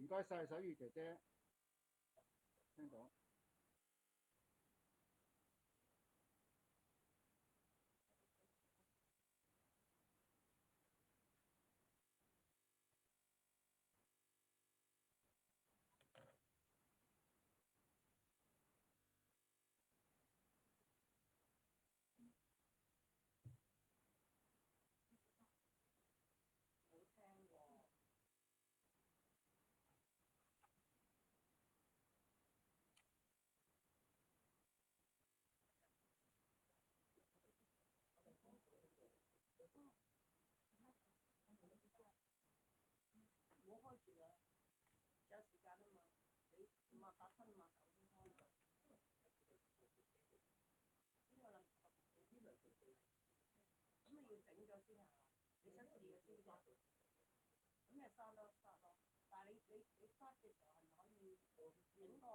唔該晒，手語姐姐，聽到。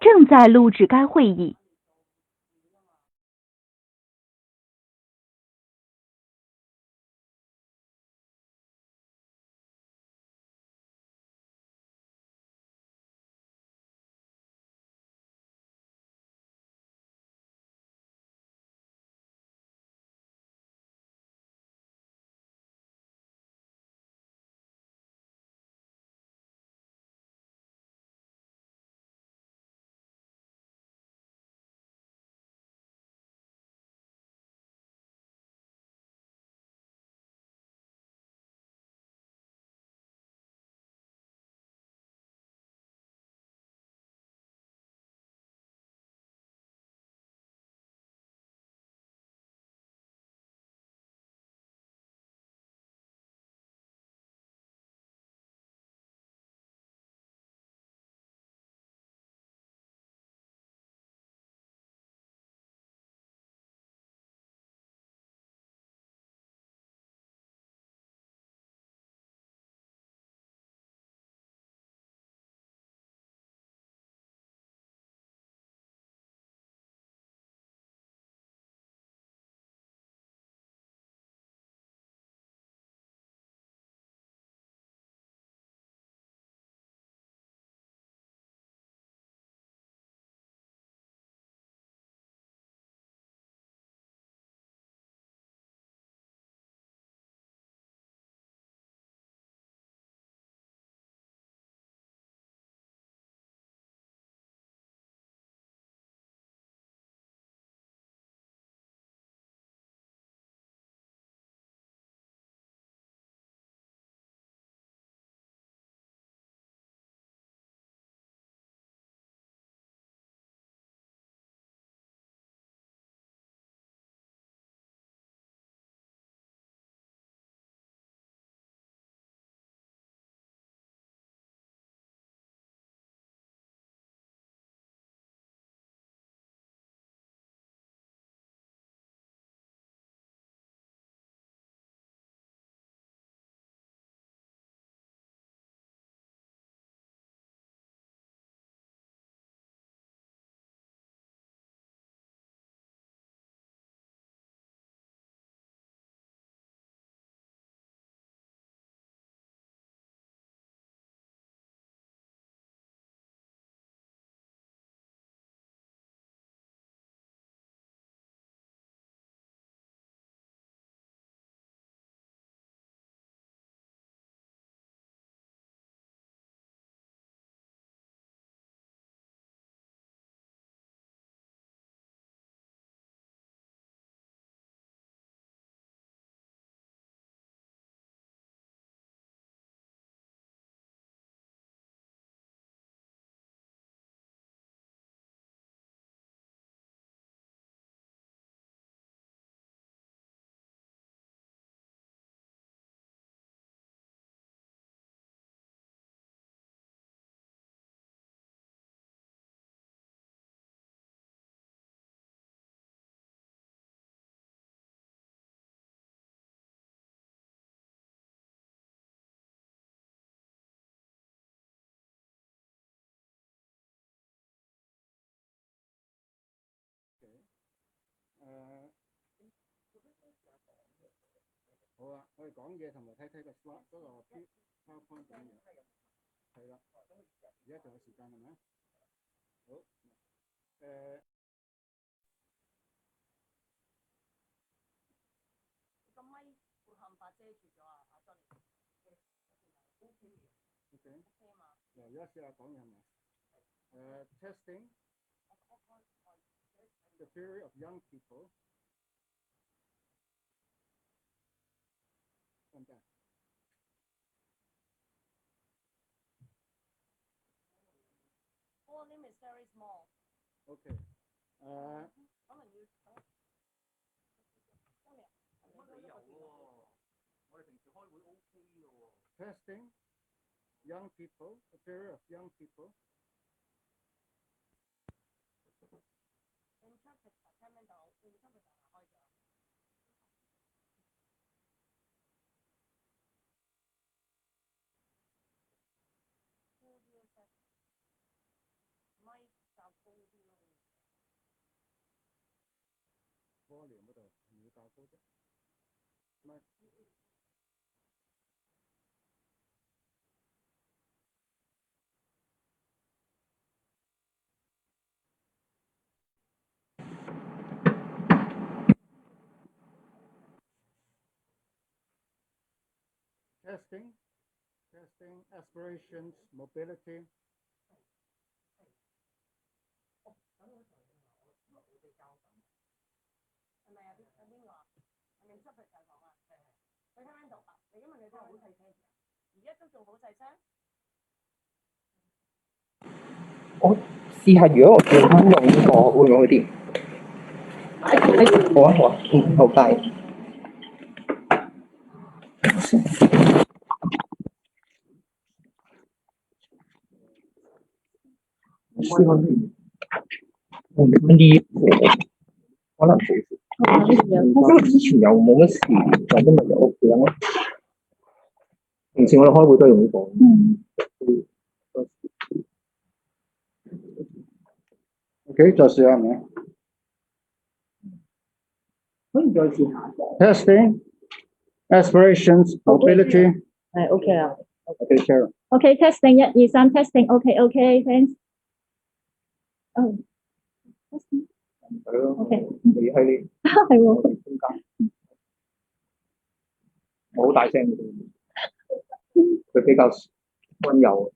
正在录制该会议。好啊，我哋講嘢同埋睇睇個 slide 嗰個 PowerPoint 點樣。係啦，而家仲有時間係咪？好，個咪會冚把遮住咗啊！阿 Johnny。OK 嘛？嗱，而家試下講嘢係咪？Testing the theory of young people. 得唔得？ Volume is very small. OK. 可能要冇乜理由喎，我哋平時開會 OK 嘅喎。Testing young people, the theory of young people. Interpret 聽唔聽到 ？Interpret 開咗。咪較高啲咯。Volume 嗰度唔要較高啫。咪。Testing, aspirations, mobility. 係咪啊？邊個啊？係咪 interpret 就講啊？佢聽唔聽到啊？你因為你都好細聲，而家都仲好細聲。我試下，如果我轉翻用呢個，會唔會好啲？好啊好啊，好快。試下呢？可能冇。因為之前又冇乜事，但今日又 OK 啦。平時我哋開會都係用呢個。OK， 再試下係咪？可以再試下。Testing, aspirations, mobility。係 OK 啦。OK Sharon。OK testing 1、2、3 testing OK thanks。哦 testing。係咯。OK。你係。係喎。中間。我好大聲嘅，佢比較溫柔。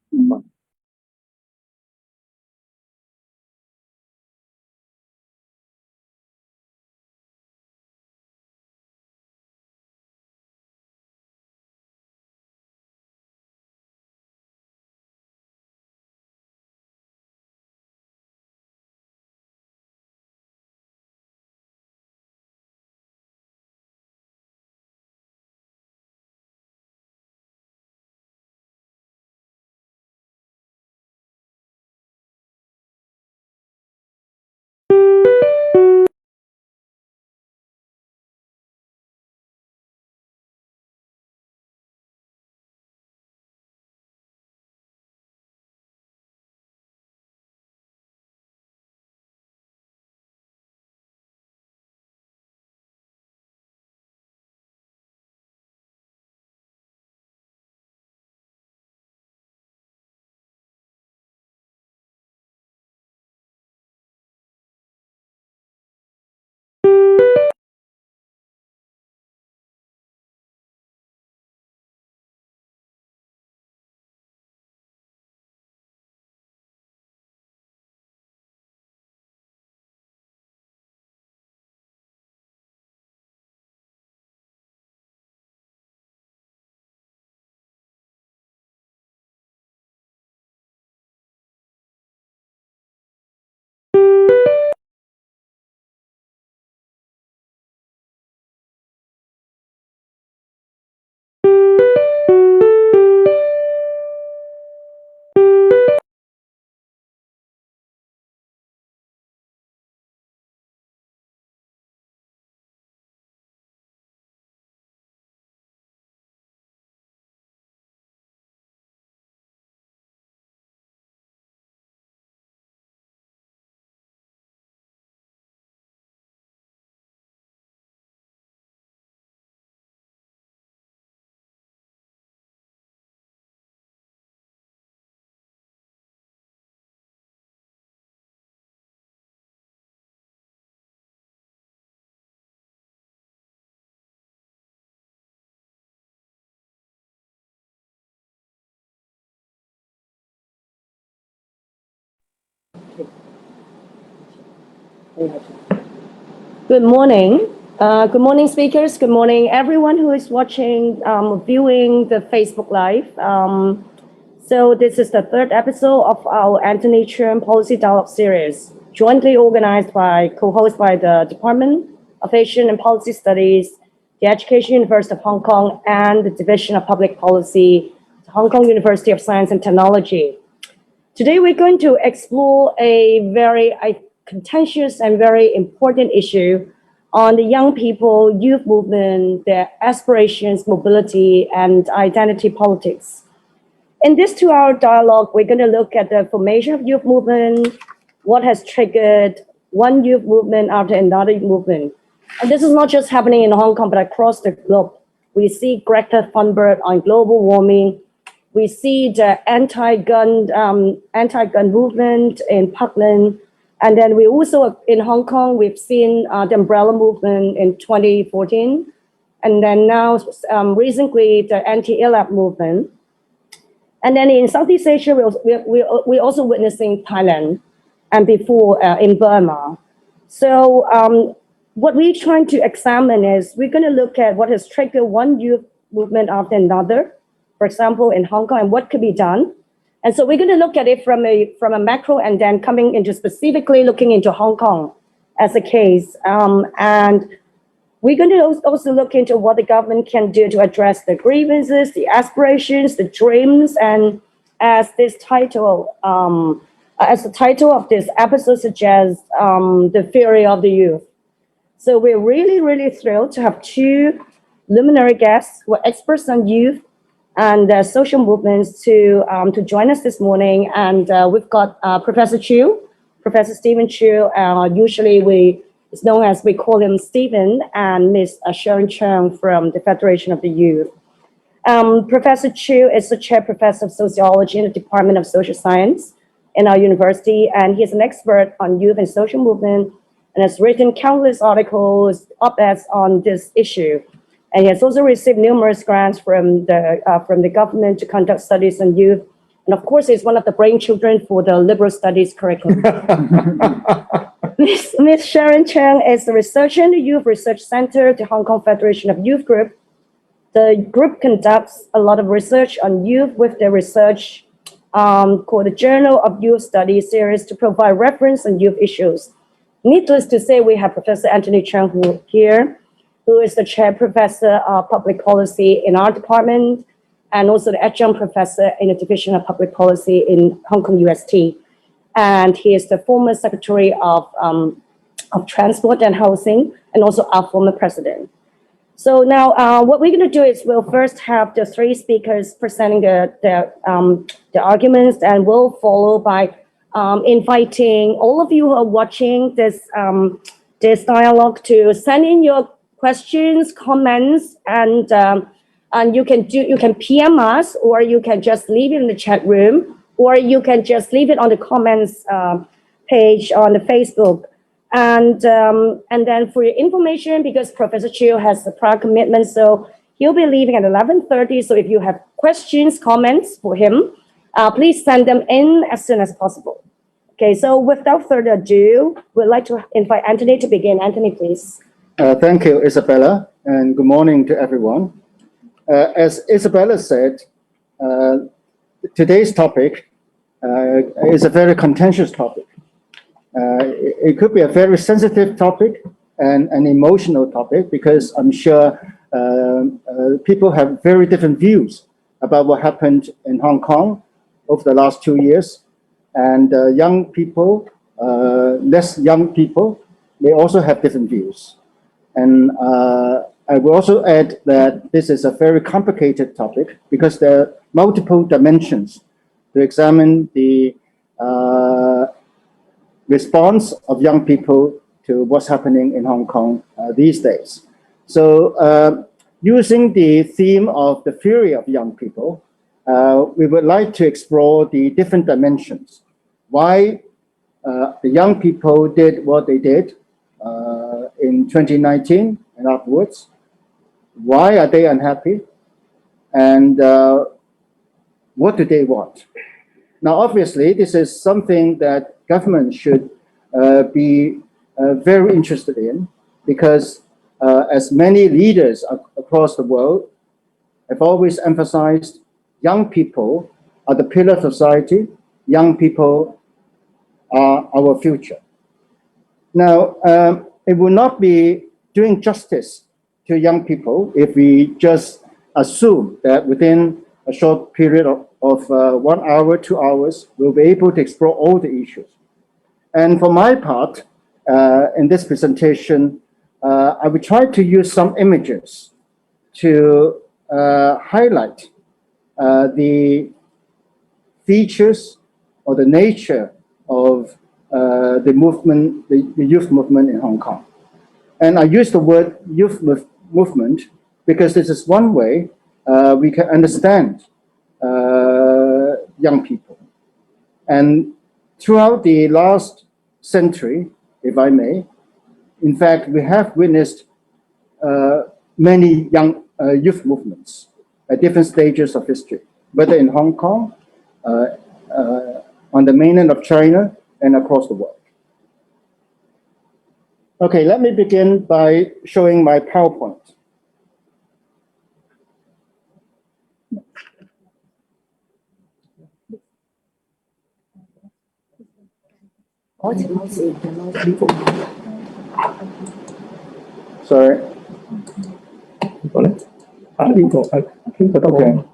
Good morning. Good morning, speakers. Good morning, everyone who is watching, viewing the Facebook Live. So this is the third episode of our Anthony Cheung Policy Dialogue Series, jointly organized co-hosted by the Department of Asian and Policy Studies, the Education University of Hong Kong, and the Division of Public Policy, the Hong Kong University of Science and Technology. Today, we're going to explore a very contentious and very important issue on the young people, youth movement, their aspirations, mobility, and identity politics. In this 2-hour dialogue, we're going to look at the formation of youth movement, what has triggered one youth movement after another movement. And this is not just happening in Hong Kong, but across the globe. We see Greta Thunberg on global warming. We see the anti-gun movement in Parkland. And then we also, in Hong Kong, we've seen the umbrella movement in 2014. And then now, recently, the anti-ILAP movement. And then in Southeast Asia, we're also witnessing Thailand and before in Burma. So what we're trying to examine is we're going to look at what has triggered one youth movement after another, for example, in Hong Kong, and what could be done. And so we're going to look at it from a macro and then coming into specifically looking into Hong Kong as a case. And we're going to also look into what the government can do to address the grievances, the aspirations, the dreams, and as the title of this episode suggests, the theory of the youth. So we're really, really thrilled to have two luminary guests who are experts on youth and social movements to join us this morning. And we've got Professor Stephen Chew. Usually it's known as, we call him Stephen, and Ms. Sharon Cheung from the Federation of the Youth. Professor Chew is the chair professor of sociology in the Department of Social Science in our university, and he is an expert on youth and social movement and has written countless articles, op-eds on this issue. And he has also received numerous grants from the government to conduct studies on youth. And of course, he's one of the brainchildren for the liberal studies curriculum. Ms. Sharon Cheung is the researcher in the Youth Research Center, the Hong Kong Federation of Youth Group. The group conducts a lot of research on youth with their research called the Journal of Youth Studies series to provide reference on youth issues. Needless to say, we have Professor Anthony Cheung here, who is the chair professor of public policy in our department, and also the adjunct professor in the Division of Public Policy in Hong Kong UST. And he is the former Secretary of Transport and Housing, and also our former president. So now what we're going to do is we'll first have the three speakers presenting the arguments, and we'll follow by inviting all of you who are watching this dialogue to send in your questions, comments, and you can PM us, or you can just leave it in the chat room, or you can just leave it on the comments page on the Facebook. And then for your information, because Professor Chew has a prior commitment, so he'll be leaving at 11:30. So if you have questions, comments for him, please send them in as soon as possible. Okay, so without further ado, we'd like to invite Anthony to begin. Anthony, please. Thank you, Isabella, and good morning to everyone. As Isabella said, today's topic is a very contentious topic. It could be a very sensitive topic and an emotional topic, because I'm sure people have very different views about what happened in Hong Kong over the last 2 years. And young people, less young people, may also have different views. And I will also add that this is a very complicated topic, because there are multiple dimensions to examine the response of young people to what's happening in Hong Kong these days. So using the theme of the theory of young people, we would like to explore the different dimensions. Why the young people did what they did in 2019 and afterwards. Why are they unhappy? And what do they want? Now, obviously, this is something that government should be very interested in, because as many leaders across the world have always emphasized, young people are the pillar of society. Young people are our future. Now, it will not be doing justice to young people if we just assume that within a short period of 1 hour, 2 hours, we'll be able to explore all the issues. And for my part, in this presentation, I will try to use some images to highlight the features or the nature of the movement, the youth movement in Hong Kong. And I use the word youth movement because this is one way we can understand young people. And throughout the last century, if I may, in fact, we have witnessed many young youth movements at different stages of history, whether in Hong Kong, on the mainland of China, and across the world. Okay, let me begin by showing my PowerPoint. Sorry. Okay.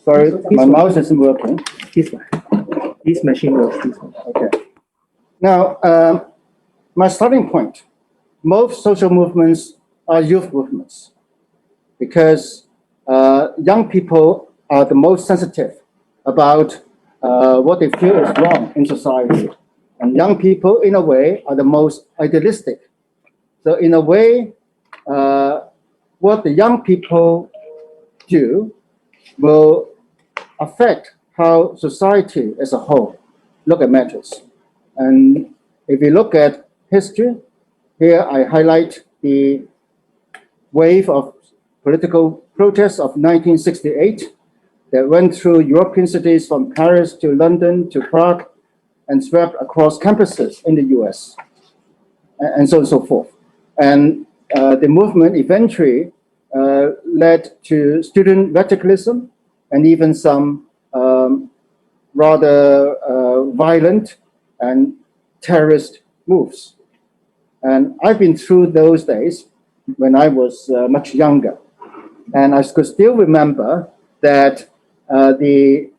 Sorry, my mouse isn't working. This one. This machine works. This one. Okay. Now, my starting point, most social movements are youth movements because young people are the most sensitive about what they feel is wrong in society. And young people, in a way, are the most idealistic. So in a way, what the young people do will affect how society as a whole look at matters. And if we look at history, here I highlight the wave of political protests of 1968 that went through European cities from Paris to London to Prague and swept across campuses in the US, and so on and so forth. And the movement eventually led to student radicalism and even some rather violent and terrorist moves. And I've been through those days when I was much younger. And I could still remember that the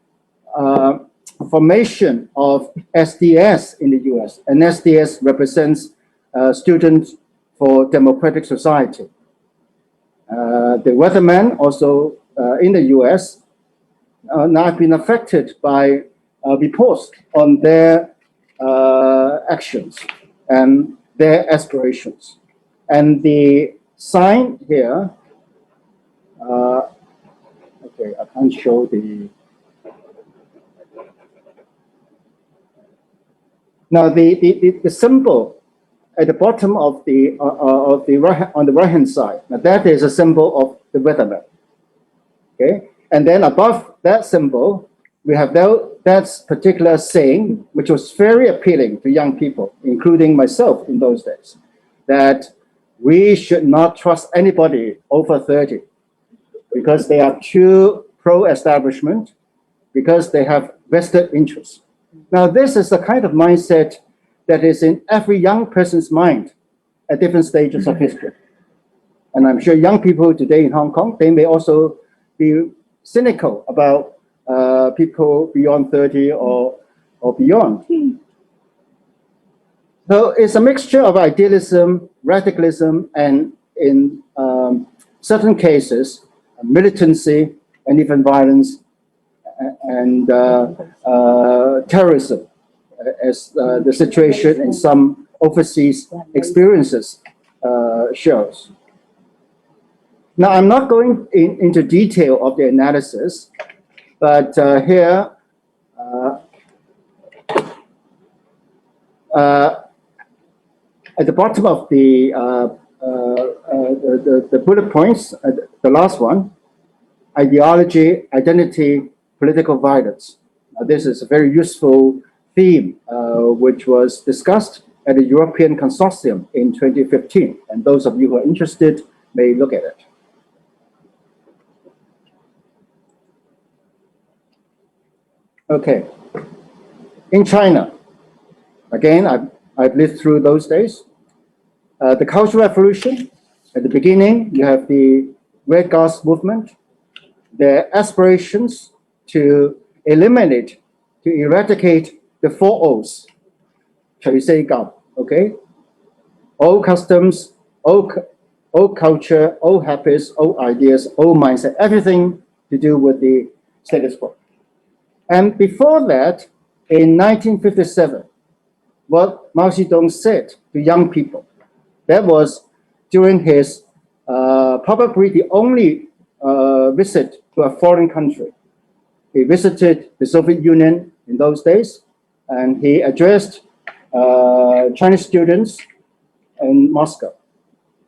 formation of SDS in the US, and SDS represents Students for Democratic Society. The weathermen also in the US now have been affected by reports on their actions and their aspirations. And the sign here, okay, I can't show the. Now the symbol at the bottom of the right, on the right hand side, now that is a symbol of the weatherman. Okay, and then above that symbol, we have that particular saying, which was very appealing to young people, including myself in those days, that we should not trust anybody over 30 because they are too pro-establishment, because they have vested interests. Now, this is the kind of mindset that is in every young person's mind at different stages of history. And I'm sure young people today in Hong Kong, they may also be cynical about people beyond 30 or beyond. So it's a mixture of idealism, radicalism, and in certain cases, militancy and even violence and terrorism, as the situation in some overseas experiences shows. Now, I'm not going into detail of the analysis, but here, at the bottom of the the bullet points, the last one, ideology, identity, political violence. This is a very useful theme which was discussed at the European Consortium in 2015. And those of you who are interested may look at it. Okay. In China, again, I've lived through those days. The Cultural Revolution, at the beginning, you have the Red Guards movement, their aspirations to eliminate, to eradicate the 4 O's, okay? Old customs, old culture, old habits, old ideas, old mindset, everything to do with the status quo. And before that, in 1957, what Mao Zedong said to young people, that was during his probably the only visit to a foreign country. He visited the Soviet Union in those days, and he addressed Chinese students in Moscow.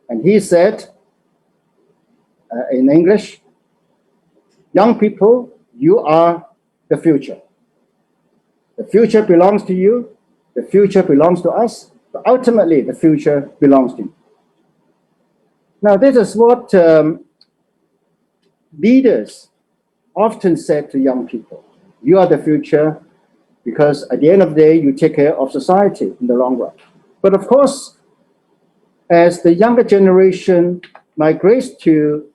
And he said in English, young people, you are the future. The future belongs to you. The future belongs to us. But ultimately, the future belongs to you. Now, this is what leaders often said to young people. You are the future because at the end of the day, you take care of society in the long run. But of course, as the younger generation migrates to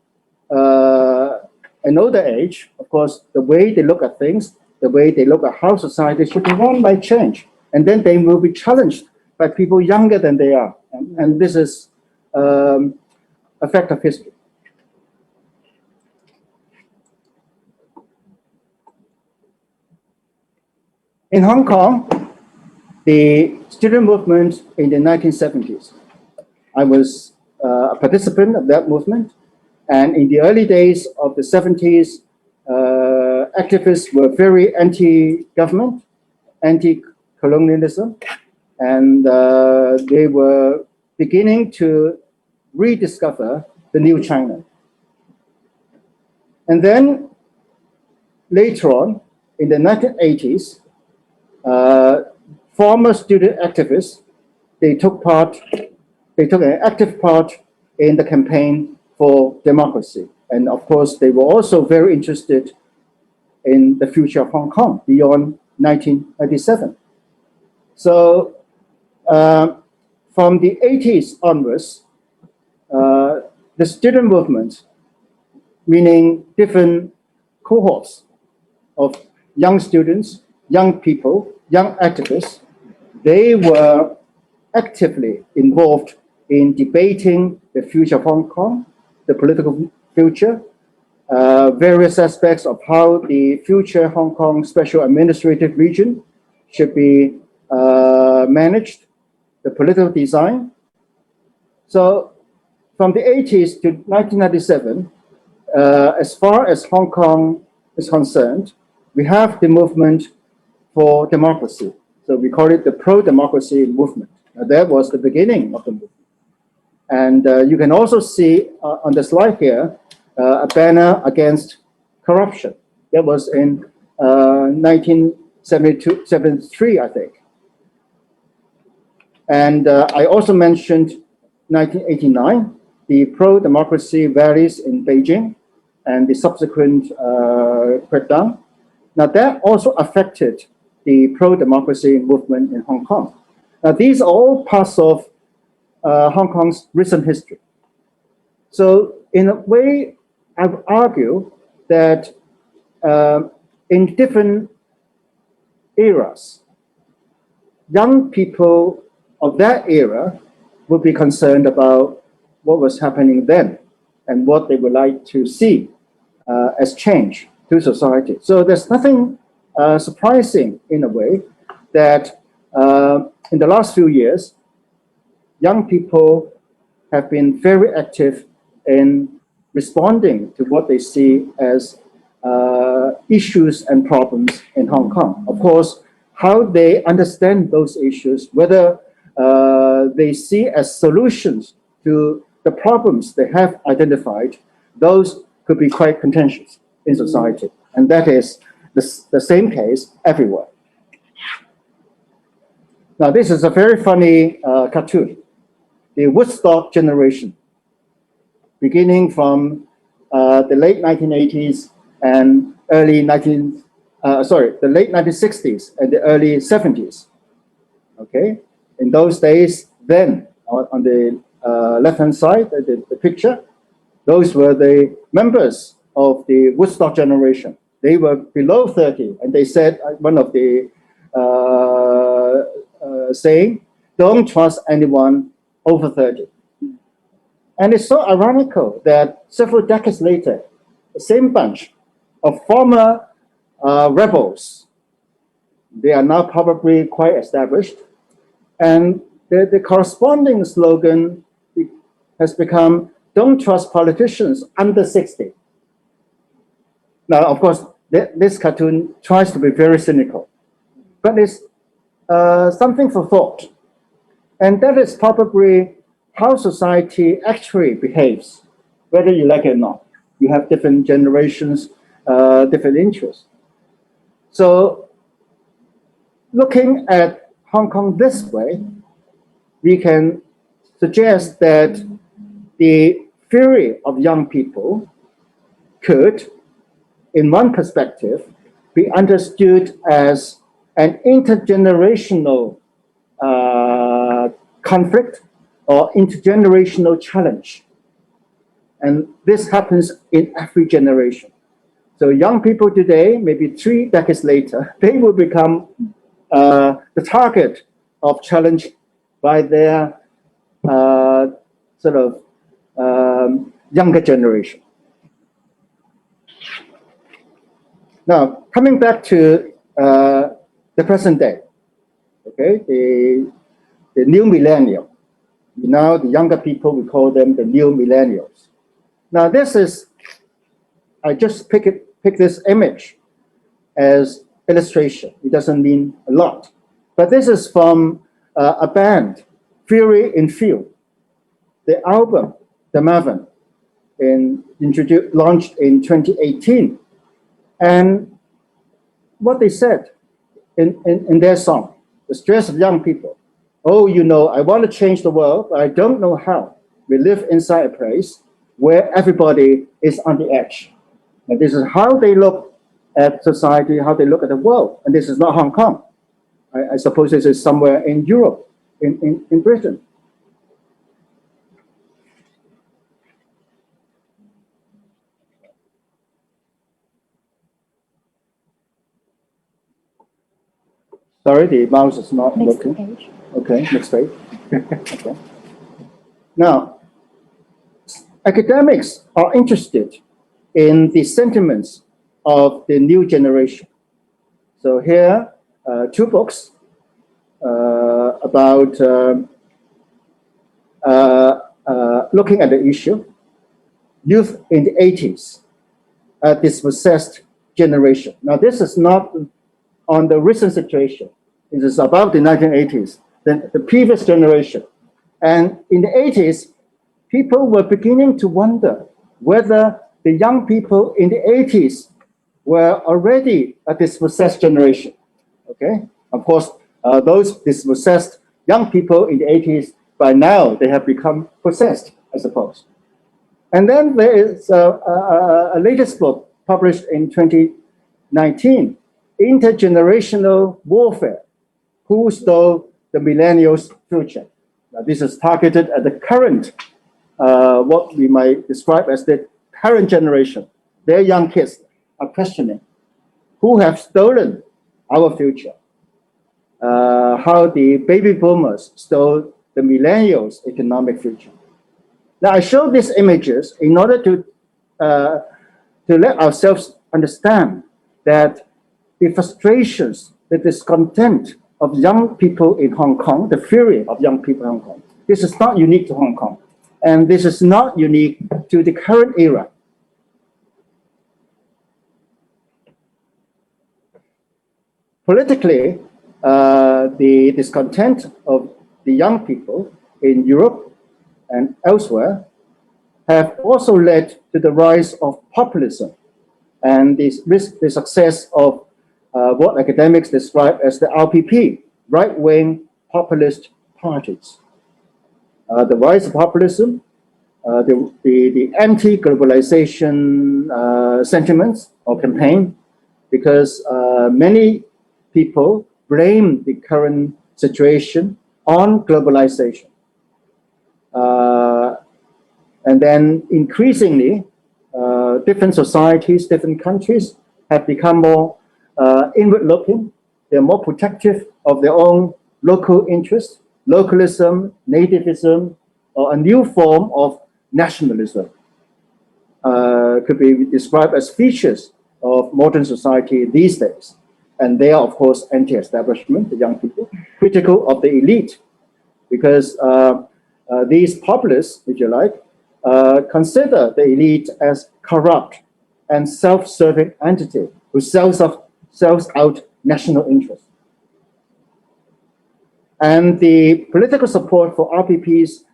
an older age, of course, the way they look at things, the way they look at how society should be run might change. And then they will be challenged by people younger than they are. And this is a fact of history. In Hong Kong, the student movement in the 1970s, I was a participant of that movement. And in the early days of the 70s, activists were very anti-government, anti-colonialism, and they were beginning to rediscover the new China. And then later on, in the 1980s, former student activists, they took an active part in the campaign for democracy. And of course, they were also very interested in the future of Hong Kong beyond 1997. So from the 80s onwards, the student movement, meaning different cohorts of young students, young people, young activists, they were actively involved in debating the future of Hong Kong, the political future, various aspects of how the future Hong Kong Special Administrative Region should be managed, the political design. So from the 80s to 1997, as far as Hong Kong is concerned, we have the movement for democracy. So we call it the pro-democracy movement. That was the beginning of the movement. And you can also see on the slide here, a banner against corruption. That was in 1973, I think. And I also mentioned 1989, the pro-democracy rallies in Beijing and the subsequent crackdown. Now that also affected the pro-democracy movement in Hong Kong. Now these are all parts of Hong Kong's recent history. So in a way, I would argue that in different eras, young people of that era would be concerned about what was happening then and what they would like to see as change to society. So there's nothing surprising in a way that in the last few years, young people have been very active in responding to what they see as issues and problems in Hong Kong. Of course, how they understand those issues, whether they see as solutions to the problems they have identified, those could be quite contentious in society. And that is the same case everywhere. Now, this is a very funny cartoon, the Woodstock Generation, beginning from the late 1980s and the late 1960s and the early 70s. Okay, in those days, then on the left-hand side, the picture, those were the members of the Woodstock Generation. They were below 30, and they said, one of the saying, don't trust anyone over 30. And it's so ironical that several decades later, the same bunch of former rebels, they are now probably quite established, and the corresponding slogan has become, don't trust politicians under 60. Now, of course, this cartoon tries to be very cynical, but it's something for thought. And that is probably how society actually behaves, whether you like it or not. You have different generations, different interests. So looking at Hong Kong this way, we can suggest that the theory of young people could, in one perspective, be understood as an intergenerational conflict or intergenerational challenge. And this happens in every generation. So young people today, maybe 3 decades later, they will become the target of challenge by their younger generation. Now, coming back to the present day, okay, the new millennial. Now, the younger people, we call them the new millennials. Now, this is, I just pick this image as illustration. It doesn't mean a lot. But this is from a band, Fury in Field. The album, The Maven, launched in 2018. And what they said in their song, The Stress of Young People. Oh, you know, I want to change the world, but I don't know how. We live inside a place where everybody is on the edge. And this is how they look at society, how they look at the world. And this is not Hong Kong. I suppose this is somewhere in Europe, in Britain. Sorry, the mouse is not working. Page. Okay, next page. Okay. Now, academics are interested in the sentiments of the new generation. So here, 2 books about looking at the issue. Youth in the 80s, a dispossessed generation. Now, this is not on the recent situation. It is about the 1980s, the previous generation. And in the 80s, people were beginning to wonder whether the young people in the 80s were already a dispossessed generation. Okay? Of course, those dispossessed young people in the 80s, by now, they have become possessed, I suppose. And then there is a latest book published in 2019, Intergenerational Warfare, Who Stole the Millennials' Future? Now, this is targeted at the current, what we might describe as the current generation. Their young kids are questioning who have stolen our future, how the baby boomers stole the millennials' economic future. Now, I show these images in order to let ourselves understand that the frustrations, the discontent of young people in Hong Kong, the fury of young people in Hong Kong, this is not unique to Hong Kong. And this is not unique to the current era. Politically, the discontent of the young people in Europe and elsewhere have also led to the rise of populism and the success of what academics describe as the RPP, right-wing populist parties. The rise of populism, the anti-globalization sentiments or campaign, because many people blame the current situation on globalization. And then increasingly, different societies, different countries have become more inward-looking. They're more protective of their own local interests, localism, nativism, or a new form of nationalism. Could be described as features of modern society these days. And they are, of course, anti-establishment, the young people, critical of the elite, because these populists, if you like, consider the elite as corrupt and self-serving entity who sells out national interests. And the political support for RPPs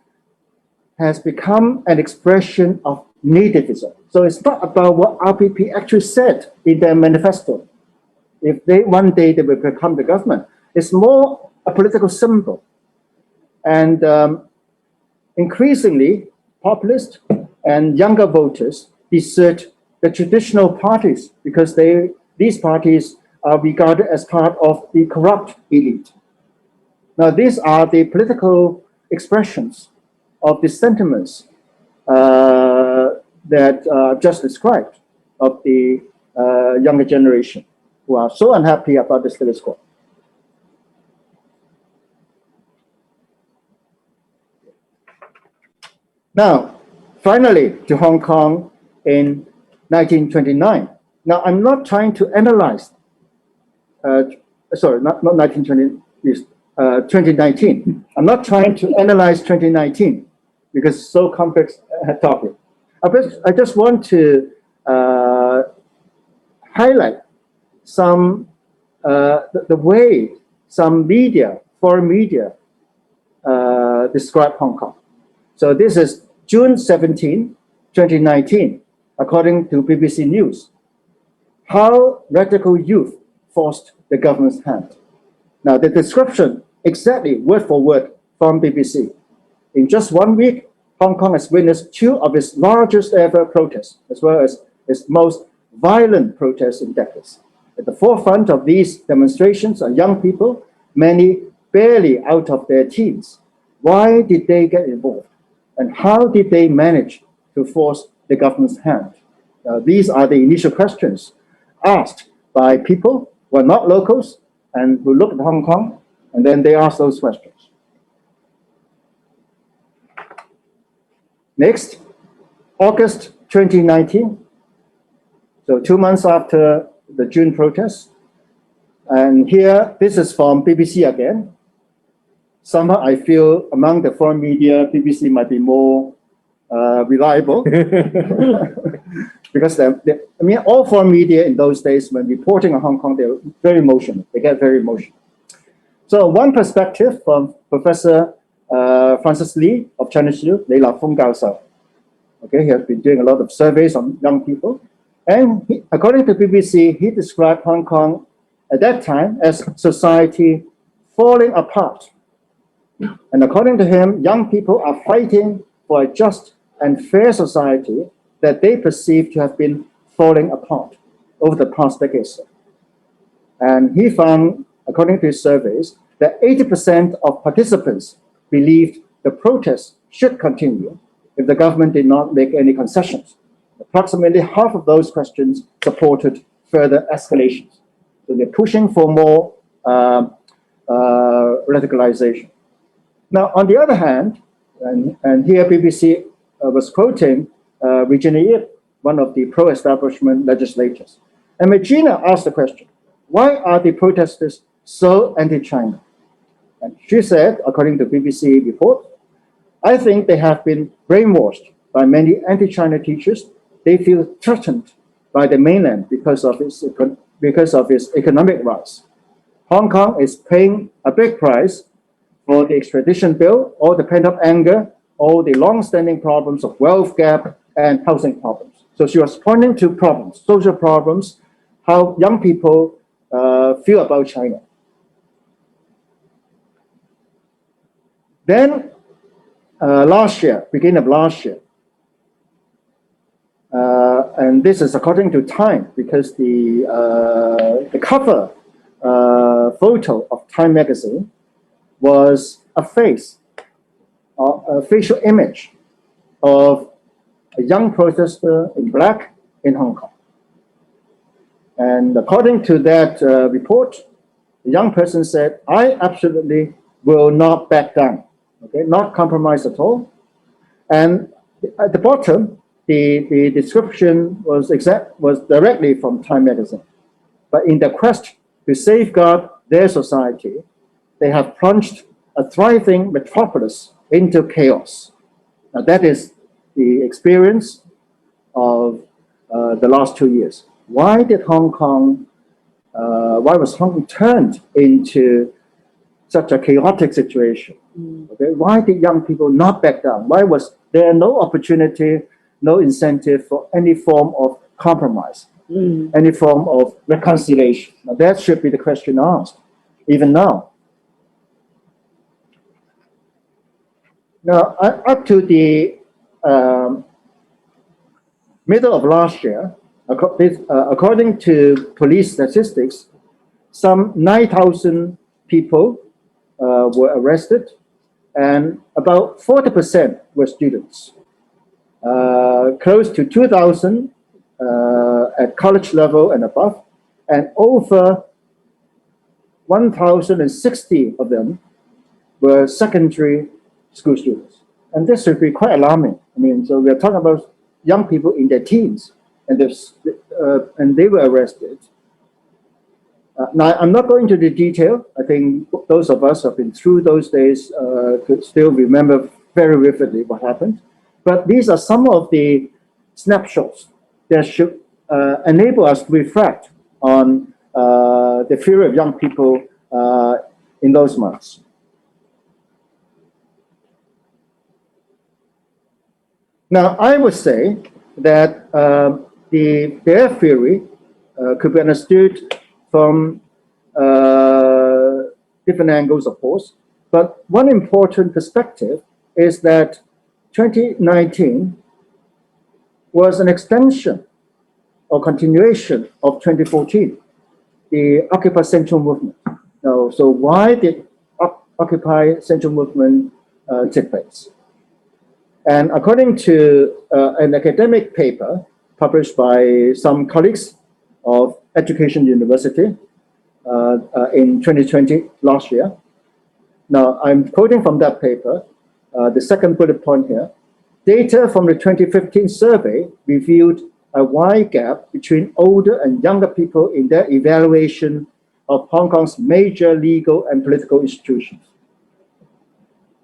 has become an expression of nativism. So it's not about what RPP actually said in their manifesto. If one day they will become the government, it's more a political symbol. And increasingly, populists and younger voters desert the traditional parties because these parties are regarded as part of the corrupt elite. Now, these are the political expressions of the sentiments that just described of the younger generation who are so unhappy about the status quo. Now, finally, to Hong Kong in 1929. Now, I'm not trying to analyze, sorry, not 1920, 2019. I'm not trying to analyze 2019 because it's so complex a topic. I just want to highlight some, the way some media, foreign media, describe Hong Kong. So this is June 17, 2019, according to BBC News. How radical youth forced the government's hand. Now, the description, exactly word for word from BBC. In just 1 week, Hong Kong has witnessed 2 of its largest ever protests, as well as its most violent protests in decades. At the forefront of these demonstrations are young people, many barely out of their teens. Why did they get involved? And how did they manage to force the government's hand? These are the initial questions asked by people who are not locals and who look at Hong Kong, and then they ask those questions. Next, August 2019, so 2 months after the June protests. And here, this is from BBC again. Somehow I feel among the foreign media, BBC might be more reliable. Because I mean, all foreign media in those days, when reporting on Hong Kong, they're very emotional. They get very emotional. So one perspective from Professor Francis Lee of Chinese School, 𝗦𝗲𝗻𝗀 教授. Okay, he has been doing a lot of surveys on young people. And according to BBC, he described Hong Kong at that time as society falling apart. And according to him, young people are fighting for a just and fair society that they perceive to have been falling apart over the past decades. And he found, according to his surveys, that 80% of participants believed the protests should continue if the government did not make any concessions. Approximately half of those questions supported further escalations. So they're pushing for more radicalization. Now, on the other hand, and here BBC was quoting Regina Ip, one of the pro-establishment legislators. And Regina asked the question, why are the protesters so anti-China? And she said, according to BBC report, I think they have been brainwashed by many anti-China teachers. They feel threatened by the mainland because of its economic rise. Hong Kong is paying a big price for the extradition bill, all the pent-up anger, all the long-standing problems of wealth gap and housing problems. So she was pointing to problems, social problems, how young people feel about China. Then last year, beginning of last year, and this is according to Time, because the cover photo of Time magazine was a face, a facial image of a young protester in black in Hong Kong. And according to that report, the young person said, I absolutely will not back down, okay, not compromise at all. And at the bottom, the description was directly from Time magazine. But in the quest to safeguard their society, they have plunged a thriving metropolis into chaos. Now that is the experience of the last 2 years. Why did why was Hong Kong turned into such a chaotic situation? Okay, why did young people not back down? Why was there no opportunity, no incentive for any form of compromise, any form of reconciliation? Now that should be the question asked, even now. Now, up to the middle of last year, according to police statistics, some 9,000 people were arrested, and about 40% were students. Close to 2,000 at college level and above, and over 1,060 of them were secondary school students. And this should be quite alarming. I mean, so we're talking about young people in their teens, and they were arrested. Now, I'm not going to the detail. I think those of us who have been through those days could still remember very vividly what happened. But these are some of the snapshots that should enable us to reflect on the fear of young people in those months. Now, I would say that their theory could be understood from different angles, of course. But one important perspective is that 2019 was an extension or continuation of 2014, the Occupy Central movement. Now, so why did Occupy Central movement take place? And according to an academic paper published by some colleagues of Education University in 2020, last year. Now, I'm quoting from that paper, the second bullet point here. Data from the 2015 survey revealed a wide gap between older and younger people in their evaluation of Hong Kong's major legal and political institutions.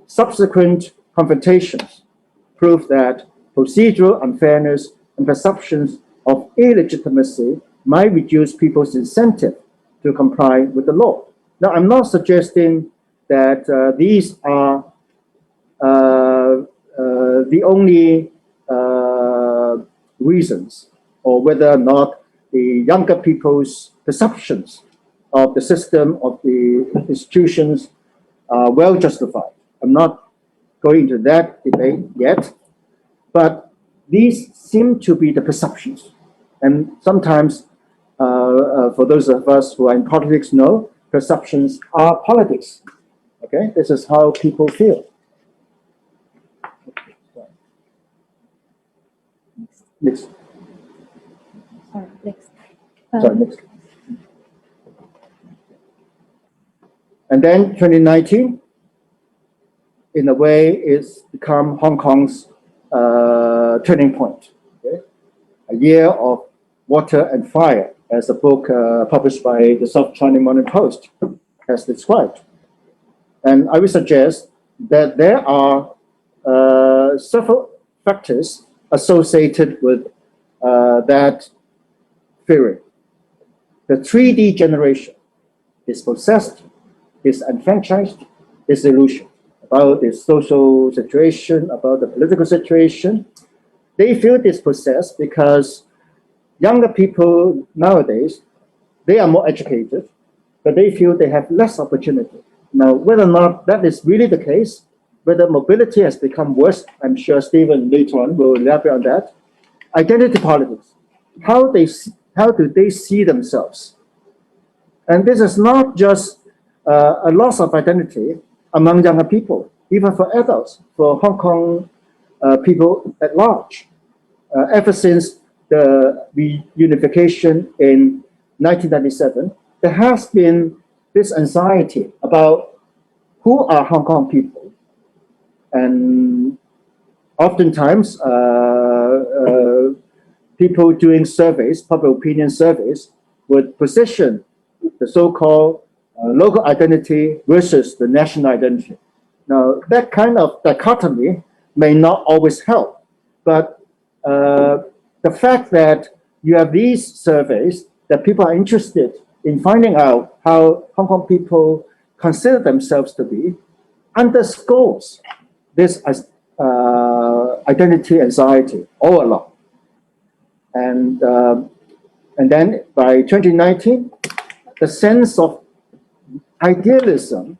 Subsequent confrontations prove that procedural unfairness and perceptions of illegitimacy might reduce people's incentive to comply with the law. Now, I'm not suggesting that these are the only reasons, or whether or not the younger people's perceptions of the system, of the institutions are well justified. I'm not going into that debate yet, but these seem to be the perceptions. And sometimes, for those of us who are in politics know, perceptions are politics. Okay, this is how people feel. Next. Next. Sorry, next. And then 2019, in a way, it's become Hong Kong's turning point. Okay? A year of water and fire, as a book published by the South China Morning Post has described. And I would suggest that there are several factors associated with that theory. The 3D generation is dispossessed, disenfranchised, disillusioned. about the social situation, about the political situation. They feel dispossessed because younger people nowadays, they are more educated, but they feel they have less opportunity. Now, whether or not that is really the case, whether mobility has become worse, I'm sure Stephen later on will elaborate on that. Identity politics, how do they see themselves? And this is not just a loss of identity among younger people, even for adults, for Hong Kong people at large. Ever since the reunification in 1997, there has been this anxiety about who are Hong Kong people. And oftentimes, people doing surveys, public opinion surveys, would position the so-called local identity versus the national identity. Now, that kind of dichotomy may not always help, but the fact that you have these surveys that people are interested in finding out how Hong Kong people consider themselves to be underscores this identity anxiety all along. And then by 2019, the sense of idealism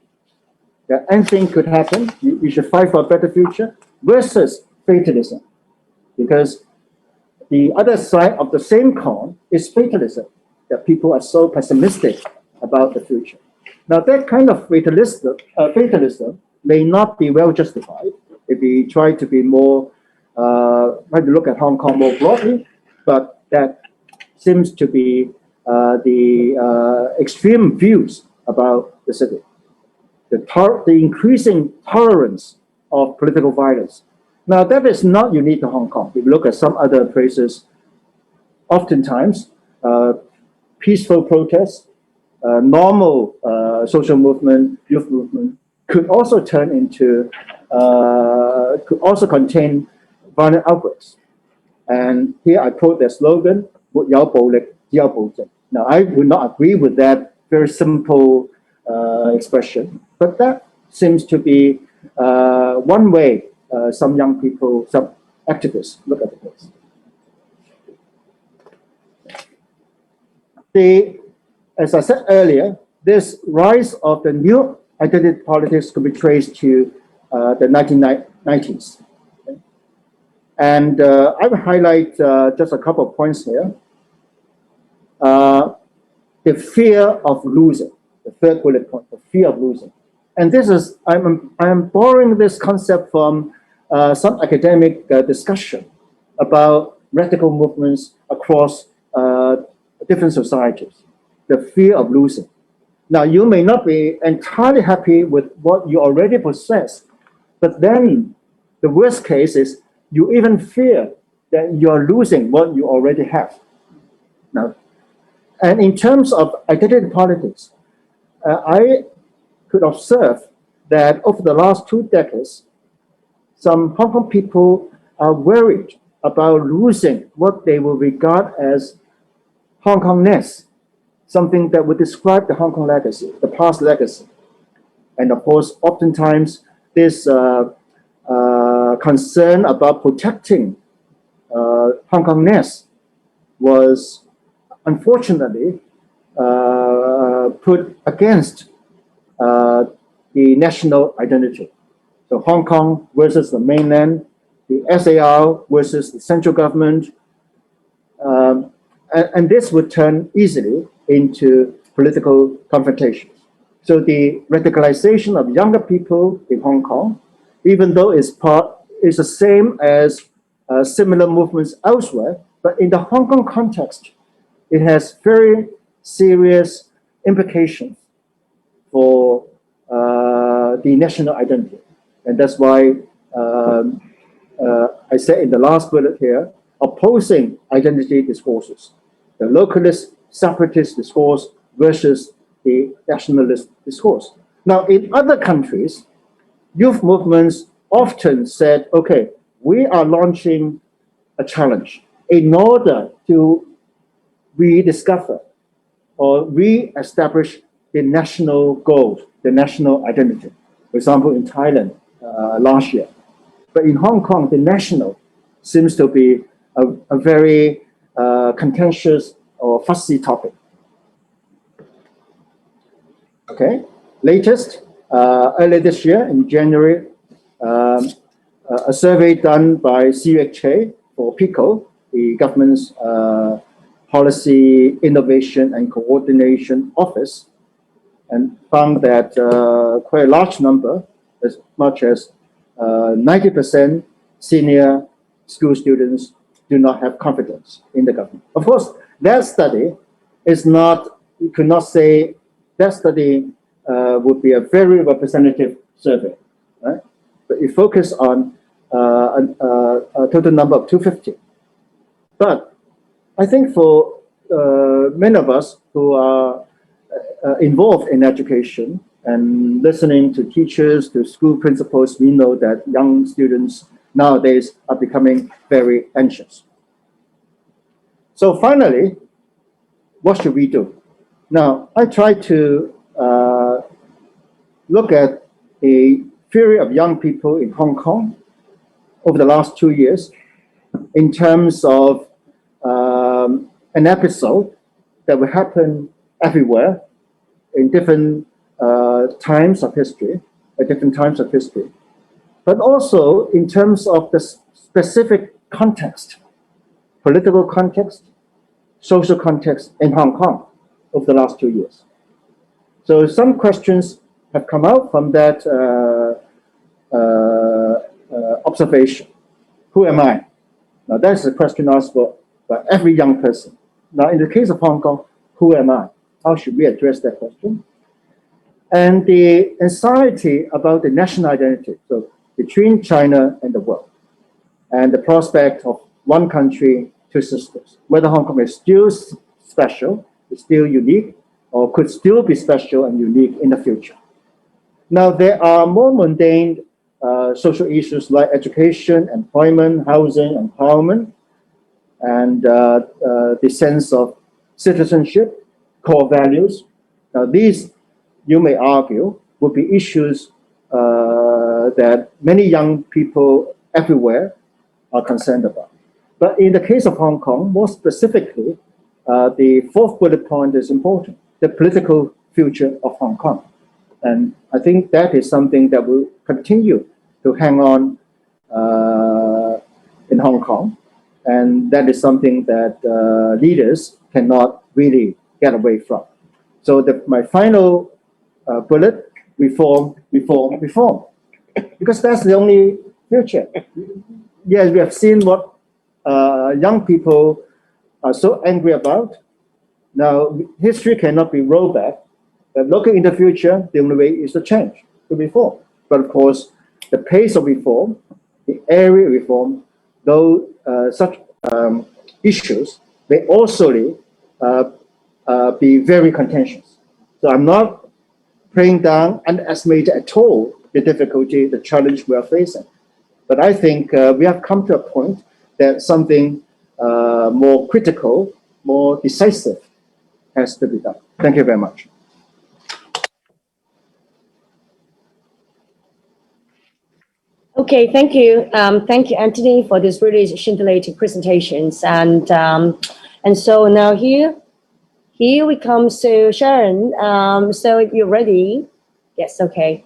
that anything could happen, we should fight for a better future, versus fatalism. Because the other side of the same coin is fatalism, that people are so pessimistic about the future. Now, that kind of fatalism may not be well justified if we try to be more, try to look at Hong Kong more broadly, but that seems to be the extreme views about the city. The increasing tolerance of political violence. Now, that is not unique to Hong Kong. If you look at some other places, oftentimes peaceful protests, normal social movement, youth movement, could also turn into, could also contain violent outbreaks. And here I quote their slogan, 𝗦𝗽𝗲𝗻𝗀𝗲𝗿𝘀. Now, I would not agree with that very simple expression, but that seems to be one way some young people, some activists look at the case. As I said earlier, this rise of the new identity politics could be traced to the 1990s. Okay? And I will highlight just a couple of points here. The fear of losing, the third bullet point, the fear of losing. And this is, I'm borrowing this concept from some academic discussion about radical movements across different societies, the fear of losing. Now, you may not be entirely happy with what you already possess, but then the worst case is you even fear that you're losing what you already have. Now, and in terms of identity politics, I could observe that over the last 2 decades, some Hong Kong people are worried about losing what they will regard as Hong Kongness, something that would describe the Hong Kong legacy, the past legacy. And of course, oftentimes, this concern about protecting Hong Kongness was unfortunately put against the national identity. So Hong Kong versus the mainland, the SAR versus the central government, and this would turn easily into political confrontations. So the radicalization of younger people in Hong Kong, even though it's the same as similar movements elsewhere, but in the Hong Kong context, it has very serious implications for the national identity. And that's why I said in the last bullet here, opposing identity discourses, the localist, separatist discourse versus the nationalist discourse. Now, in other countries, youth movements often said, okay, we are launching a challenge in order to rediscover or re-establish the national goals, the national identity. For example, in Thailand, last year. But in Hong Kong, the national seems to be a very contentious or fussy topic. Okay, latest, earlier this year in January, a survey done by CHEUNG for PICO, the government's Policy, Innovation and Coordination Office, and found that quite a large number, as much as 90% senior school students do not have confidence in the government. Of course, that study is not, you could not say that study would be a very representative survey, right? But it focused on a total number of 250. But I think for many of us who are involved in education and listening to teachers, to school principals, we know that young students nowadays are becoming very anxious. So finally, what should we do? Now, I try to look at a theory of young people in Hong Kong over the last 2 years in terms of an episode that will happen everywhere in different times of history, at different times of history, but also in terms of the specific context, political context, social context in Hong Kong over the last 2 years. So some questions have come out from that observation. Who am I? Now that's a question asked by every young person. Now in the case of Hong Kong, who am I? How should we address that question? And the anxiety about the national identity, so between China and the world, and the prospect of one country, two systems, whether Hong Kong is still special, is still unique, or could still be special and unique in the future. Now, there are more mundane social issues like education, employment, housing, empowerment, and the sense of citizenship, core values. Now, these, you may argue, would be issues that many young people everywhere are concerned about. But in the case of Hong Kong, more specifically, the fourth bullet point is important, the political future of Hong Kong. And I think that is something that will continue to hang on in Hong Kong. And that is something that leaders cannot really get away from. So my final bullet, reform, reform, reform. Because that's the only future. Yes, we have seen what young people are so angry about. Now, history cannot be rolled back. But looking in the future, the only way is to change, to reform. But of course, the pace of reform, the area of reform, though such issues may also be very contentious. So I'm not praying down, underestimating at all the difficulty, the challenge we are facing. But I think we have come to a point that something more critical, more decisive has to be done. Thank you very much. Okay, thank you. Thank you, Anthony, for this really scintillating presentations. And so now here we come to Sharon. So if you're ready, yes, okay.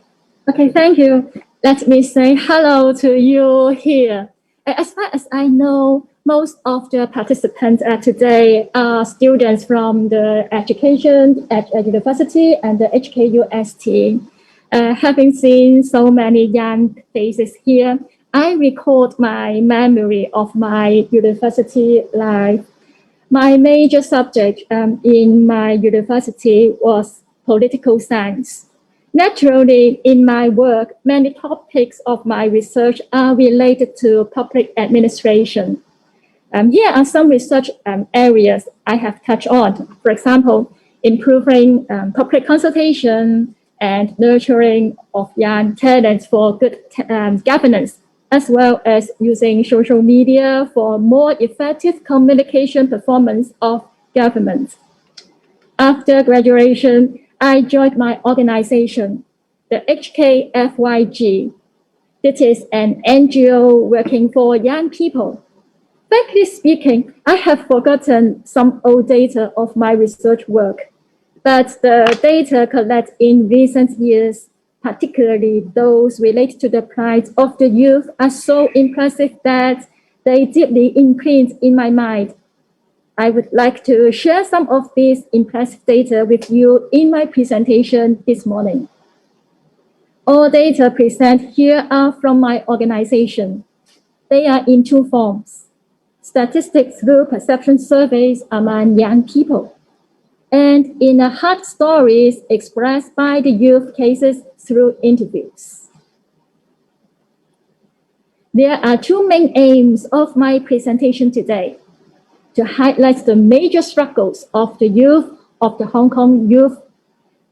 Okay, thank you. Let me say hello to you here. As far as I know, most of the participants today are students from the education at university and the HKUST. Having seen so many young faces here, I recalled my memory of my university life. My major subject in my university was political science. Naturally, in my work, many topics of my research are related to public administration. Here are some research areas I have touched on. For example, improving public consultation and nurturing of young talents for good governance, as well as using social media for more effective communication performance of government. After graduation, I joined my organization, the HKFYG. This is an NGO working for young people. Frankly speaking, I have forgotten some old data of my research work, but the data collected in recent years, particularly those related to the plight of the youth, are so impressive that they deeply imprint in my mind. I would like to share some of these impressive data with you in my presentation this morning. All data presented here are from my organization. They are in two forms: statistics through perception surveys among young people, and in a hard stories expressed by the youth cases through interviews. There are two main aims of my presentation today: to highlight the major struggles of the youth, of the Hong Kong youth,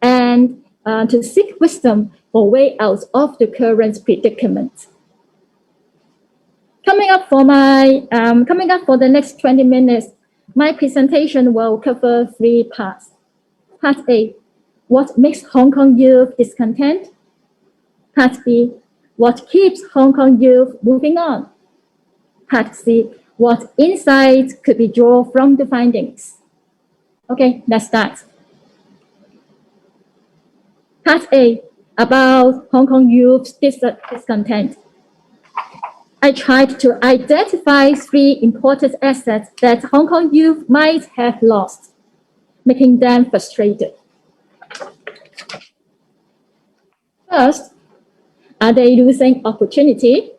and to seek wisdom for way out of the current predicament. Coming up for the next 20 minutes, my presentation will cover three parts. Part A, what makes Hong Kong youth discontent? Part B, what keeps Hong Kong youth moving on? Part C, what insights could be drawn from the findings? Okay, let's start. Part A, about Hong Kong youth's discontent. I tried to identify three important assets that Hong Kong youth might have lost, making them frustrated. First, are they losing opportunity?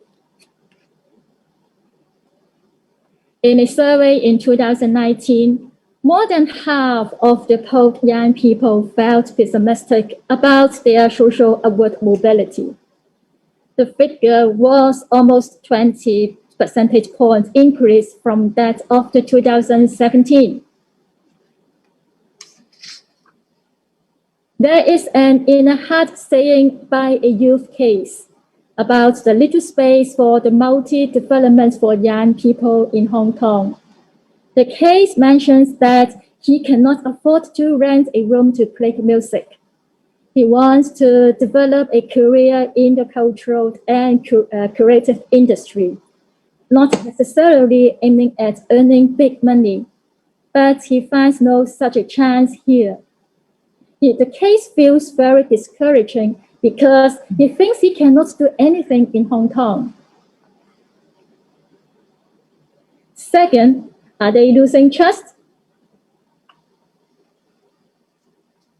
In a survey in 2019, more than half of the polled young people felt pessimistic about their social upward mobility. The figure was almost 20 percentage points increase from that of the 2017. There is an inner heart saying by a youth case about the little space for the multi-development for young people in Hong Kong. The case mentions that he cannot afford to rent a room to play music. He wants to develop a career in the cultural and creative industry, not necessarily aiming at earning big money, but he finds no such a chance here. The case feels very discouraging because he thinks he cannot do anything in Hong Kong. Second, are they losing trust?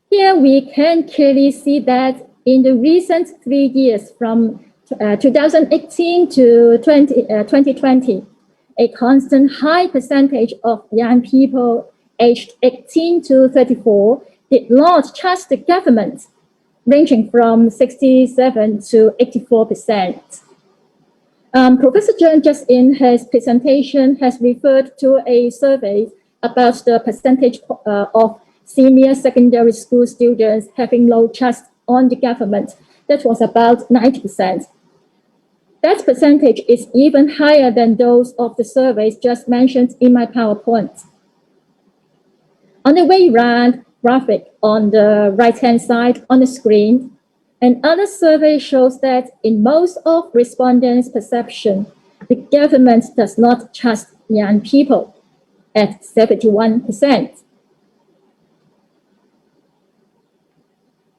Here we can clearly see that in the recent 3 years from 2018 to 2020, a constant high percentage of young people aged 18 to 34 did not trust the government, ranging from 67 to 84%. Professor CHEUNG just in his presentation has referred to a survey about the percentage of senior secondary school students having low trust on the government. That was about 90%. That percentage is even higher than those of the surveys just mentioned in my PowerPoint. On the way round graphic on the right-hand side on the screen, another survey shows that in most of respondents' perception, the government does not trust young people at 71%.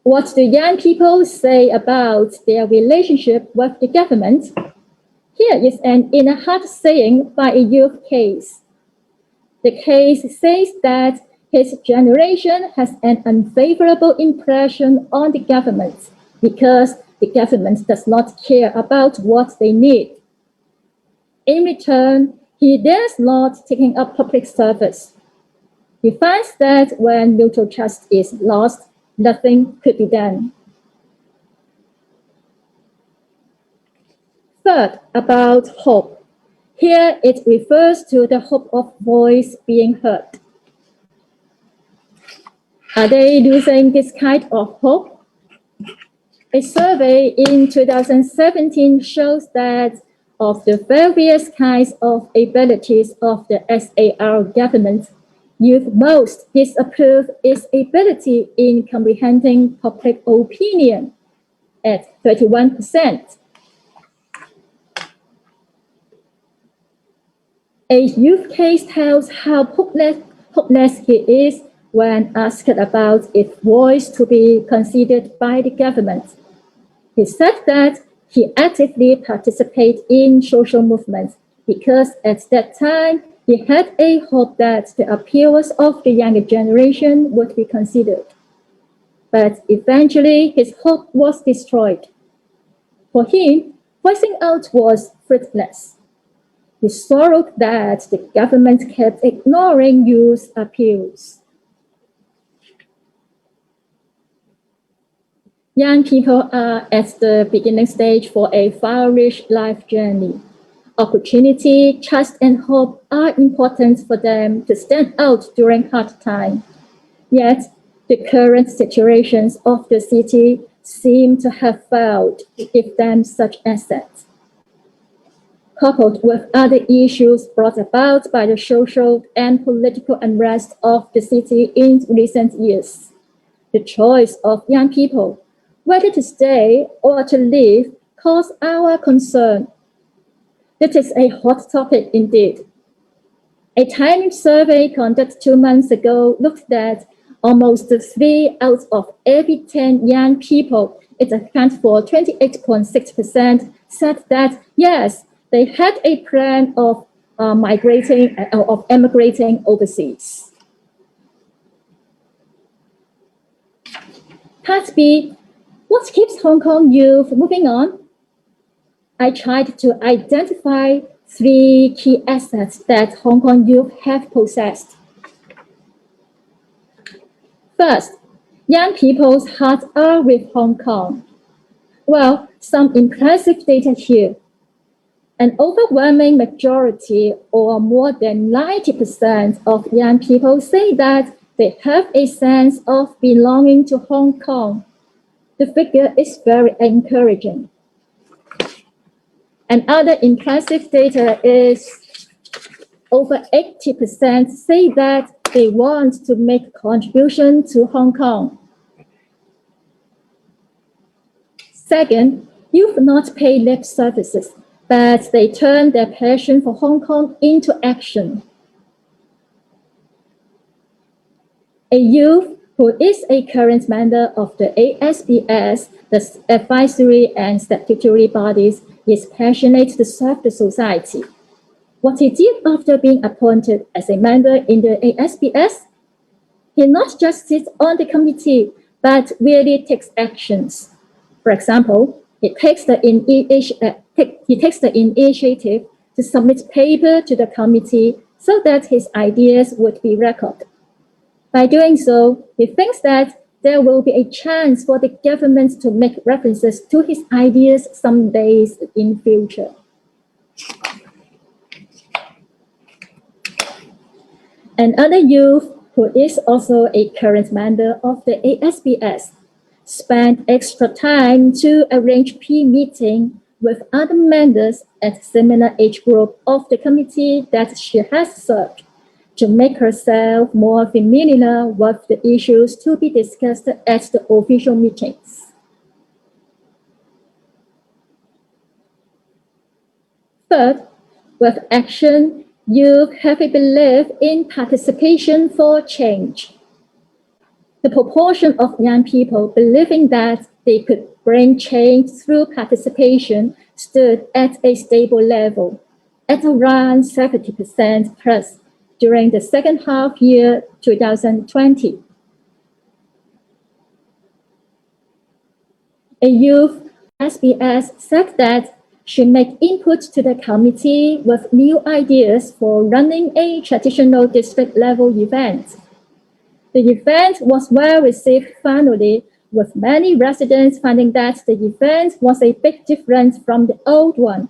What do young people say about their relationship with the government? Here is an inner heart saying by a youth case. The case says that his generation has an unfavorable impression on the government because the government does not care about what they need. In return, he dares not taking up public service. He finds that when mutual trust is lost, nothing could be done. Third, about hope. Here it refers to the hope of voice being heard. Are they losing this kind of hope? A survey in 2017 shows that of the various kinds of abilities of the SAR government, youth most disapprove its ability in comprehending public opinion at 31%. A youth case tells how hopeless he is when asked about if voice to be considered by the government. He said that he actively participated in social movements because at that time he had a hope that the appeals of the younger generation would be considered. But eventually his hope was destroyed. For him, voicing out was fruitless. He sorrowed that the government kept ignoring youth appeals. Young people are at the beginning stage for a far-rich life journey. Opportunity, trust, and hope are important for them to stand out during hard times. Yet, the current situations of the city seem to have failed to give them such assets. Coupled with other issues brought about by the social and political unrest of the city in recent years, the choice of young people whether to stay or to leave cause our concern. It is a hot topic indeed. A timely survey conducted 2 months ago looked at almost 3 out of every 10 young people, it accounts for 28.6%, said that yes, they had a plan of emigrating overseas. Part B, what keeps Hong Kong youth moving on? I tried to identify 3 key assets that Hong Kong youth have possessed. First, young people's hearts are with Hong Kong. Well, some impressive data here. An overwhelming majority, or more than 90% of young people say that they have a sense of belonging to Hong Kong. The figure is very encouraging. Another impressive data is over 80% say that they want to make a contribution to Hong Kong. Second, youth not pay lip services, but they turn their passion for Hong Kong into action. A youth who is a current member of the ASBS, the advisory and statutory bodies, is passionate to serve the society. What he did after being appointed as a member in the ASBS, he not just sits on the committee, but really takes actions. For example, he takes the initiative to submit paper to the committee so that his ideas would be recorded. By doing so, he thinks that there will be a chance for the government to make references to his ideas some days in future. Another youth who is also a current member of the ASBS spent extra time to arrange pre-meeting with other members at similar age group of the committee that she has served to make herself more familiar with the issues to be discussed at the official meetings. Third, with action, youth have a belief in participation for change. The proportion of young people believing that they could bring change through participation stood at a stable level, at around 70% plus during the second half year 2020. A youth SBS said that she made input to the committee with new ideas for running a traditional district level event. The event was well received finally, with many residents finding that the event was a big difference from the old one.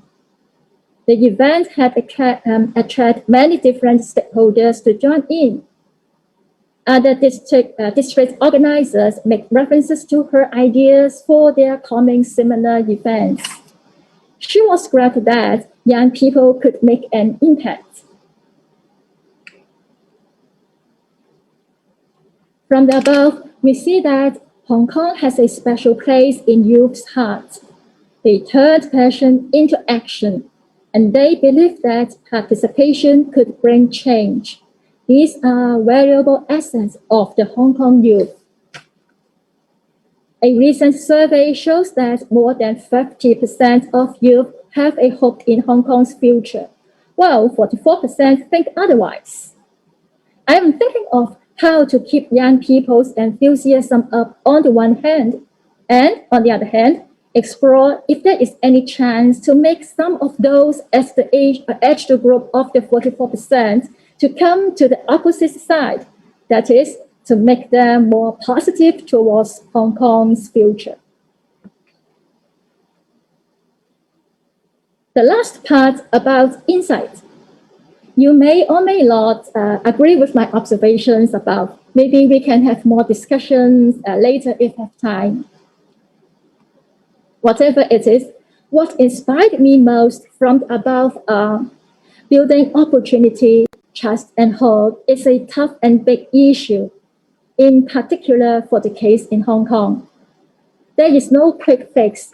The event had attracted many different stakeholders to join in. Other district organizers make references to her ideas for their coming similar events. She was glad that young people could make an impact. From the above, we see that Hong Kong has a special place in youth's hearts. They turned passion into action. and they believe that participation could bring change. These are valuable assets of the Hong Kong youth. A recent survey shows that more than 50% of youth have a hope in Hong Kong's future, while 44% think otherwise. I am thinking of how to keep young people's enthusiasm up on the one hand, and on the other hand, explore if there is any chance to make some of those as the age group of the 44% to come to the opposite side, that is, to make them more positive towards Hong Kong's future. The last part about insight. You may or may not agree with my observations about maybe we can have more discussions later if have time. Whatever it is, what inspired me most from the above building opportunity, trust, and hope is a tough and big issue, in particular for the case in Hong Kong. There is no quick fix,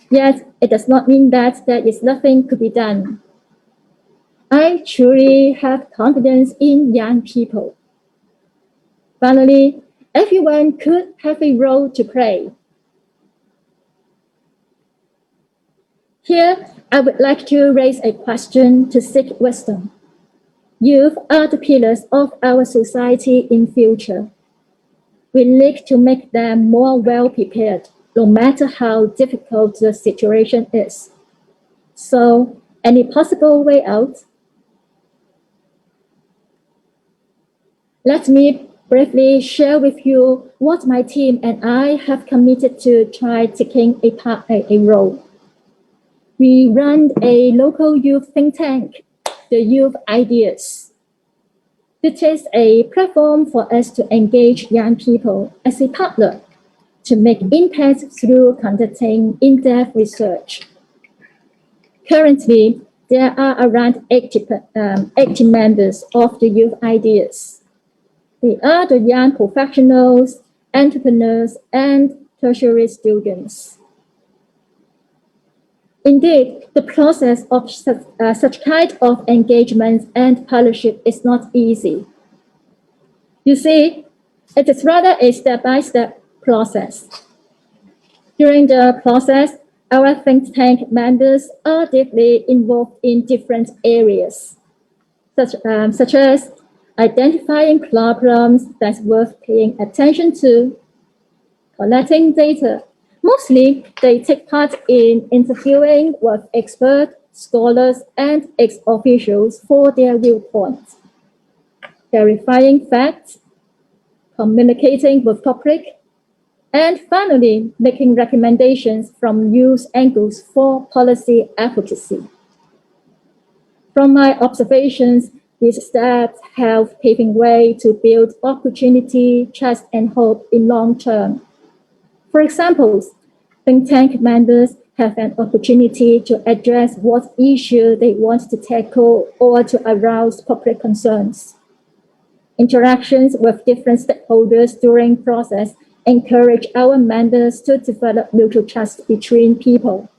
yet it does not mean that there is nothing to be done. I truly have confidence in young people. Finally, everyone could have a role to play. Here, I would like to raise a question to seek wisdom. Youth are the pillars of our society in future. We need to make them more well-prepared, no matter how difficult the situation is. So, any possible way out? Let me briefly share with you what my team and I have committed to try taking a role. We run a local youth think tank, the EdUHK. It is a platform for us to engage young people as a partner to make impact through conducting in-depth research. Currently, there are around 80 members of the EdUHK. They are the young professionals, entrepreneurs, and tertiary students. Indeed, the process of such kind of engagement and partnership is not easy. You see, it is rather a step-by-step process. During the process, our think tank members are deeply involved in different areas, such as identifying problems that's worth paying attention to, collecting data. Mostly, they take part in interviewing with experts, scholars, and ex-officials for their viewpoints, verifying facts, communicating with public, and finally, making recommendations from news angles for policy advocacy. From my observations, these steps have paving way to build opportunity, trust, and hope in long term. For example, think tank members have an opportunity to address what issue they want to tackle or to arouse public concerns. Interactions with different stakeholders during the process encourage our members to develop mutual trust between people.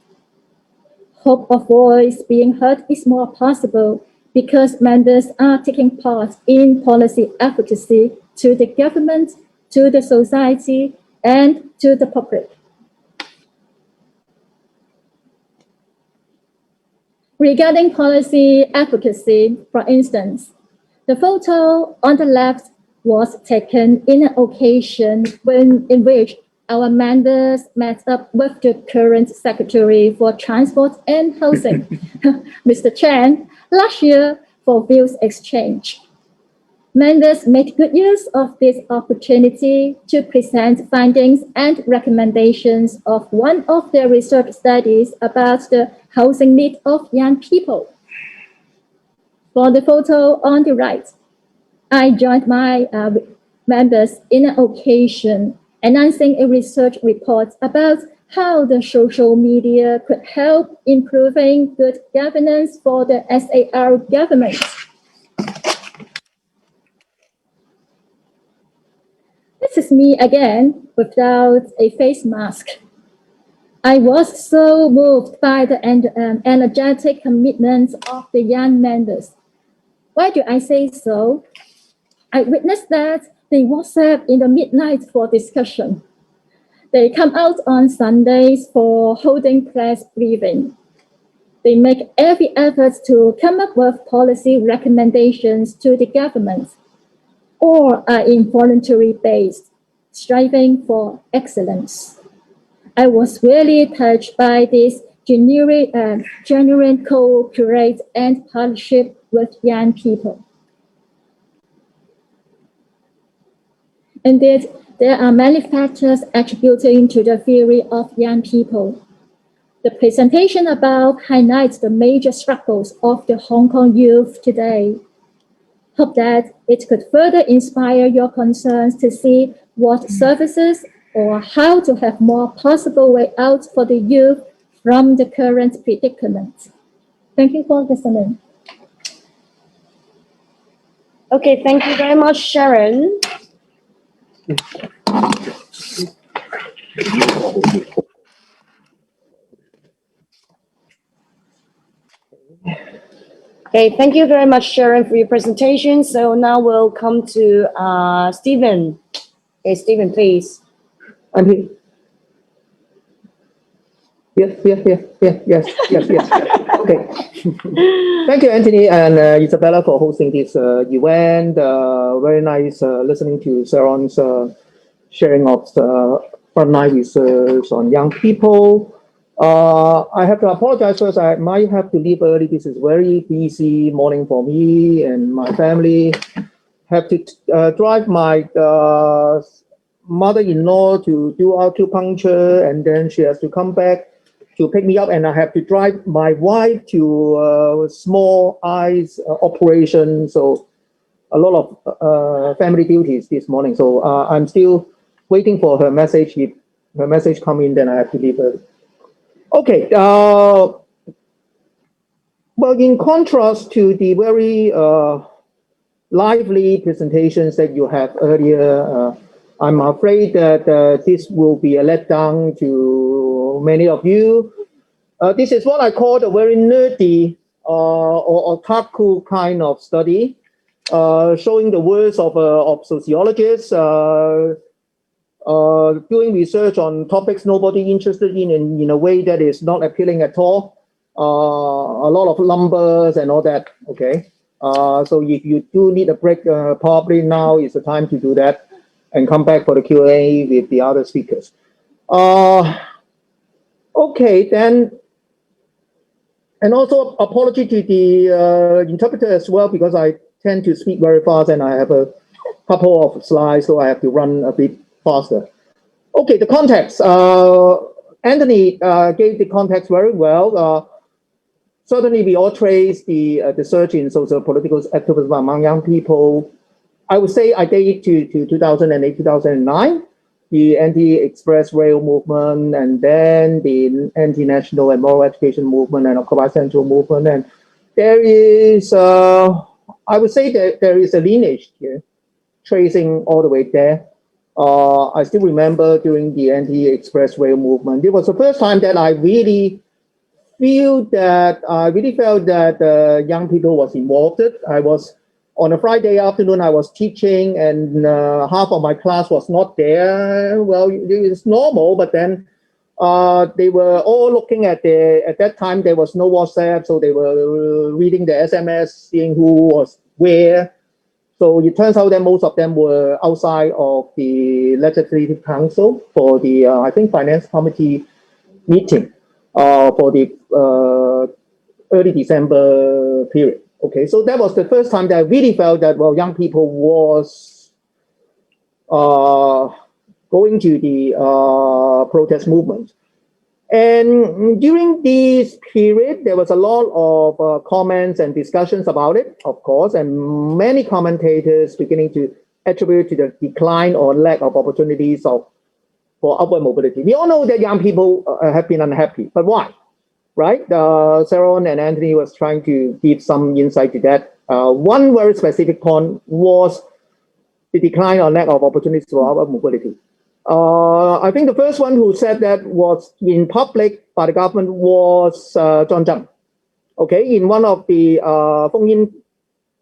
Hope of voice being heard is more possible because members are taking part in policy advocacy to the government, to the society, and to the public. Regarding policy advocacy, for instance, the photo on the left was taken in an occasion in which our members met up with the current Secretary for Transport and Housing, Mr. Chen, last year for views exchange. Members made good use of this opportunity to present findings and recommendations of one of their research studies about the housing need of young people. For the photo on the right, I joined my members in an occasion announcing a research report about how the social media could help improving good governance for the SAR government. This is me again without a face mask. I was so moved by the energetic commitment of the young members. Why do I say so? I witnessed that they WhatsApp in the midnight for discussion. They come out on Sundays for holding press briefing. They make every effort to come up with policy recommendations to the government, or are involuntary based, striving for excellence. I was really touched by this genuine cooperate and partnership with young people. Indeed, there are many factors attributing to the theory of young people. The presentation above highlights the major struggles of the Hong Kong youth today. Hope that it could further inspire your concerns to see what services or how to have more possible way out for the youth from the current predicament. Thank you for listening. Okay, thank you very much, Sharon. Okay, thank you very much, Sharon, for your presentation. So now we'll come to Stephen. Okay, Stephen, please. I'm here. Yes. Okay. Thank you, Anthony and Isabella, for hosting this event. Very nice listening to Sharon's sharing of frontline research on young people. I have to apologize first. I might have to leave early. This is a very busy morning for me and my family. Have to drive my mother-in-law to do acupuncture, and then she has to come back to pick me up, and I have to drive my wife to small eyes operation. So a lot of family duties this morning. So I'm still waiting for her message. If her message come in, then I have to leave early. Okay. Well, in contrast to the very lively presentations that you have earlier, I'm afraid that this will be a letdown to many of you. This is what I call a very nerdy or otaku kind of study, showing the words of sociologists, doing research on topics nobody interested in a way that is not appealing at all. A lot of numbers and all that, okay? So if you do need a break, probably now is the time to do that and come back for the Q&A with the other speakers. Okay, then, and also apology to the interpreter as well, because I tend to speak very fast and I have a couple of slides, so I have to run a bit faster. Okay, the context. Anthony gave the context very well. Certainly, we all trace the surge in socio-political activism among young people. I would say I date to 2008, 2009, the anti-express rail movement, and then the anti-national and moral education movement and Occupational movement. And there is, I would say that there is a lineage here, tracing all the way there. I still remember during the anti-express rail movement, it was the first time that I really felt that young people was involved. I was on a Friday afternoon, I was teaching, and half of my class was not there. Well, it's normal, but then they were all looking at that time, there was no WhatsApp, so they were reading the SMS, seeing who was where. So it turns out that most of them were outside of the Legislative Council for the, I think, Finance Committee meeting for the early December period. Okay, so that was the first time that I really felt that, well, young people was going to the protest movement. And during this period, there was a lot of comments and discussions about it, of course, and many commentators beginning to attribute to the decline or lack of opportunities for upward mobility. We all know that young people have been unhappy, but why? Right? Sharon and Anthony was trying to give some insight to that. One very specific point was the decline or lack of opportunities for upward mobility. I think the first one who said that was in public by the government was John Zhang. Okay, in one of the phone-in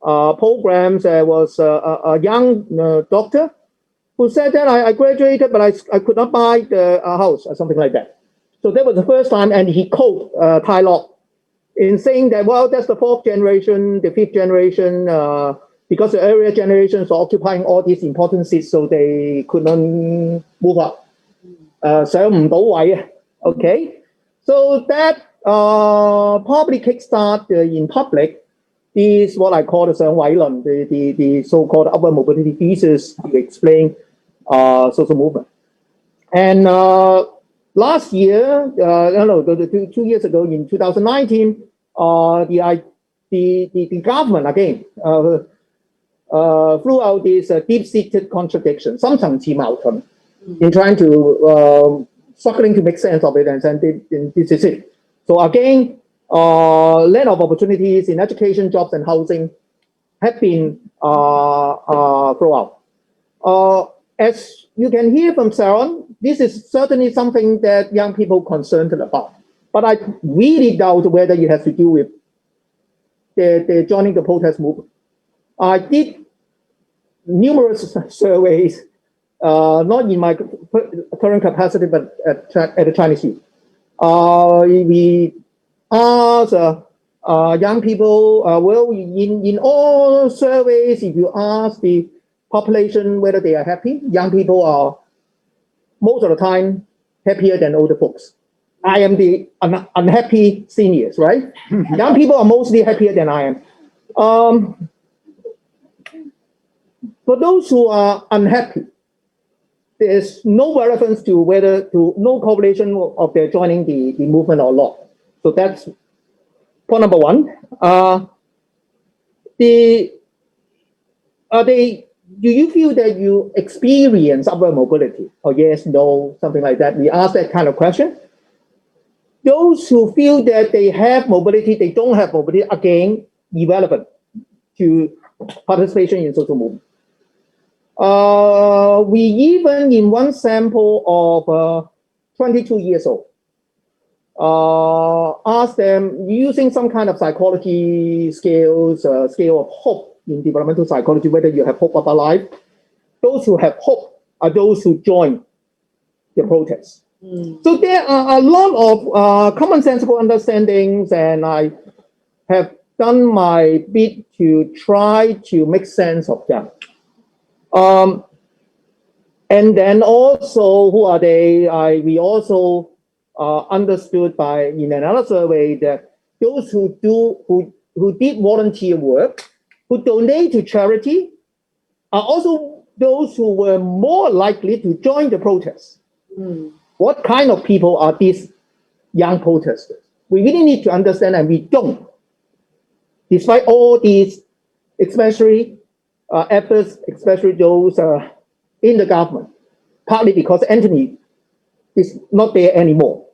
programs, there was a young doctor who said that I graduated, but I could not buy the house or something like that. So that was the first time, and he quoted 𝗦𝗲𝗏 in saying that, well, that's the fourth generation, the fifth generation, because the earlier generations were occupying all these important seats, so they couldn't move up. 上唔到位啊, okay? So that probably kickstart in public is what I call the 上位論, the so-called upward mobility thesis to explain social movement. And last year, no, 2 years ago in 2019, the government again threw out this deep-seated contradiction, 深層次矛盾, in trying to struggling to make sense of it, and this is it. So again, land of opportunities in education, jobs, and housing have been thrown out. As you can hear from Sharon, this is certainly something that young people are concerned about. But I really doubt whether it has to do with the joining the protest movement. I did numerous surveys, not in my current capacity, but at the Chinese Youth. We asked young people, well, in all surveys, if you ask the population whether they are happy, young people are most of the time happier than older folks. I am the unhappy seniors, right? Young people are mostly happier than I am. For those who are unhappy, there's no relevance to no correlation of their joining the movement or not. So that's point number one. Do you feel that you experience upward mobility? Or yes, no, something like that. We ask that kind of question. Those who feel that they have mobility, they don't have mobility, again, irrelevant to participation in social movement. We even, in one sample of 22 years old, asked them using some kind of psychology scale of hope in developmental psychology, whether you have hope about life. Those who have hope are those who join the protests. So there are a lot of commonsensical understandings, and I have done my bit to try to make sense of them. And then also, who are they? We also understood in another survey that those who did volunteer work, who donate to charity, are also those who were more likely to join the protests. What kind of people are these young protesters? We really need to understand, and we don't. Despite all these, especially efforts, especially those in the government, partly because Anthony is not there anymore.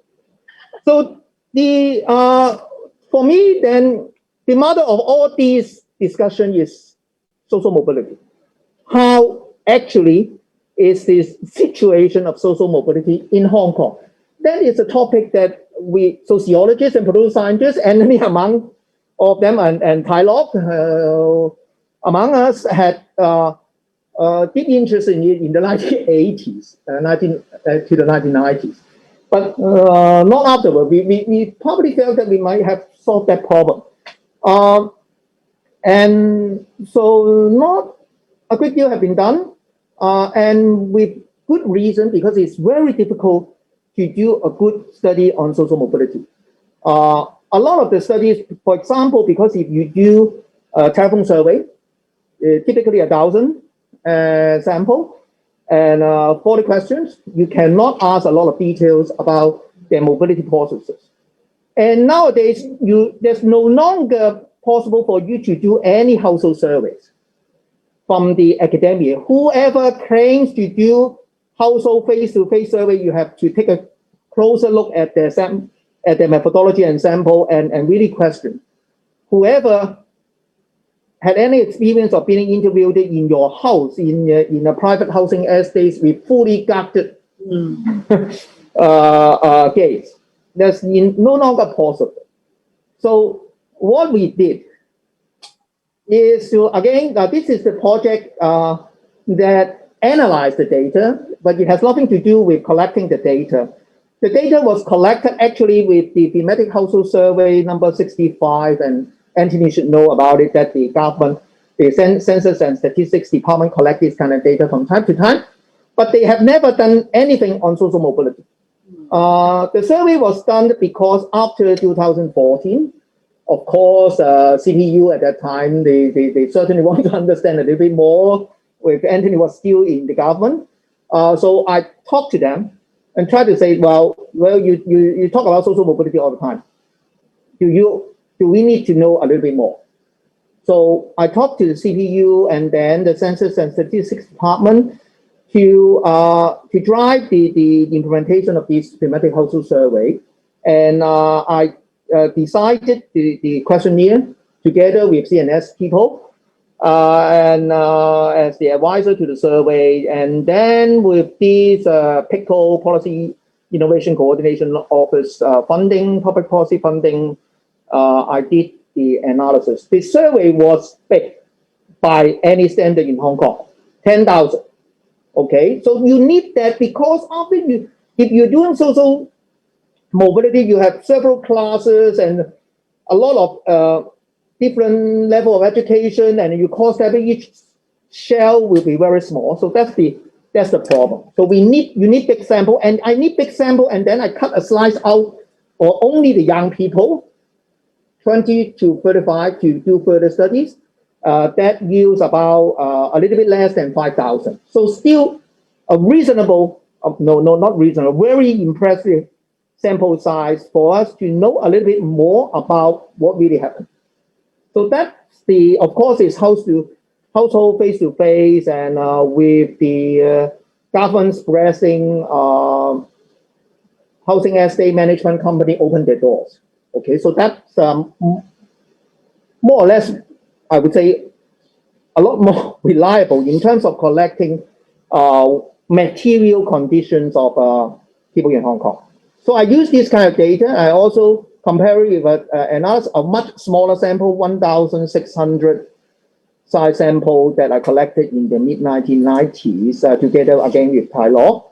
So for me, then, the mother of all these discussion is social mobility. How actually is this situation of social mobility in Hong Kong? That is a topic that we sociologists and political scientists, Anthony among all of them, and 𝗦𝗲𝗏 among us had deep interest in it in the 1980s, to the 1990s. But not afterward. We probably felt that we might have solved that problem. And so not a great deal have been done, and with good reason, because it's very difficult to do a good study on social mobility. A lot of the studies, for example, because if you do a telephone survey, typically 1,000 sample, and 40 questions, you cannot ask a lot of details about their mobility processes. And nowadays, there's no longer possible for you to do any household surveys from the academia. Whoever claims to do household face-to-face survey, you have to take a closer look at their methodology and sample and really question. Whoever had any experience of being interviewed in your house, in a private housing estate with fully guarded gates. That's no longer possible. So what we did is to, again, this is the project that analyzed the data, but it has nothing to do with collecting the data. The data was collected actually with the thematic household survey number 65, and Anthony should know about it, that the government, the Census and Statistics Department collect this kind of data from time to time, but they have never done anything on social mobility. The survey was done because after 2014, of course, CPU at that time, they certainly want to understand a little bit more. If Anthony was still in the government, so I talked to them and tried to say, well, you talk about social mobility all the time. Do we need to know a little bit more? So I talked to the CPU and then the Census and Statistics Department to drive the implementation of this thematic household survey, and I decided the questionnaire together with CNS people and as the advisor to the survey, and then with this PICO Policy Innovation Coordination Office funding, public policy funding, I did the analysis. The survey was big by any standard in Hong Kong, 10,000. Okay, so you need that because after if you're doing social mobility, you have several classes and a lot of different level of education, and you cost every each shell will be very small. So that's the problem. So you need big sample, and I need big sample, and then I cut a slice out for only the young people, 20 to 35, to do further studies. That yields about a little bit less than 5,000. So still a reasonable, no, not reasonable, very impressive sample size for us to know a little bit more about what really happened. So that's of course, is household face-to-face, and with the government's blessing, housing estate management company opened their doors. Okay, so that's more or less, I would say, a lot more reliable in terms of collecting material conditions of people in Hong Kong. So I use this kind of data. I also compare it with a much smaller sample, 1,600 size sample that I collected in the mid-1990s, together again with Thai law.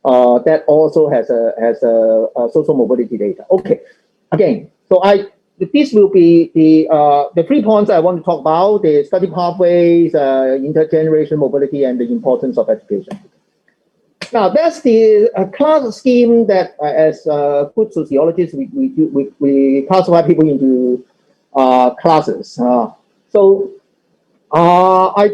That also has a social mobility data. Okay, again, so this will be the 3 points I want to talk about: the study pathways, intergeneration mobility, and the importance of education. Now, that's the class scheme that, as good sociologists, we classify people into classes. So I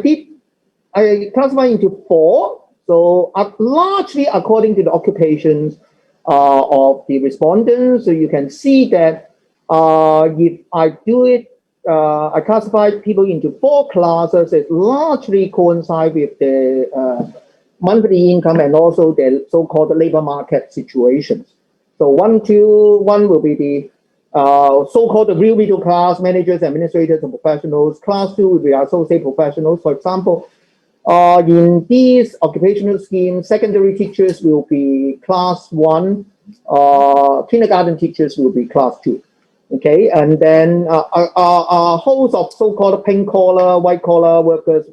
classify into 4. So largely according to the occupations of the respondents. So you can see that if I do it, I classify people into 4 classes. It largely coincides with the monthly income and also the so-called labor market situations. So 1 will be the so-called the real middle class, managers, administrators, and professionals. Class 2 will be associate professionals. For example, in these occupational schemes, secondary teachers will be class 1, kindergarten teachers will be class 2. Okay, and then a host of so-called pink collar, white collar workers,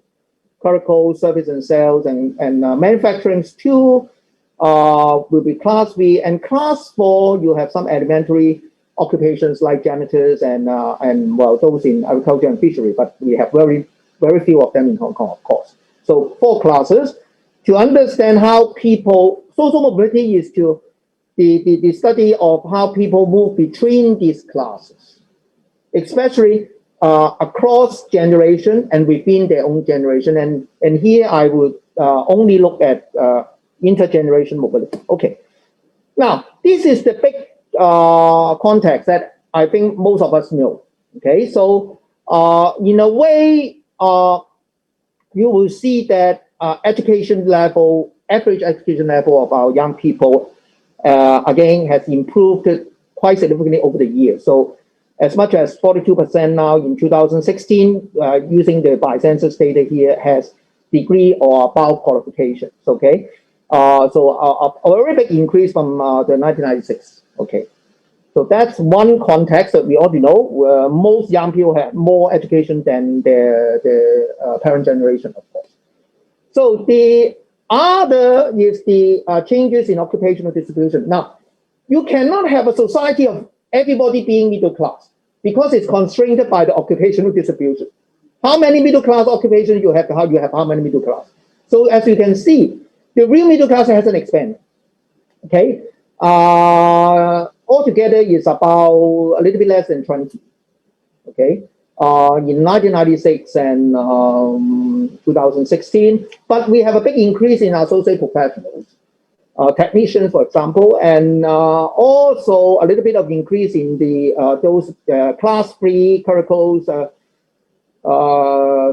clerical, service and sales, and manufacturing too will be class B. And class 4, you have some elementary occupations like janitors and well, those in agriculture and fishery, but we have very, very few of them in Hong Kong, of course. So 4 classes. To understand how people, social mobility is to the study of how people move between these classes, especially across generation and within their own generation. And here I would only look at intergeneration mobility. Okay. Now, this is the big context that I think most of us know. Okay, so in a way, you will see that education level, average education level of our young people, again, has improved quite significantly over the years. So as much as 42% now in 2016, using the by census data here, has degree or above qualifications. Okay, So a very big increase from the 1996. Okay. So that's one context that we ought to know. Most young people have more education than their parent generation, of course. So the other is the changes in occupational distribution. Now, you cannot have a society of everybody being middle class because it's constrained by the occupational distribution. How many middle class occupations you have? How you have how many middle class? So as you can see, the real middle class hasn't expanded. Okay. Altogether is about a little bit less than 20. Okay, in 1996 and 2016, but we have a big increase in associate professionals, technicians, for example, and also a little bit of increase in the those class 3 clericals,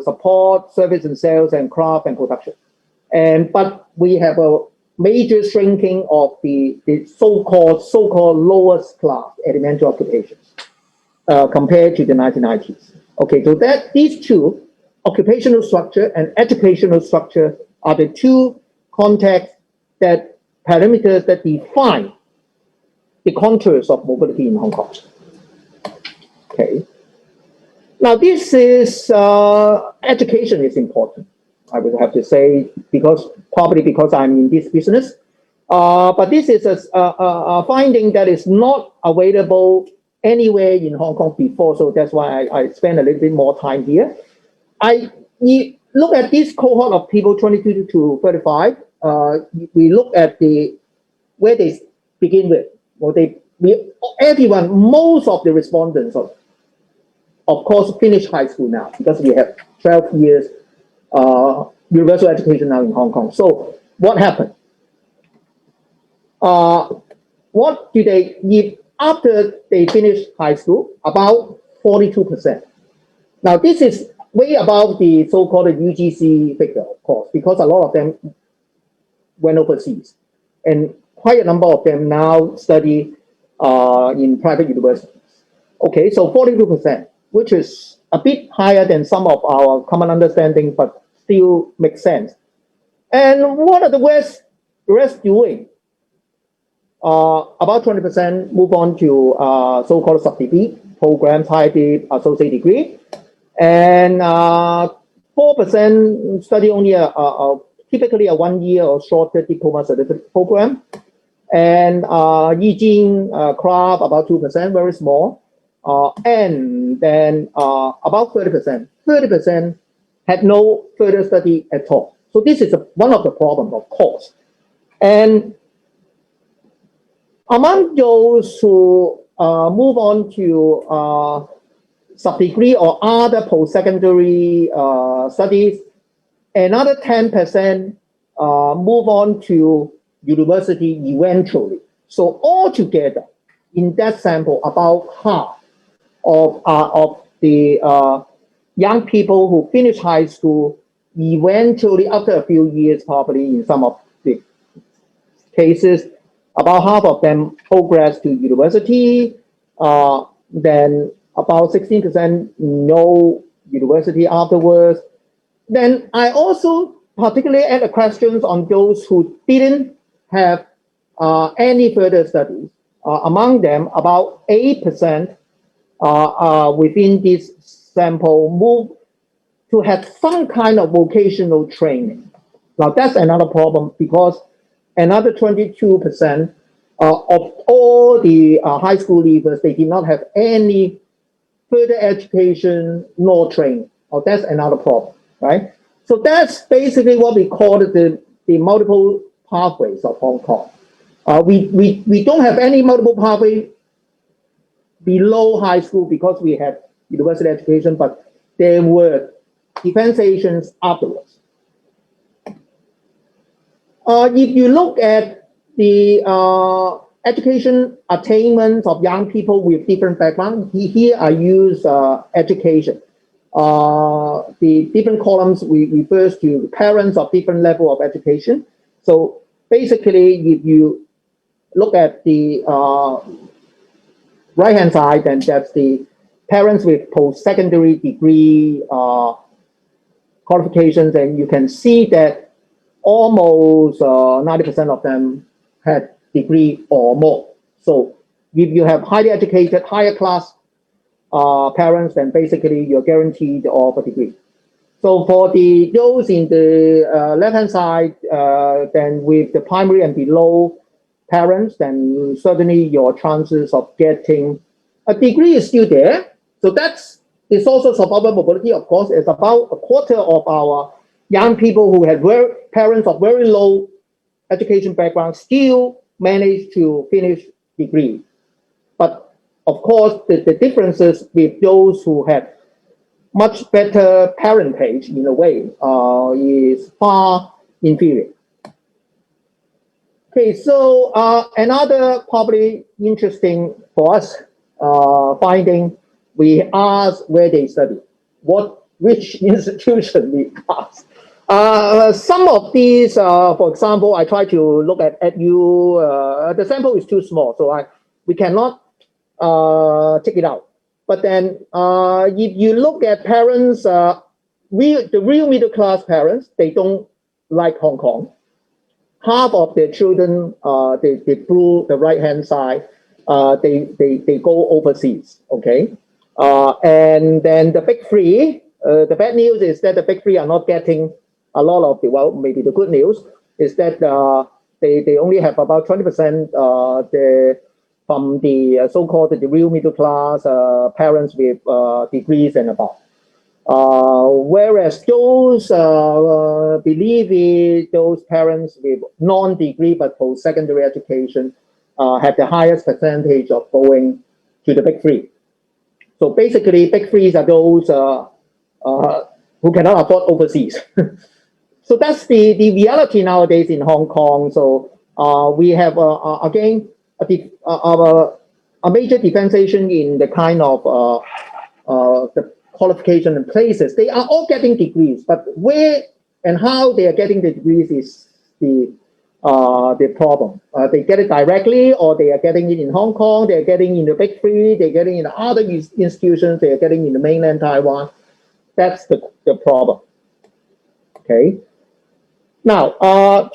support, service and sales, and craft and production. But we have a major shrinking of the so-called lowest class elementary occupations compared to the 1990s. Okay, so that these two, occupational structure and educational structure, are the two contexts that parameters that define the contours of mobility in Hong Kong. Okay. Now this is education is important, I would have to say, probably because I'm in this business. But this is a finding that is not available anywhere in Hong Kong before, so that's why I spend a little bit more time here. We look at this cohort of people, 22 to 35. We look at where they begin with. Well, everyone, most of the respondents, of course, finish high school now because we have 12 years universal education now in Hong Kong. So what happened? What do they give after they finish high school? About 42%. Now this is way above the so-called UGC figure, of course, because a lot of them went overseas, and quite a number of them now study in private universities. Okay, so 42%, which is a bit higher than some of our common understanding, but still makes sense. And what are the rest doing? About 20% move on to so-called sub-degree programs, higher associate degree, and 4% study only typically a 1 year or shorter diploma certificate program, and Yijing craft about 2%, very small, and then about 30% had no further study at all. So this is one of the problems, of course. And among those who move on to sub-degree or other post-secondary studies, another 10% move on to university eventually. So altogether, in that sample, about half of the young people who finish high school eventually, after a few years, probably in some of the cases, about half of them progress to university, then about 16% no university afterwards. Then I also particularly add questions on those who didn't have any further studies. Among them, about 8% within this sample move to have some kind of vocational training. Now that's another problem, because another 22% of all the high school leavers, they did not have any further education nor training. Oh, that's another problem, right? So that's basically what we call the multiple pathways of Hong Kong. We don't have any multiple pathway below high school because we had university education, but there were differentiations afterwards. If you look at the education attainments of young people with different backgrounds, here I use education. The different columns refers to parents of different level of education. So basically, if you look at the right-hand side, then that's the parents with post-secondary degree qualifications, and you can see that almost 90% of them had degree or more. So if you have highly educated, higher class parents, then basically you're guaranteed of a degree. So for those in the left-hand side, then with the primary and below parents, then certainly your chances of getting a degree is still there. So that's the sources of our mobility, of course, is about a quarter of our young people who had parents of very low education background still manage to finish degree. But of course, the differences with those who had much better parentage in a way is far inferior. Okay, so another probably interesting for us finding, we asked where they study, which institution we asked. Some of these, for example, I try to look at EdU. The sample is too small, so we cannot check it out. But then, if you look at parents, the real middle class parents, they don't like Hong Kong. Half of their children, they blew the right hand side. They go overseas. Okay, and then the big three. The bad news is that the big three are not getting a lot of the, well, maybe the good news is that they only have about 20% from the so-called the real middle class parents with degrees and above. Whereas those those parents with non-degree but post-secondary education have the highest percentage of going to the big three. So basically, big threes are those who cannot afford overseas. So that's the reality nowadays in Hong Kong. So we have again a major differentiation in the kind of the qualification and places. They are all getting degrees, but where and how they are getting the degrees is the problem. They get it directly, or they are getting it in Hong Kong. They are getting in the big three. They're getting in other institutions. They are getting in the mainland Taiwan. That's the problem. Okay. Now,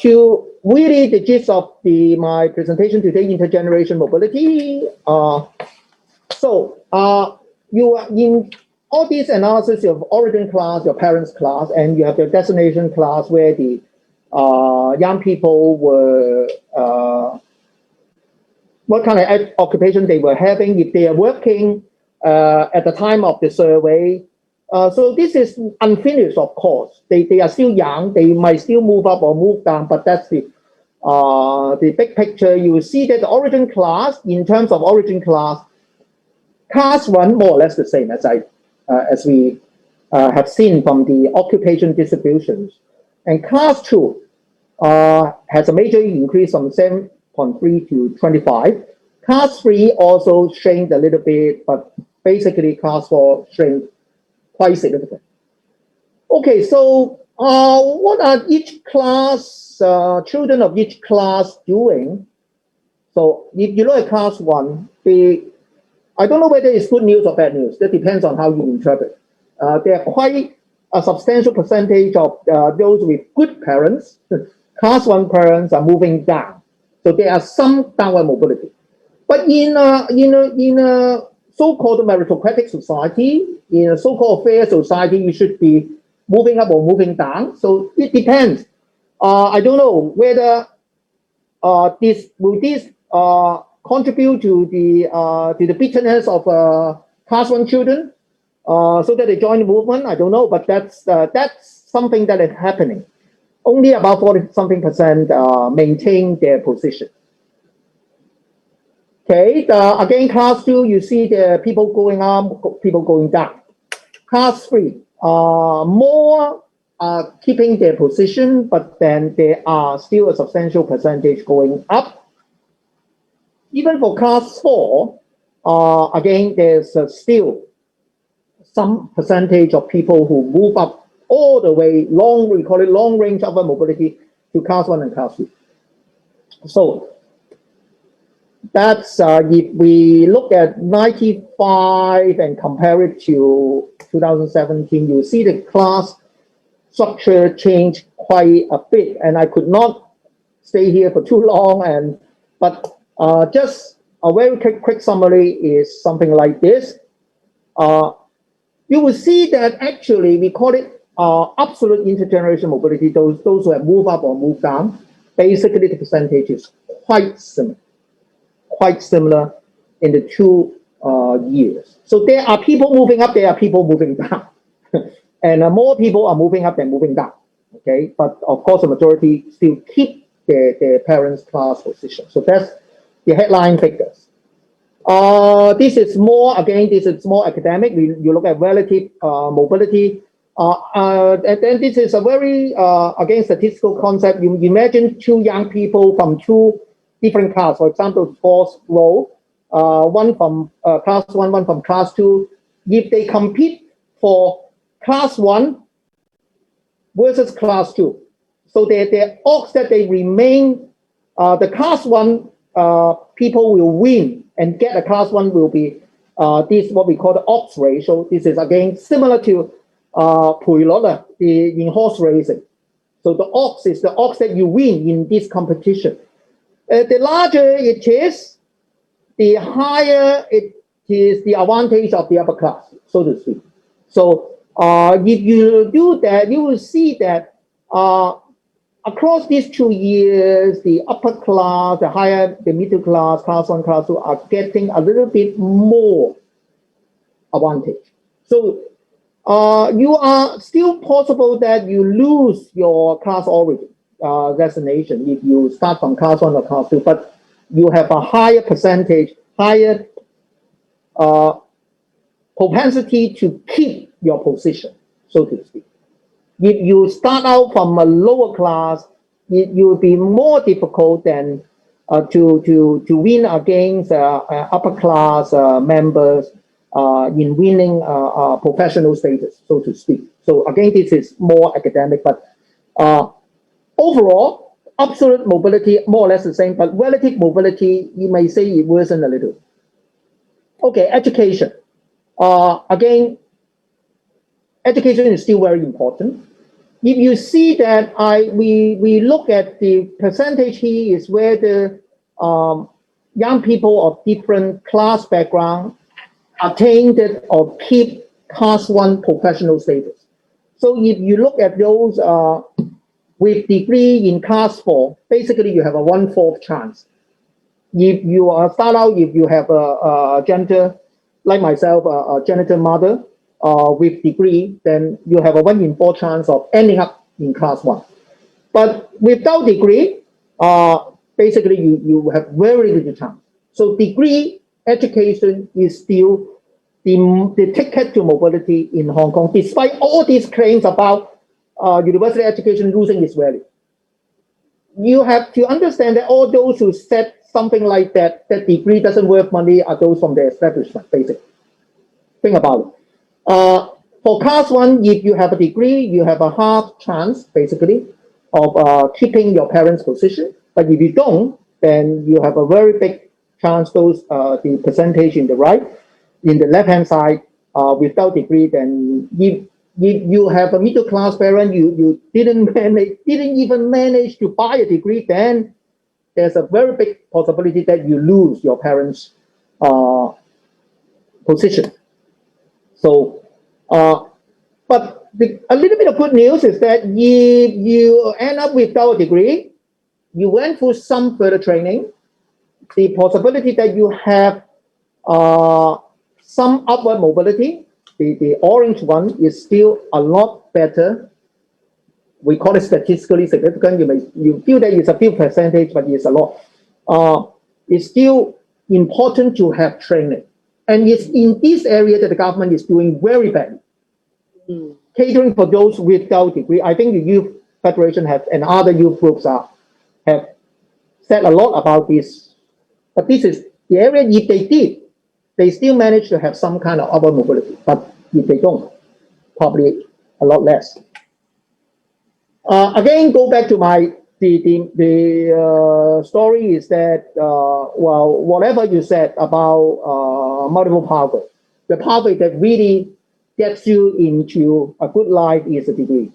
to really the gist of my presentation today, intergeneration mobility. You are in all these analysis, you have origin class, your parents class, and you have your destination class where the young people were, what kind of occupation they were having, if they are working at the time of the survey. So this is unfinished, of course. They are still young. They might still move up or move down, but that's the big picture. You will see that the origin class, in terms of origin class, class one more or less the same as we have seen from the occupation distributions, and class two has a major increase from 7.3 to 25. Class three also shrank a little bit, but basically class four shrank quite significant. Okay, so what are each class, children of each class doing? So if you look at class one, I don't know whether it's good news or bad news. That depends on how you interpret. There are quite a substantial percentage of those with good parents. Class one parents are moving down. So there are some downward mobility. But in a so-called meritocratic society, in a so-called fair society, you should be moving up or moving down. So it depends. I don't know whether this contribute to the bitterness of class one children, so that they join the movement. I don't know, but that's something that is happening. Only about 40-something% maintain their position. Okay, again, class two, you see the people going up, people going down. Class three, more keeping their position, but then there are still a substantial percentage going up. Even for class four, again, there's still some percentage of people who move up all the way, we call it long range upward mobility, to class one and class two. So that's, if we look at 95 and compare it to 2017, you see the class structure changed quite a bit, and I could not stay here for too long. But just a very quick summary is something like this. You will see that actually we call it absolute intergenerational mobility. Those who have moved up or moved down, basically the percentage is quite similar in the 2 years. So there are people moving up, there are people moving down. And more people are moving up than moving down, okay? But of course, the majority still keep their parents' class position. So that's the headline figures. This is more academic. You look at relative mobility. And then this is a very, again, statistical concept. You imagine 2 young people from 2 different classes. For example, the 4th row, one from class 1, one from class 2. If they compete for class 1 versus class 2. So the odds that they remain, the class 1 people will win and get a class 1 will be this what we call the odds ratio. This is again similar to 𝗻𝗲𝗀𝗲 in horse racing. So the odds is the odds that you win in this competition. The larger it is, the higher it is the advantage of the upper class, so to speak. So if you do that, you will see that across these 2 years, the upper class, the middle class, class 1, class 2 are getting a little bit more advantage. So you are still possible that you lose your class origin designation if you start from class 1 or class 2, but you have a higher percentage, higher propensity to keep your position, so to speak. If you start out from a lower class, it will be more difficult than to win against upper class members in winning professional status, so to speak. So again, this is more academic, but overall, absolute mobility more or less the same, but relative mobility, you may say it worsened a little. Okay, education. Again, education is still very important. If you see that we look at the percentage here is where the young people of different class background attained or keep class 1 professional status. So if you look at those with degree in class 4, basically you have a 1/4 chance. If you start out, if you have a gender, like myself, a genital mother, with degree, then you have a 1 in 4 chance of ending up in class 1. But without degree, basically you have very little chance. So degree education is still the ticket to mobility in Hong Kong, despite all these claims about university education losing its value. You have to understand that all those who said something like that degree doesn't worth money are those from the establishment, basically. Think about it. For class 1, if you have a degree, you have a half chance, basically, of keeping your parents' position. But if you don't, then you have a very big chance, the percentage in the left-hand side, without degree, then if you have a middle-class parent, you didn't even manage to buy a degree, then there's a very big possibility that you lose your parents' position. So, but a little bit of good news is that if you end up without a degree, you went through some further training, the possibility that you have some upward mobility, the orange one, is still a lot better. We call it statistically significant. You feel that it's a few percentage, but it's a lot. It's still important to have training. And it's in this area that the government is doing very bad. Catering for those without degree. I think the Youth Federation and other youth groups have said a lot about this. But this is the area, if they did, they still manage to have some kind of upward mobility. But if they don't, probably a lot less. Again, go back to the story is that, well, whatever you said about multiple pathway, the pathway that really gets you into a good life is a degree.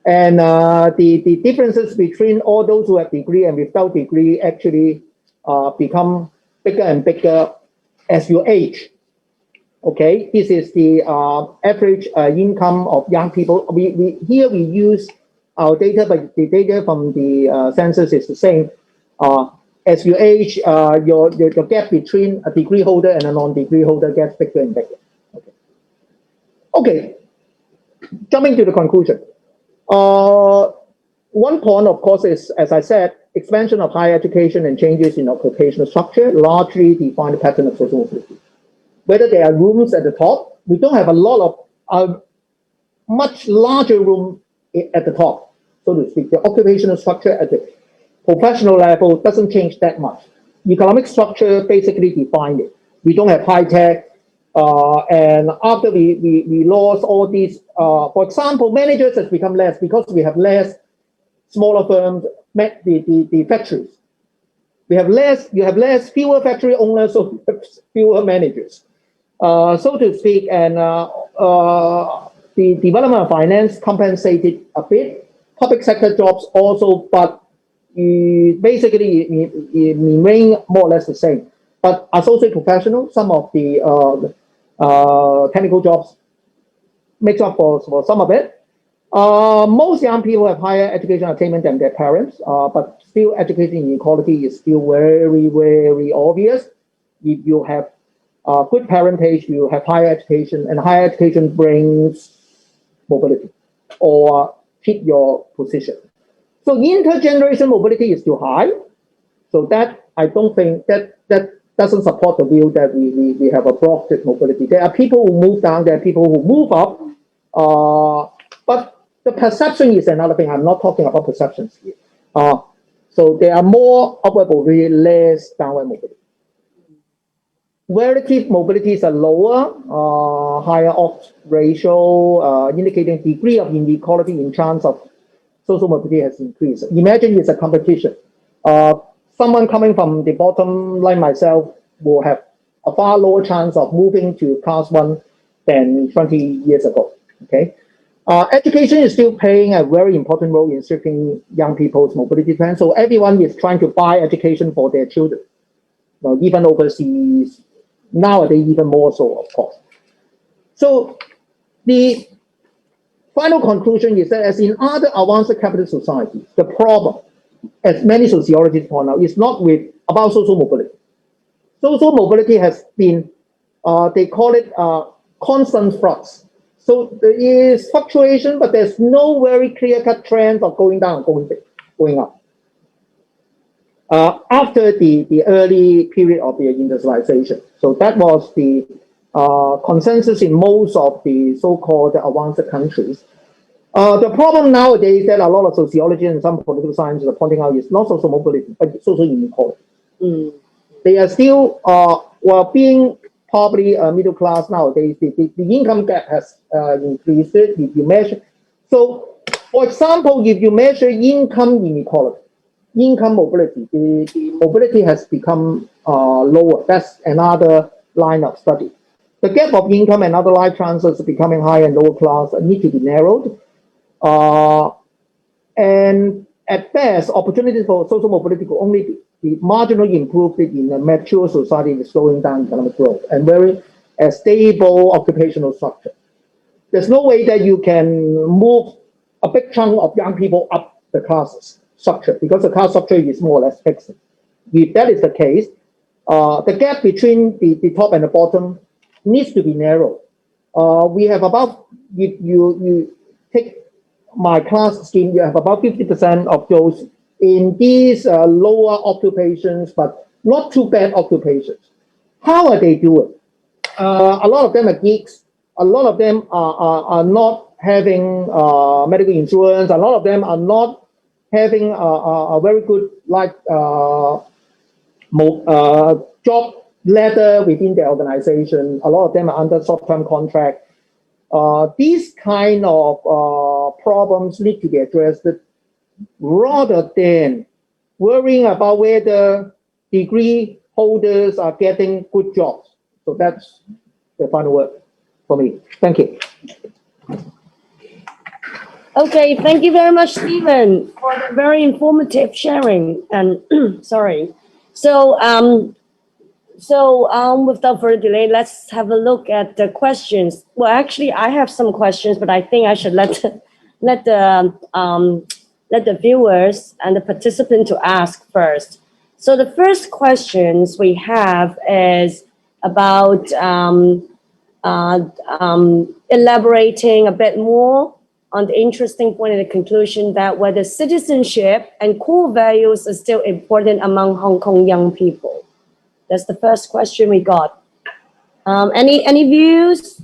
And the differences between all those who have degree and without degree actually become bigger and bigger as you age. Okay, this is the average income of young people. Here we use our data, but the data from the census is the same. As you age, your gap between a degree holder and a non-degree holder gets bigger and bigger. Okay, jumping to the conclusion. One point, of course, is, as I said, expansion of higher education and changes in occupational structure largely define the pattern of social mobility. Whether there are rooms at the top, we don't have a lot of much larger room at the top, so to speak. The occupational structure at the professional level doesn't change that much. Economic structure basically defined it. We don't have high tech, and after we lost all these, for example, managers has become less because we have less smaller firms, the factories. You have fewer factory owners, so fewer managers, so to speak, and the development of finance compensated a bit. Public sector jobs also, but basically it remain more or less the same. But associate professional, some of the technical jobs makes up for some of it. Most young people have higher education attainment than their parents, but still education inequality is still very, very obvious. If you have good parentage, you have higher education, and higher education brings mobility or keep your position. So intergeneration mobility is too high. So that I don't think that doesn't support the view that we have a broad mobility. There are people who move down, there are people who move up, but the perception is another thing. I'm not talking about perceptions here. So there are more upward mobility, less downward mobility. Relative mobilities are lower, higher odds ratio, indicating degree of inequality in chance of social mobility has increased. Imagine it's a competition. Someone coming from the bottom, like myself, will have a far lower chance of moving to class 1 than 20 years ago. Okay, education is still playing a very important role in shaping young people's mobility plans. So everyone is trying to buy education for their children. Even overseas, nowadays even more so, of course. So the final conclusion is that as in other advanced capitalist societies, the problem, as many sociologists point out, is not about social mobility. Social mobility has been, they call it constant flux. So there is fluctuation, but there's no very clear-cut trend of going down, going up. After the early period of the industrialization. So that was the consensus in most of the so-called advanced countries. The problem nowadays that a lot of sociology and some political scientists are pointing out is not social mobility, but social inequality. They are still, being probably middle class nowadays, the income gap has increased if you measure. So, for example, if you measure income inequality, income mobility, the mobility has become lower. That's another line of study. The gap of income and other life chances becoming higher and lower class need to be narrowed. And at best, opportunities for social mobility could only be marginally improved in a mature society with slowing down economic growth and very stable occupational structure. There's no way that you can move a big chunk of young people up the class structure because the class structure is more or less fixed. If that is the case, the gap between the top and the bottom needs to be narrowed. We have about, if you take my class scheme, you have about 50% of those in these lower occupations, but not too bad occupations. How are they doing? A lot of them are geeks. A lot of them are not having medical insurance. A lot of them are not having a very good job ladder within their organization. A lot of them are under short-term contract. These kind of problems need to be addressed rather than worrying about whether degree holders are getting good jobs. So that's the final word for me. Thank you. Okay, thank you very much, Stephen, for the very informative sharing. And sorry. So, without further delay, let's have a look at the questions. Well, actually, I have some questions, but I think I should let the viewers and the participant to ask first. So the first questions we have is about elaborating a bit more on the interesting point in the conclusion that whether citizenship and core values are still important among Hong Kong young people. That's the first question we got. Any views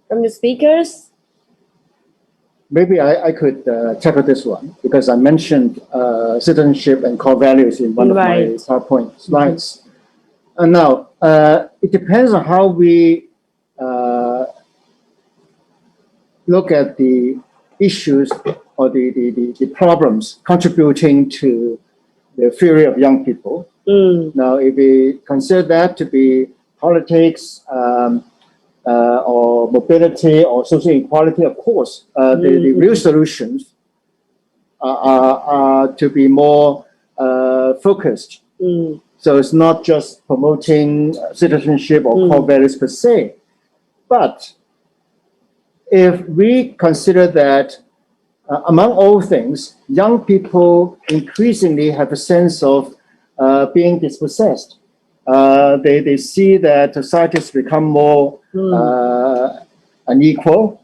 from the speakers? Maybe I could tackle this one because I mentioned citizenship and core values in one of my PowerPoint slides. And now, it depends on how we look at the issues or the problems contributing to the theory of young people. Now, if we consider that to be politics or mobility or social equality, of course, the real solutions are to be more focused. So it's not just promoting citizenship or core values per se, but if we consider that among all things, young people increasingly have a sense of being dispossessed. They see that societies become more unequal,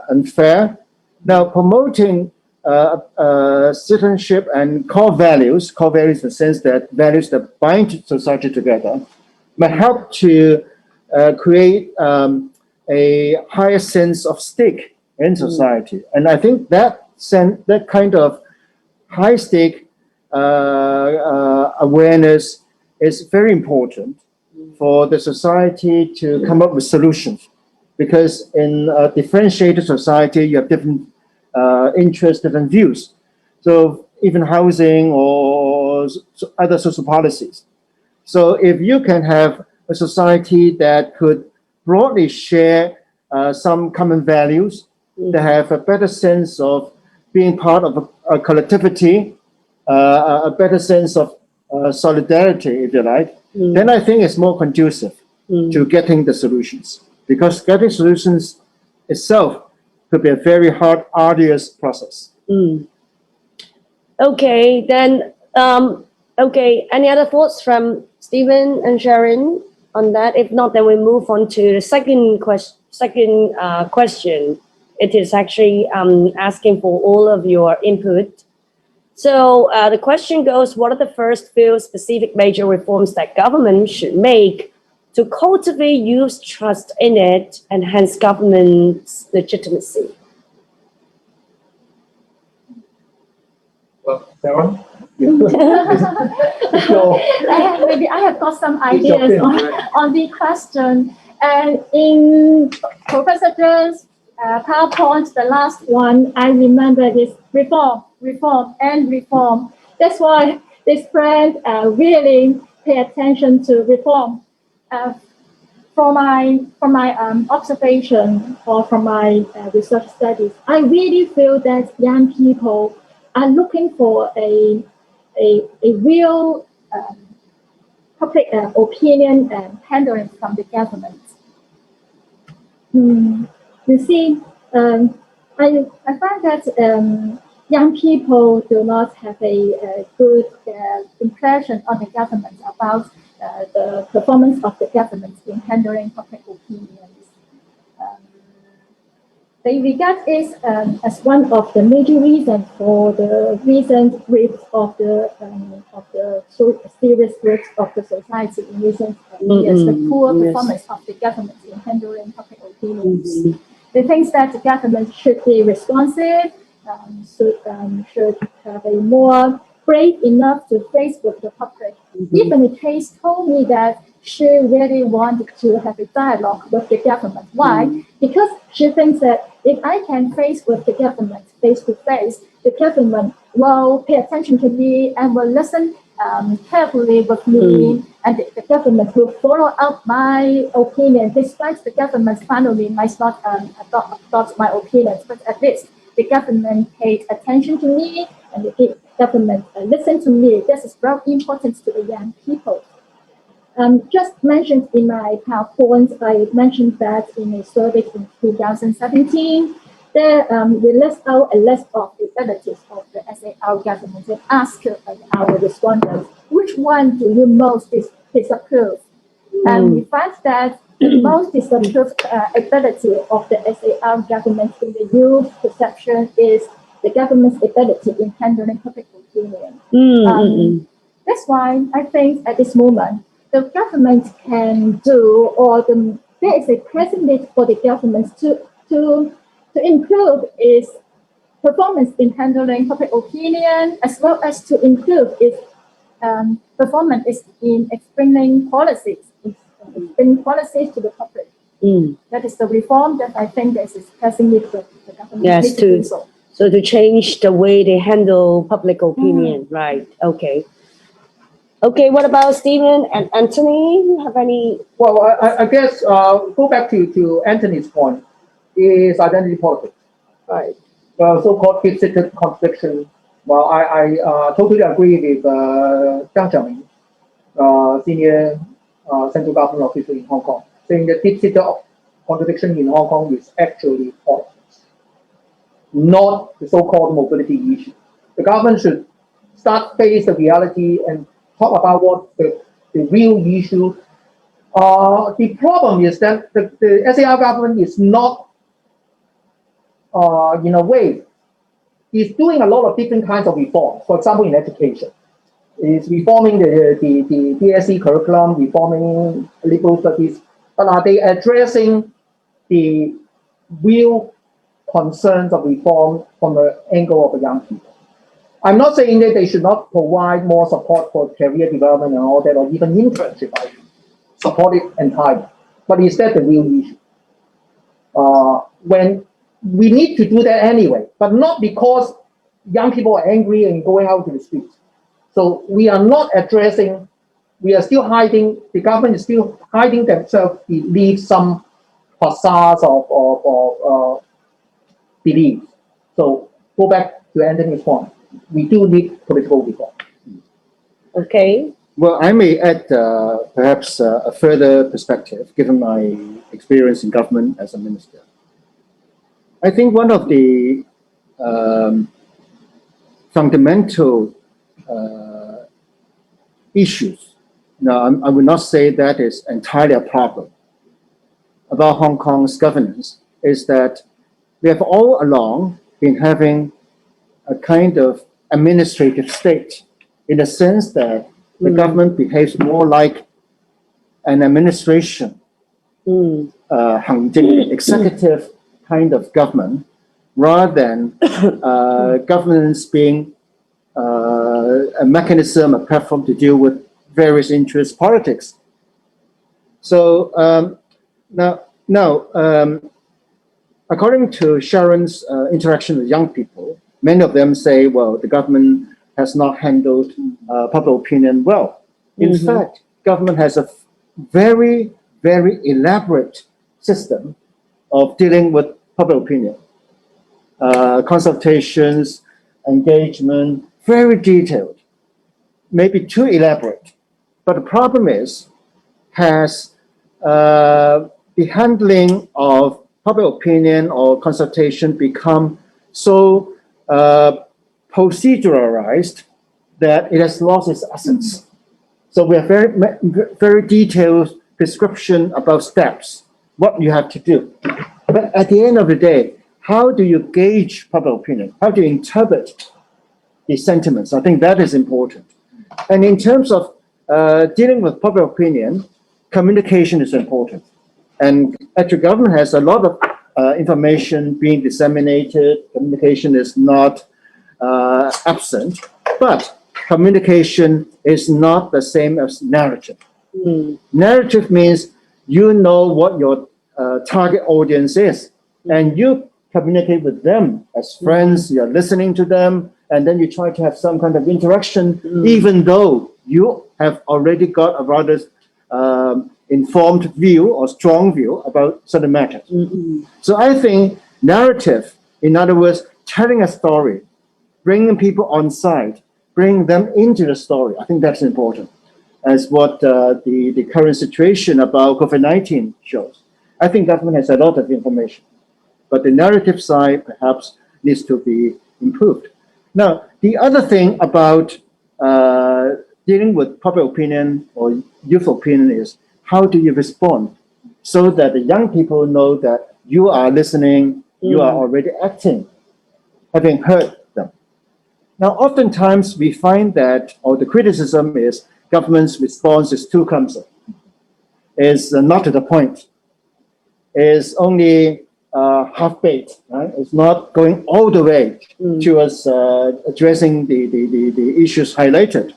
unfair. Now, promoting citizenship and core values in the sense that values that bind society together, may help to create a higher sense of stake in society. And I think that kind of high stake awareness is very important for the society to come up with solutions. Because in a differentiated society, you have different interests, different views. So even housing or other social policies. So if you can have a society that could broadly share some common values, that have a better sense of being part of a collectivity, a better sense of solidarity, if you like, then I think it's more conducive to getting the solutions. Because getting solutions itself could be a very hard, arduous process. Okay, then, okay, any other thoughts from Stephen and Sharon on that? If not, then we move on to the second question. It is actually asking for all of your input. So the question goes, what are the first few specific major reforms that government should make to cultivate youth trust in it and hence government's legitimacy? Well, Sarah? Maybe I have got some ideas on the question. And in Professor Zheng's PowerPoint, the last one, I remember this reform. That's why this friend really pay attention to reform. From my observation or from my research studies, I really feel that young people are looking for a real public opinion handling from the government. You see, I find that young people do not have a good impression on the government about the performance of the government in handling public opinions. They regard this as one of the major reasons for the recent grips of the serious grips of the society in recent years, the poor performance of the government in handling public opinions. They think that the government should be responsive, should have a more brave enough to face with the public. Even the case told me that she really wanted to have a dialogue with the government. Why? Because she thinks that if I can face with the government face to face, the government will pay attention to me and will listen carefully with me, and the government will follow up my opinion, despite the government finally might not adopt my opinions, but at least the government paid attention to me and the government listened to me. This is very important to the young people. Just mentioned in my PowerPoint, I mentioned that in a survey in 2017, there we list out a list of the abilities of the SAR government and asked our respondents, which one do you most disapprove? And we found that the most disapproved ability of the SAR government in the youth perception is the government's ability in handling public opinion. That's why I think at this moment, the government can do, or there is a present need for the government to improve its performance in handling public opinion, as well as to improve its performance in explaining policies to the public. That is the reform that I think is pressing need for the government. Yes, so to change the way they handle public opinion, right? Okay. Okay, what about Stephen and Anthony? You have any? Well, I guess go back to Anthony's point is identity politics. Right. So-called deep-seated contradiction. Well, I totally agree with Zhang Xiaoming, senior central government official in Hong Kong, saying that deep-seated contradiction in Hong Kong is actually politics, not the so-called mobility issue. The government should start face the reality and talk about what the real issue. The problem is that the SAR government is not, in a way, is doing a lot of different kinds of reforms. For example, in education, is reforming the DSE curriculum, reforming legal studies, but are they addressing the real concerns of reform from the angle of the young people? I'm not saying that they should not provide more support for career development and all that, or even internship. I support it entirely. But is that the real issue? When we need to do that anyway, but not because young people are angry and going out to the streets. So we are not addressing, we are still hiding, the government is still hiding themselves beneath some facades of beliefs. So go back to Anthony's point. We do need political reform. Okay. Well, I may add perhaps a further perspective, given my experience in government as a minister. I think one of the fundamental issues, now I would not say that is entirely a problem, about Hong Kong's governance, is that we have all along been having a kind of administrative state, in the sense that the government behaves more like an administration, executive kind of government, rather than governance being a mechanism, a platform to deal with various interest politics. So now, according to Sharon's interaction with young people, many of them say, well, the government has not handled public opinion well. In fact, government has a very, very elaborate system of dealing with public opinion. Consultations, engagement, very detailed, maybe too elaborate. But the problem is, has the handling of public opinion or consultation become so proceduralized that it has lost its essence. So we have very detailed prescription about steps, what you have to do. But at the end of the day, how do you gauge public opinion? How do you interpret the sentiments? I think that is important. And in terms of dealing with public opinion, communication is important. And actually, government has a lot of information being disseminated. Communication is not absent, but communication is not the same as narrative. Narrative means you know what your target audience is, and you communicate with them as friends, you're listening to them, and then you try to have some kind of interaction, even though you have already got a rather informed view or strong view about certain matters. So I think narrative, in other words, telling a story, bringing people on side, bringing them into the story. I think that's important, as what the current situation about COVID-19 shows. I think government has a lot of information, but the narrative side perhaps needs to be improved. Now, the other thing about dealing with public opinion or youth opinion is how do you respond so that the young people know that you are listening, you are already acting, having heard them. Now, oftentimes we find that, or the criticism is, government's response is too clumsy, is not to the point, is only half-baked, right? It's not going all the way towards addressing the issues highlighted.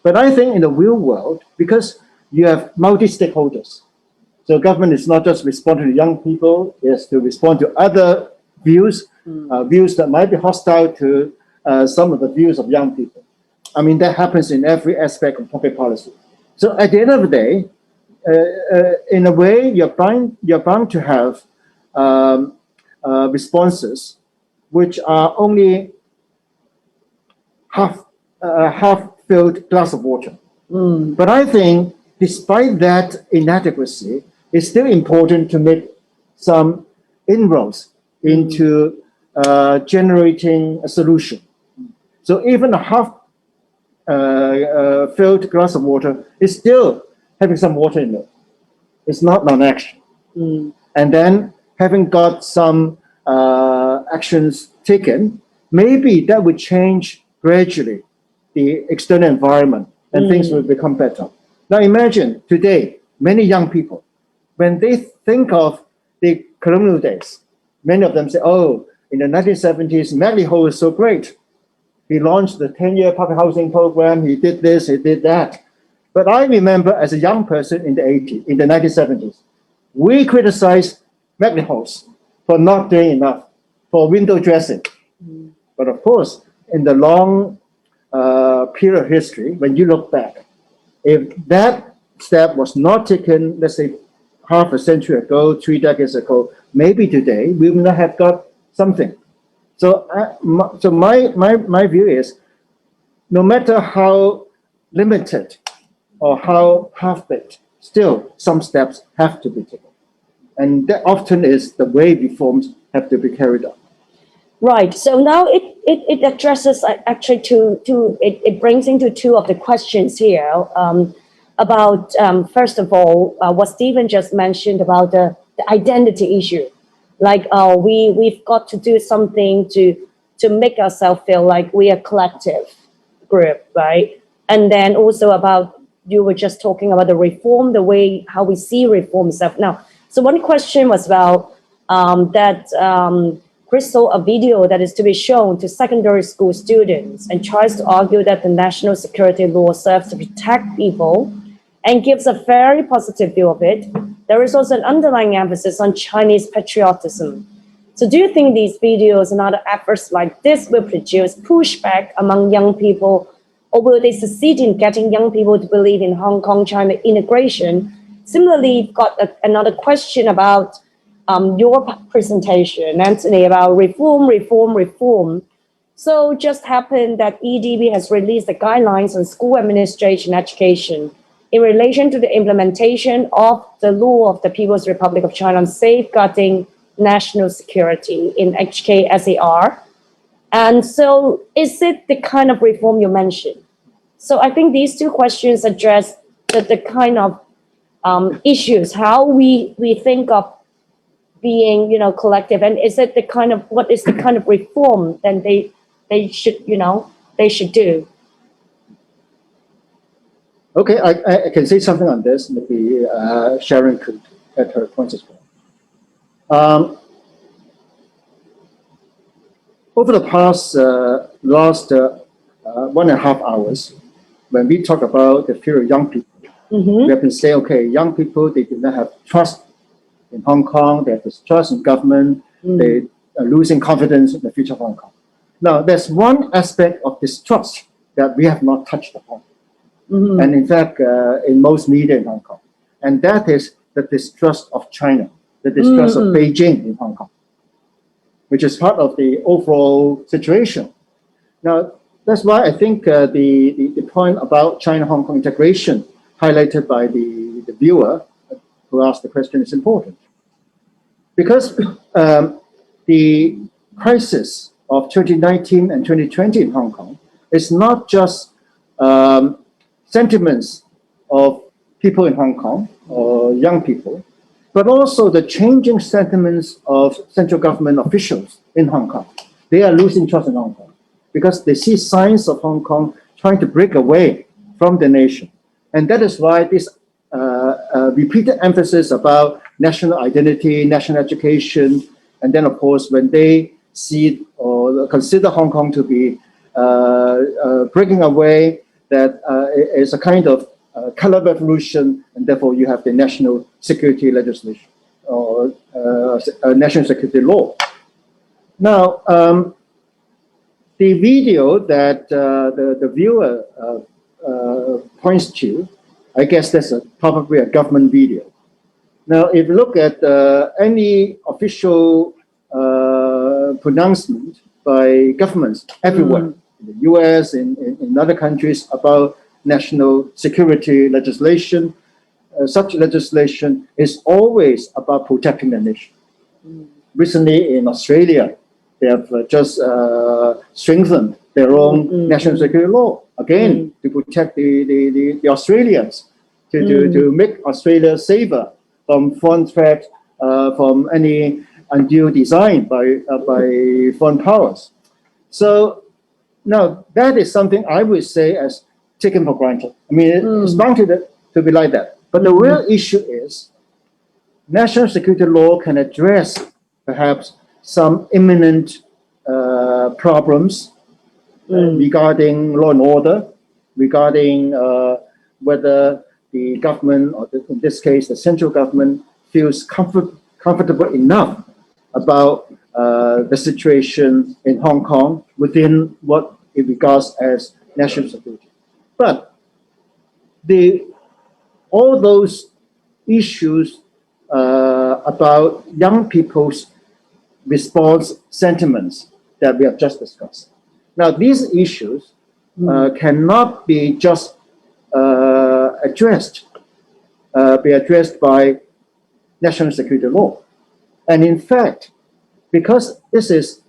But I think in the real world, because you have multi-stakeholders, so government is not just responding to young people, it's to respond to other views, views that might be hostile to some of the views of young people. I mean, that happens in every aspect of public policy. So at the end of the day, in a way, you're bound to have responses which are only half-filled glass of water. But I think despite that inadequacy, it's still important to make some inroads into generating a solution. So even a half-filled glass of water is still having some water in it. It's not non-action. And then having got some actions taken, maybe that would change gradually the external environment and things will become better. Now imagine today, many young people, when they think of the colonial days, many of them say, oh, in the 1970s, 𝗦𝗲𝗲𝗍 is so great. He launched the 10-year public housing program, he did this, he did that. But I remember as a young person in the 1970s, we criticized 𝗦𝗲𝗲𝗍 for not doing enough, for window dressing. But of course, in the long period of history, when you look back, if that step was not taken, let's say, half a century ago, 3 decades ago, maybe today we would not have got something. So, my view is, no matter how limited or how half-baked, still some steps have to be taken. And that often is the way reforms have to be carried out. Right. So now it addresses actually it brings into two of the questions here about, first of all, what Stephen just mentioned about the identity issue. Like we've got to do something to make ourselves feel like we are a collective group, right? And then also about, you were just talking about the reform, the way how we see reform stuff. Now, so one question was about Chris saw a video that is to be shown to secondary school students and tries to argue that the national security law serves to protect people and gives a very positive view of it. There is also an underlying emphasis on Chinese patriotism. So do you think these videos and other efforts like this will produce pushback among young people, or will they succeed in getting young people to believe in Hong Kong-China integration? Similarly, you've got another question about your presentation, Anthony, about reform. So just happened that EDB has released the guidelines on school administration education in relation to the implementation of the law of the People's Republic of China on safeguarding national security in HKSAR. And so is it the kind of reform you mentioned? So I think these two questions address the kind of issues, how we think of being, collective, and is it the kind of, what is the kind of reform then they should, they should do? Okay, I can say something on this. Maybe Sharon could add her points as well. Over the past last 1.5 hours, when we talk about the fear of young people, we have been saying, okay, young people, they do not have trust in Hong Kong, they have distrust in government, they are losing confidence in the future of Hong Kong. Now, there's one aspect of distrust that we have not touched upon. And in fact, in most media in Hong Kong, and that is the distrust of China, the distrust of Beijing in Hong Kong. which is part of the overall situation. Now, that's why I think the point about China-Hong Kong integration highlighted by the viewer who asked the question is important. Because the crisis of 2019 and 2020 in Hong Kong is not just sentiments of people in Hong Kong or young people, but also the changing sentiments of central government officials in Hong Kong. They are losing trust in Hong Kong because they see signs of Hong Kong trying to break away from the nation. And that is why this repeated emphasis about national identity, national education, and then of course, when they see or consider Hong Kong to be breaking away, that is a kind of color revolution, and therefore you have the national security legislation or national security law. Now, the video that the viewer points to, I guess that's probably a government video. Now, if you look at any official pronouncement by governments everywhere, in the US, in other countries, about national security legislation, such legislation is always about protecting the nation. Recently in Australia, they have just strengthened their own national security law, again, to protect the Australians, to make Australia safer from foreign threat, from any undue design by foreign powers. So now that is something I would say as taken for granted. I mean, it's bound to be like that. But the real issue is national security law can address perhaps some imminent problems regarding law and order, regarding whether the government, or in this case, the central government, feels comfortable enough about the situation in Hong Kong within what it regards as national security. But all those issues about young people's response sentiments that we have just discussed. Now, these issues cannot be just addressed by national security law. And in fact, because this is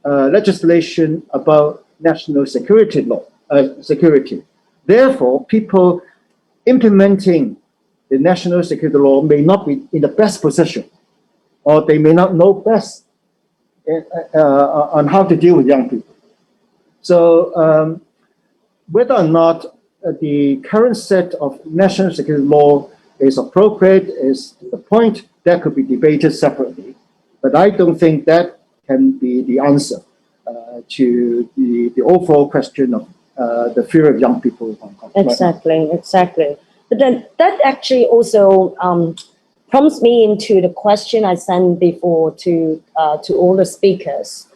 legislation about national security law, therefore, people implementing the national security law may not be in the best position, or they may not know best on how to deal with young people. So whether or not the current set of national security law is appropriate is the point that could be debated separately. But I don't think that can be the answer to the overall question of the fear of young people in Hong Kong. Exactly, exactly. But then that actually also prompts me into the question I sent before to all the speakers,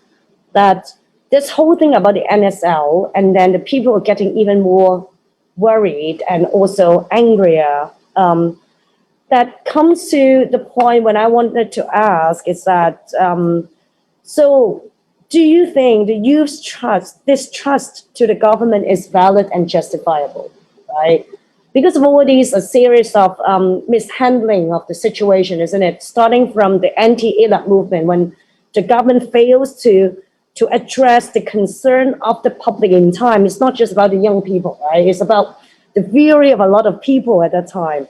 that this whole thing about the NSL, and then the people are getting even more worried and also angrier. That comes to the point when I wanted to ask is that, so do you think the youth's distrust to the government is valid and justifiable, right? Because of all these, a series of mishandling of the situation, isn't it? Starting from the anti-EdUHK movement, when the government fails to address the concern of the public in time. It's not just about the young people, right? It's about the fury of a lot of people at that time.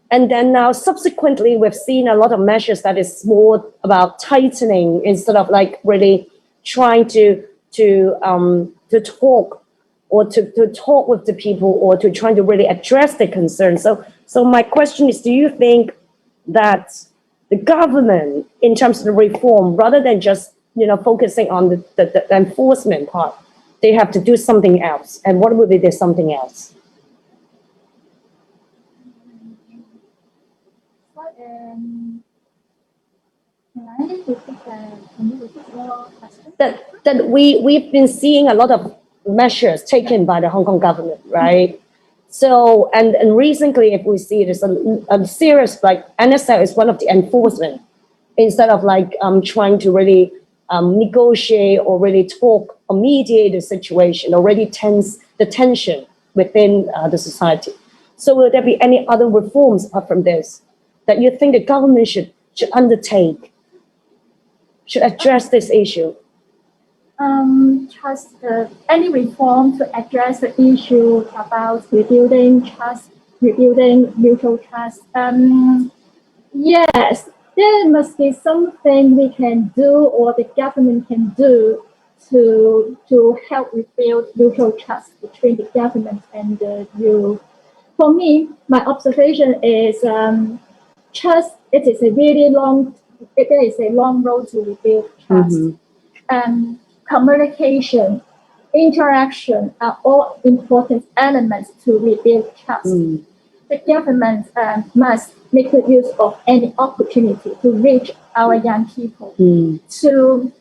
And then now subsequently, we've seen a lot of measures that is more about tightening instead of like really trying to talk or to talk with the people or to trying to really address the concerns. So my question is, do you think that the government, in terms of the reform, rather than just focusing on the enforcement part, they have to do something else? And what would be the something else? That we've been seeing a lot of measures taken by the Hong Kong government, right? So, and recently, if we see there's a serious, like NSL is one of the enforcement instead of like trying to really negotiate or really talk or mediate the situation, already tense the tension within the society. So will there be any other reforms apart from this that you think the government should undertake, should address this issue? Trust, any reform to address the issue about rebuilding trust, rebuilding mutual trust. Yes, there must be something we can do or the government can do to help rebuild mutual trust between the government and the youth. For me, my observation is trust. It is a long road to rebuild trust. Communication, interaction are all important elements to rebuild trust. The government must make good use of any opportunity to reach our young people, to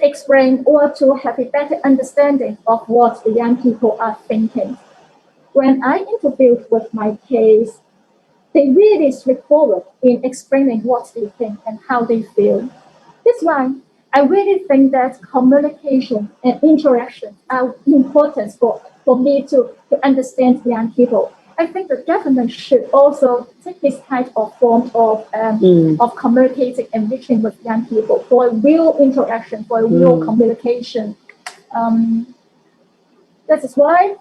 explain or to have a better understanding of what the young people are thinking. When I interviewed with my case, they really straightforward in explaining what they think and how they feel. That's why I really think that communication and interaction are important for me to understand young people. I think the government should also take this type of form of communicating and reaching with young people for a real interaction, for a real communication. That is why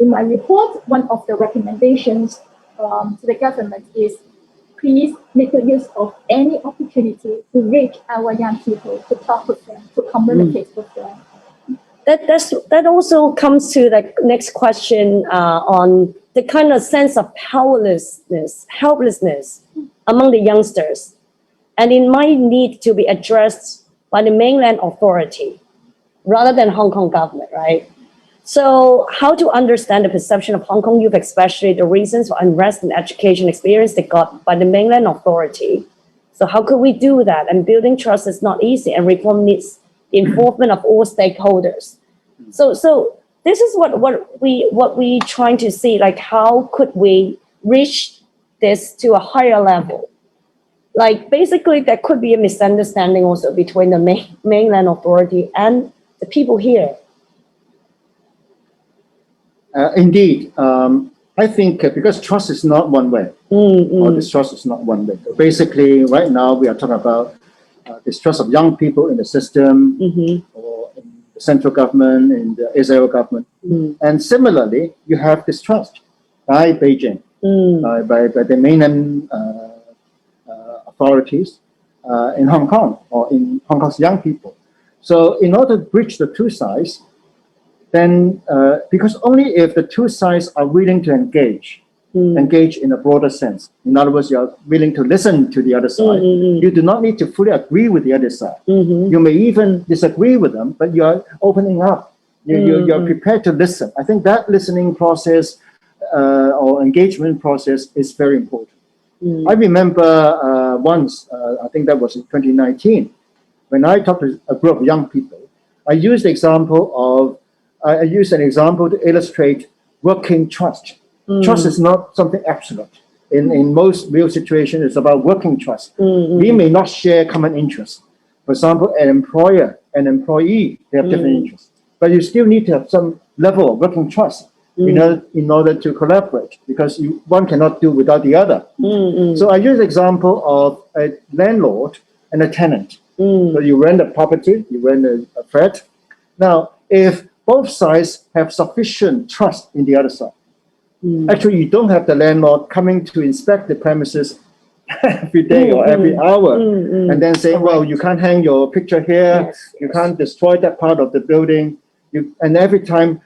in my report, one of the recommendations to the government is please make good use of any opportunity to reach our young people, to talk with them, to communicate with them. That also comes to the next question on the kind of sense of powerlessness, helplessness among the youngsters. And it might need to be addressed by the mainland authority rather than Hong Kong government, right? So how to understand the perception of Hong Kong youth, especially the reasons for unrest and education experience they got by the mainland authority. So how could we do that? And building trust is not easy, and reform needs the involvement of all stakeholders. So this is what we trying to see, like how could we reach this to a higher level? Like basically there could be a misunderstanding also between the mainland authority and the people here. Indeed, I think because trust is not one way, or distrust is not one way. So basically, right now we are talking about distrust of young people in the system, or in the central government, in the Israel government. And similarly, you have distrust by Beijing, by the mainland authorities in Hong Kong, or in Hong Kong's young people. So in order to bridge the two sides, then because only if the two sides are willing to engage in a broader sense. In other words, you are willing to listen to the other side. You do not need to fully agree with the other side. You may even disagree with them, but you are opening up. You're prepared to listen. I think that listening process or engagement process is very important. I remember once, I think that was in 2019, when I talked to a group of young people, I used an example to illustrate working trust. Trust is not something absolute. In most real situations, it's about working trust. We may not share common interests. For example, an employer and employee, they have different interests. But you still need to have some level of working trust in order to collaborate, because one cannot do without the other. So I use the example of a landlord and a tenant. So you rent a property, you rent a flat. Now, if both sides have sufficient trust in the other side, actually you don't have the landlord coming to inspect the premises every day or every hour and then say, well, you can't hang your picture here, you can't destroy that part of the building, and every time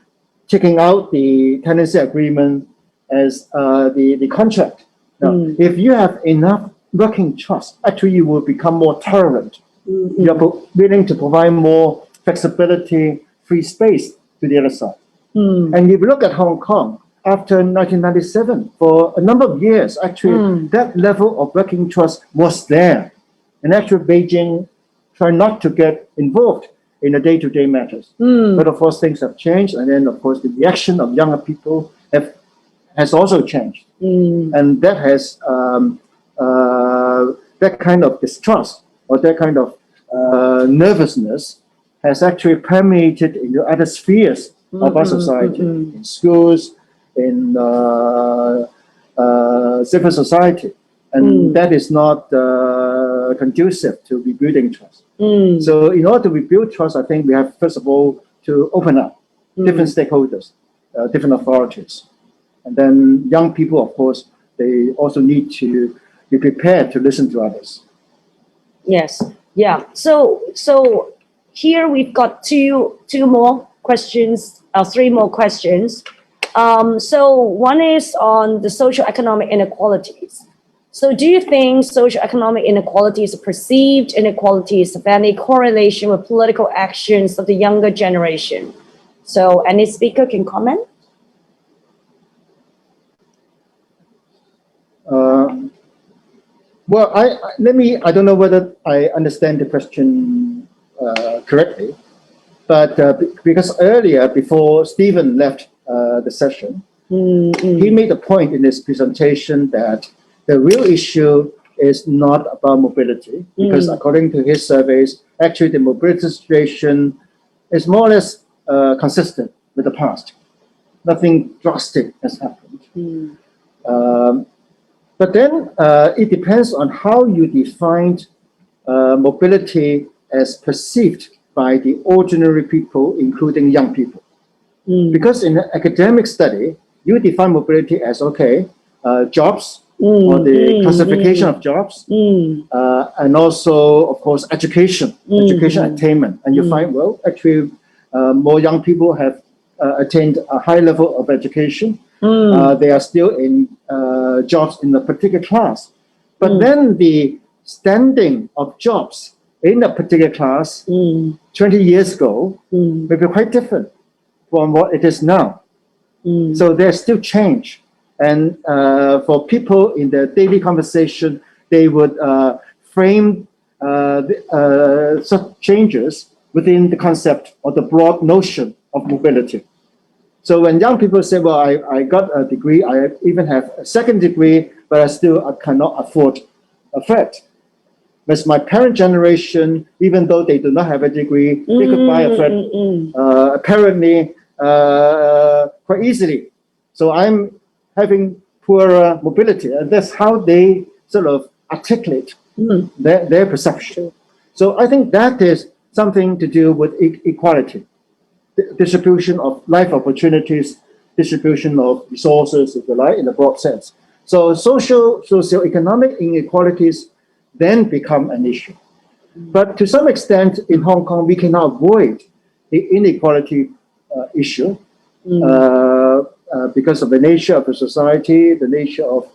taking out the tenancy agreement as the contract. Now, if you have enough working trust, actually you will become more tolerant. You're willing to provide more flexibility, free space to the other side. And if you look at Hong Kong, after 1997, for a number of years, actually, that level of working trust was there. And actually, Beijing tried not to get involved in the day-to-day matters. But of course, things have changed. And then, of course, the reaction of younger people has also changed. And that has that kind of distrust or that kind of nervousness has actually permeated into other spheres of our society, in schools, in civil society. And that is not conducive to rebuilding trust. So in order to rebuild trust, I think we have, first of all, to open up different stakeholders, different authorities. And then young people, of course, they also need to be prepared to listen to others. Yes. Yeah. So here we've got two more questions, three more questions. So one is on the socio-economic inequalities. So do you think socio-economic inequalities, perceived inequalities, have any correlation with political actions of the younger generation? So any speaker can comment? Well, I don't know whether I understand the question correctly, but because earlier, before Stephen left the session, he made a point in his presentation that the real issue is not about mobility, because according to his surveys, actually the mobility situation is more or less consistent with the past. Nothing drastic has happened. But then it depends on how you define mobility as perceived by the ordinary people, including young people. Because in an academic study, you define mobility as, okay, jobs, or the classification of jobs, and also, of course, education attainment. And you find, well, actually, more young people have attained a high level of education. They are still in jobs in a particular class. But then the standing of jobs in a particular class 20 years ago may be quite different from what it is now. So there's still change. And for people in their daily conversation, they would frame such changes within the concept or the broad notion of mobility. So when young people say, well, I got a degree, I even have a second degree, but I cannot afford a flat. Whereas my parent generation, even though they do not have a degree, they could buy a flat apparently quite easily. So I'm having poorer mobility, and that's how they sort of articulate their perception. So I think that is something to do with equality, distribution of life opportunities, distribution of resources, if you like, in a broad sense. So socio-economic inequalities then become an issue. But to some extent in Hong Kong, we cannot avoid the inequality issue because of the nature of the society, the nature of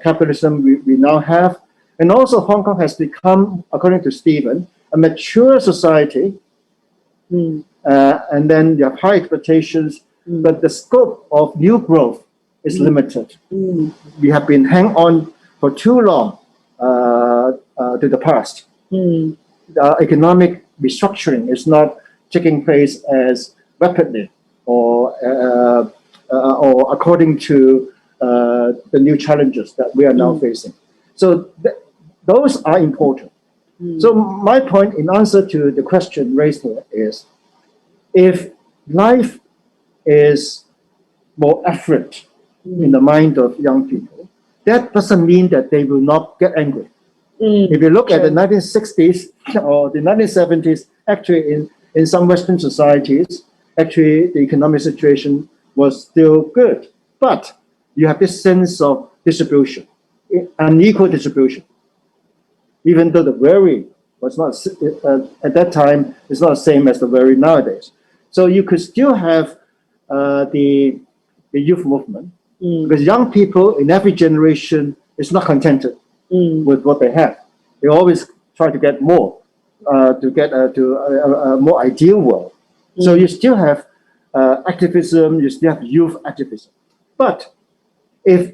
capitalism we now have. And also Hong Kong has become, according to Stephen, a mature society. And then you have high expectations, but the scope of new growth is limited. We have been hanging on for too long to the past. The economic restructuring is not taking place as rapidly or according to the new challenges that we are now facing. So those are important. So my point in answer to the question raised here is, if life is more effort in the mind of young people, that doesn't mean that they will not get angry. If you look at the 1960s or the 1970s, actually in some Western societies, actually the economic situation was still good. But you have this sense of distribution, unequal distribution. Even though the worry was not, at that time, it's not the same as the worry nowadays. So you could still have the youth movement, because young people in every generation is not contented with what they have. They always try to get more, to get to a more ideal world. So you still have activism, you still have youth activism. But if,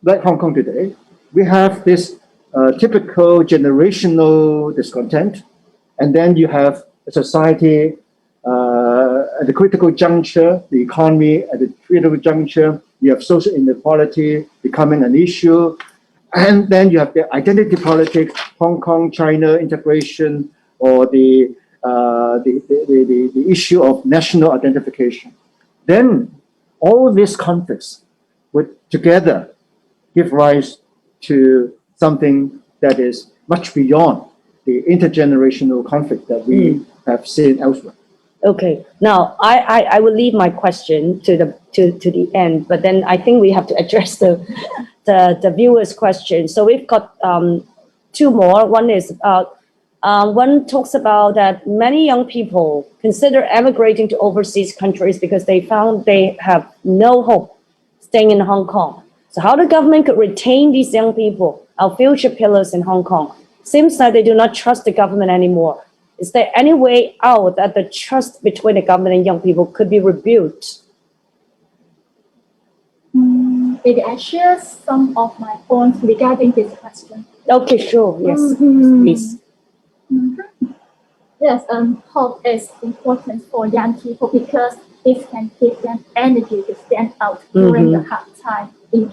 like Hong Kong today, we have this typical generational discontent, and then you have a society at the critical juncture, the economy at the critical juncture, you have social inequality becoming an issue, And then you have the identity politics, Hong Kong, China integration, or the issue of national identification. Then all these conflicts would together give rise to something that is much beyond the intergenerational conflict that we have seen elsewhere. Okay, now I will leave my question to the end, but then I think we have to address the viewers' question. So we've got two more. One is one talks about that many young people consider emigrating to overseas countries because they found they have no hope staying in Hong Kong. So how the government could retain these young people, our future pillars in Hong Kong? Seems like they do not trust the government anymore. Is there any way out that the trust between the government and young people could be rebuilt? Maybe I share some of my points regarding this question. Okay, sure. Yes, please. Yes, hope is important for young people because it can give them energy to stand out during the hard time. In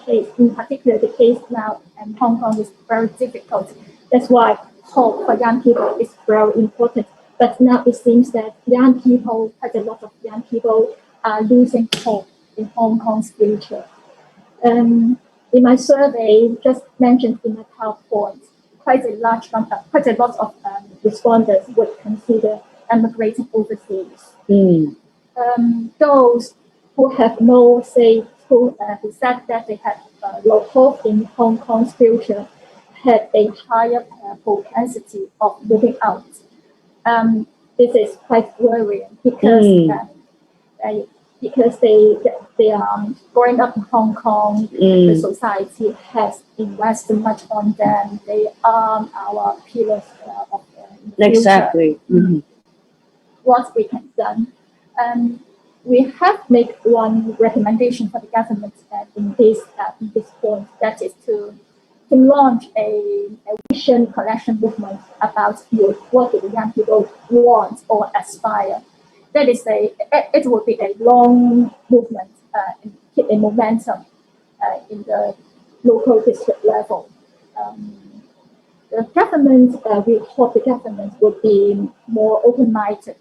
particular, the case now in Hong Kong is very difficult. That's why hope for young people is very important. But now it seems that quite a lot of young people are losing hope in Hong Kong's future. In my survey, just mentioned in my PowerPoint, quite a lot of respondents would consider emigrating overseas. Those who have no say, who said that they have no hope in Hong Kong's future, had a higher propensity of moving out. This is quite worrying because they are growing up in Hong Kong. The society has invested much on them. They are our pillars of the Exactly. What we can do. We have made one recommendation for the government in this point, that is to launch a vision collection movement about what the young people want or aspire. That is it will be a long movement, keep a momentum in the local district level. The government, we hope the government will be more open-minded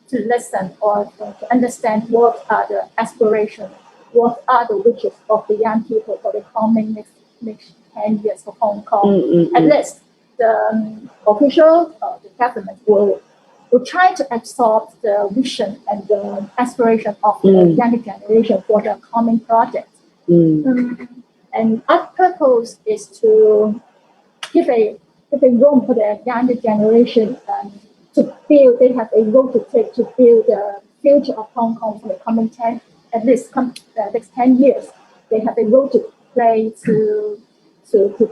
to listen or to understand what are the aspirations, what are the wishes of the young people for the coming next 10 years for Hong Kong. At least the official, the government will try to absorb the vision and the aspiration of the younger generation for the coming project. And our purpose is to give a room for the younger generation to feel they have a role to take to build the future of Hong Kong for the coming next 10 years. They have a role to play to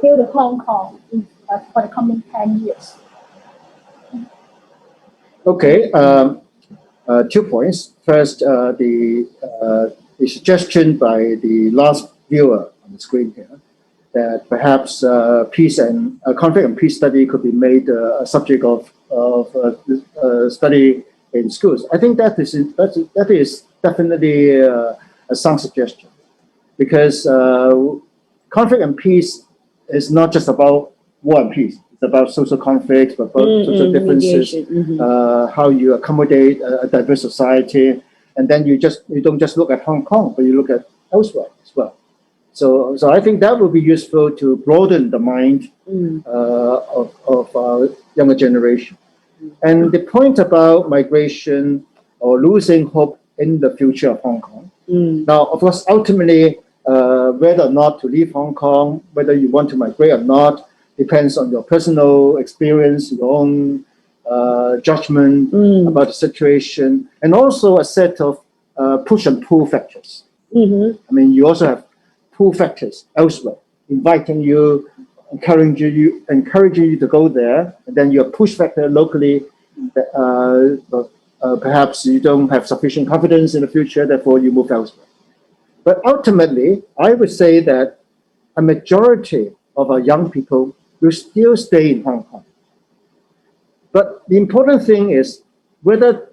build Hong Kong for the coming 10 years. Okay, 2 points. First, the suggestion by the last viewer on the screen here that perhaps peace and conflict and peace study could be made a subject of study in schools. I think that is definitely a sound suggestion, because conflict and peace is not just about war and peace. It's about social conflicts, about social differences, how you accommodate a diverse society, and then you don't just look at Hong Kong, but you look at elsewhere as well. So I think that will be useful to broaden the mind of our younger generation. And the point about migration or losing hope in the future of Hong Kong. Now, of course, ultimately, whether or not to leave Hong Kong, whether you want to migrate or not, depends on your personal experience, your own judgment about the situation, and also a set of push and pull factors. I mean, you also have pull factors elsewhere, inviting you, encouraging you to go there, and then your push factor locally, perhaps you don't have sufficient confidence in the future, therefore you move elsewhere. But ultimately, I would say that a majority of our young people will still stay in Hong Kong. But the important thing is whether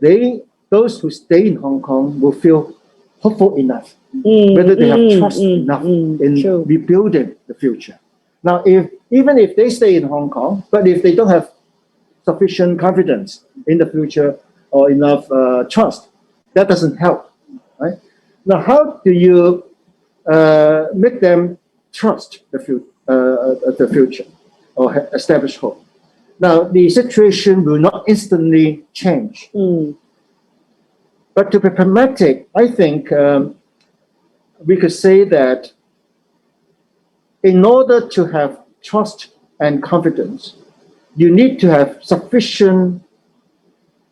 those who stay in Hong Kong will feel hopeful enough, whether they have trust enough in rebuilding the future. Now, even if they stay in Hong Kong, but if they don't have sufficient confidence in the future or enough trust, that doesn't help, right? Now, how do you make them trust the future or establish hope? Now, the situation will not instantly change. But to be pragmatic, I think we could say that in order to have trust and confidence, you need to have sufficient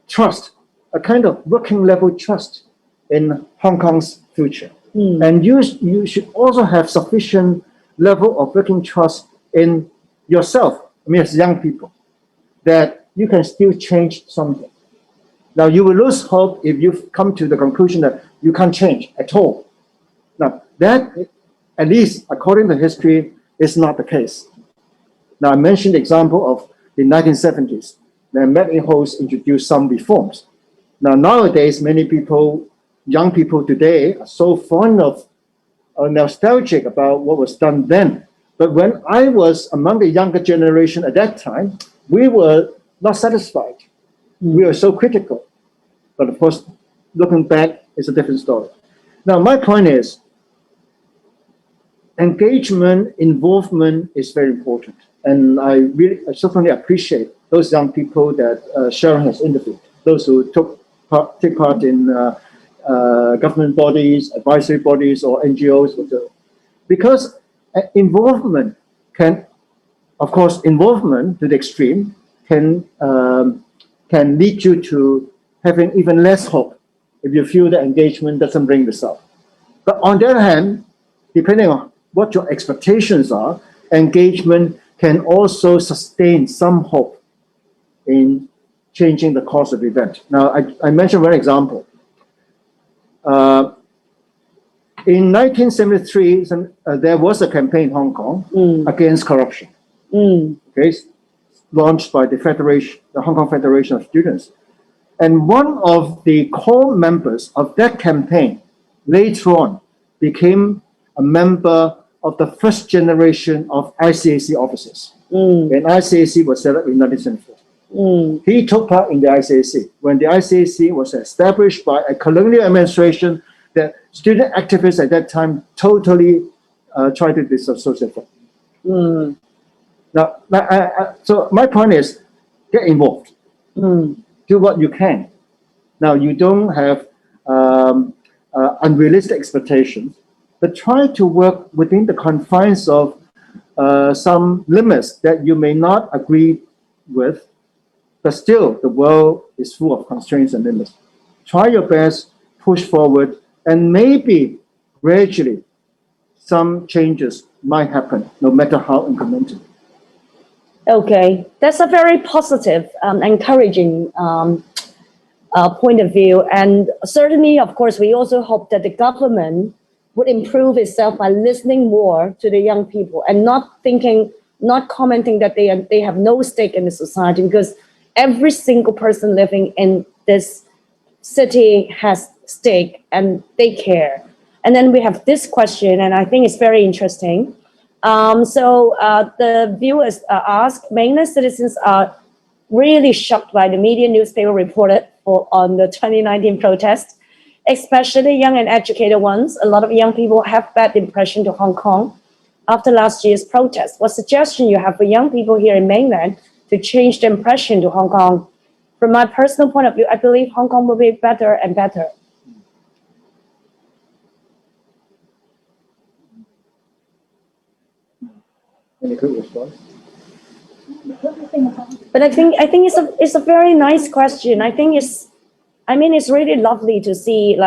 trust, a kind of working level trust in Hong Kong's future. And you should also have sufficient level of working trust in yourself, I mean, as young people, that you can still change something. Now, you will lose hope if you come to the conclusion that you can't change at all. Now, that, at least according to history, is not the case. Now, I mentioned the example of the 1970s, when McIntyre introduced some reforms. Now, nowadays, many people, young people today, are so fond of or nostalgic about what was done then. But when I was among the younger generation at that time, we were not satisfied. We were so critical. But of course, looking back, it's a different story. Now, my point is, engagement, involvement is very important. And I certainly appreciate those young people that Sharon has interviewed, those who take part in government bodies, advisory bodies, or NGOs. Because involvement can, of course, involvement to the extreme can lead you to having even less hope if you feel that engagement doesn't bring result. But on the other hand, depending on what your expectations are, engagement can also sustain some hope in changing the course of event. Now, I mentioned one example. In 1973, there was a campaign in Hong Kong against corruption, okay, launched by the Hong Kong Federation of Students. And one of the core members of that campaign later on became a member of the first generation of ICAC officers. And ICAC was set up in 1974. He took part in the ICAC when the ICAC was established by a colonial administration that student activists at that time totally tried to disassociate from. Now, so my point is, get involved. Do what you can. Now, you don't have unrealistic expectations, but try to work within the confines of some limits that you may not agree with, but still the world is full of constraints and limits. Try your best, push forward, and maybe gradually some changes might happen, no matter how incremental. Okay, that's a very positive, encouraging point of view. And certainly, of course, we also hope that the government would improve itself by listening more to the young people and not commenting that they have no stake in the society, because every single person living in this city has stake and they care. And then we have this question, and I think it's very interesting. The viewers ask, mainland citizens are really shocked by the media newspaper reported on the 2019 protest, especially young and educated ones. A lot of young people have bad impression to Hong Kong after last year's protest. What suggestion you have for young people here in mainland to change the impression to Hong Kong? From my personal point of view, I believe Hong Kong will be better and better. Any quick response? But I think it's a very nice question. I think it's really lovely to see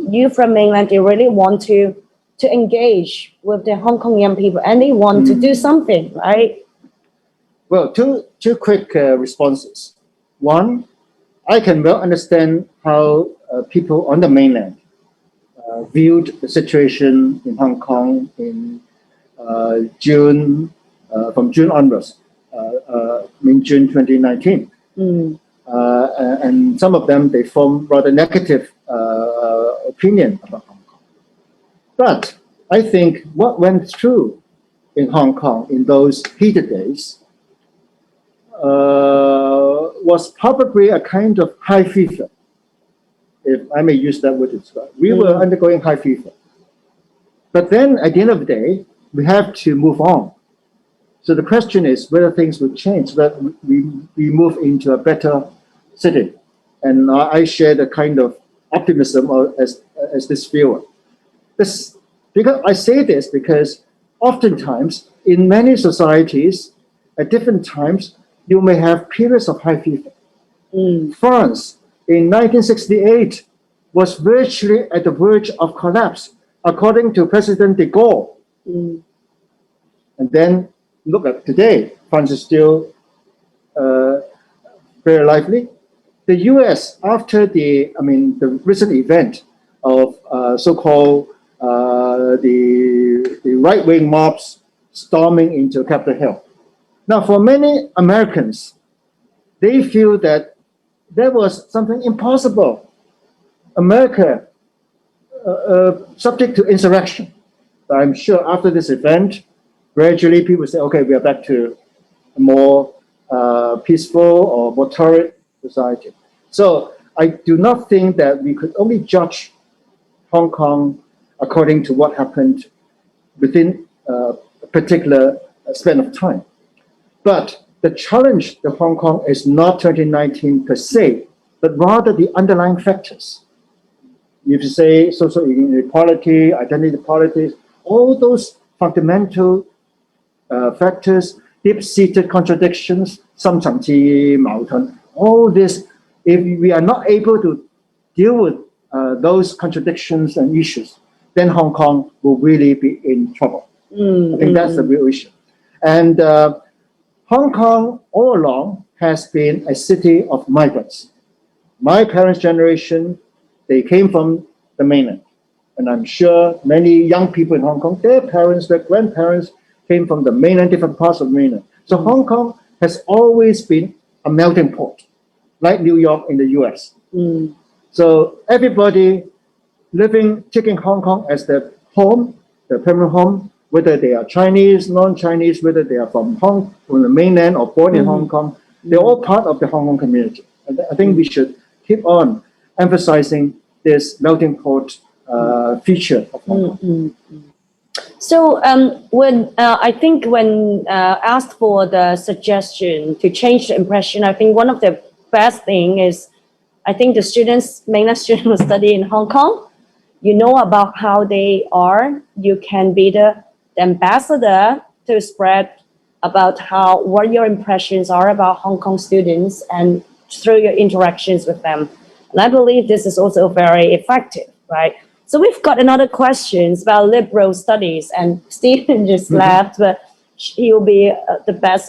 you from mainland. They really want to engage with the Hong Kong young people, and they want to do something, right? Well, two quick responses. One, I can well understand how people on the mainland viewed the situation in Hong Kong in June, from June onwards, in June 2019. And some of them, they form rather negative opinion about Hong Kong. But I think what went through in Hong Kong in those heated days was probably a kind of high fever, if I may use that word to describe. We were undergoing high fever. But then at the end of the day, we have to move on. So the question is whether things would change, that we move into a better city. And I share the kind of optimism as this viewer. Because I say this because oftentimes in many societies, at different times, you may have periods of high fever. France in 1968 was virtually at the verge of collapse, according to President de Gaulle. And then look at today, France is still very lively. The US, after the recent event of so-called the right-wing mobs storming into Capitol Hill. Now, for many Americans, they feel that there was something impossible. America subject to insurrection. But I'm sure after this event, gradually people say, okay, we are back to a more peaceful or more tolerant society. So I do not think that we could only judge Hong Kong according to what happened within a particular span of time. But the challenge to Hong Kong is not 2019 per se, but rather the underlying factors. If you say social inequality, identity politics, all those fundamental factors, deep-seated contradictions, 深層次矛盾, all this, if we are not able to deal with those contradictions and issues, then Hong Kong will really be in trouble. I think that's the real issue. And Hong Kong all along has been a city of migrants. My parents' generation, they came from the mainland. And I'm sure many young people in Hong Kong, their parents, their grandparents came from the mainland, different parts of the mainland. So Hong Kong has always been a melting pot, like New York in the US. So everybody taking Hong Kong as their home, their permanent home, whether they are Chinese, non-Chinese, whether they are from the mainland or born in Hong Kong, they're all part of the Hong Kong community. And I think we should keep on emphasizing this melting pot feature of Hong Kong. So when asked for the suggestion to change the impression, I think one of the best thing is, I think the students, mainland students who study in Hong Kong, you know about how they are. You can be the ambassador to spread about what your impressions are about Hong Kong students and through your interactions with them. And I believe this is also very effective, right? So we've got another question about liberal studies, and Stephen just left, but he will be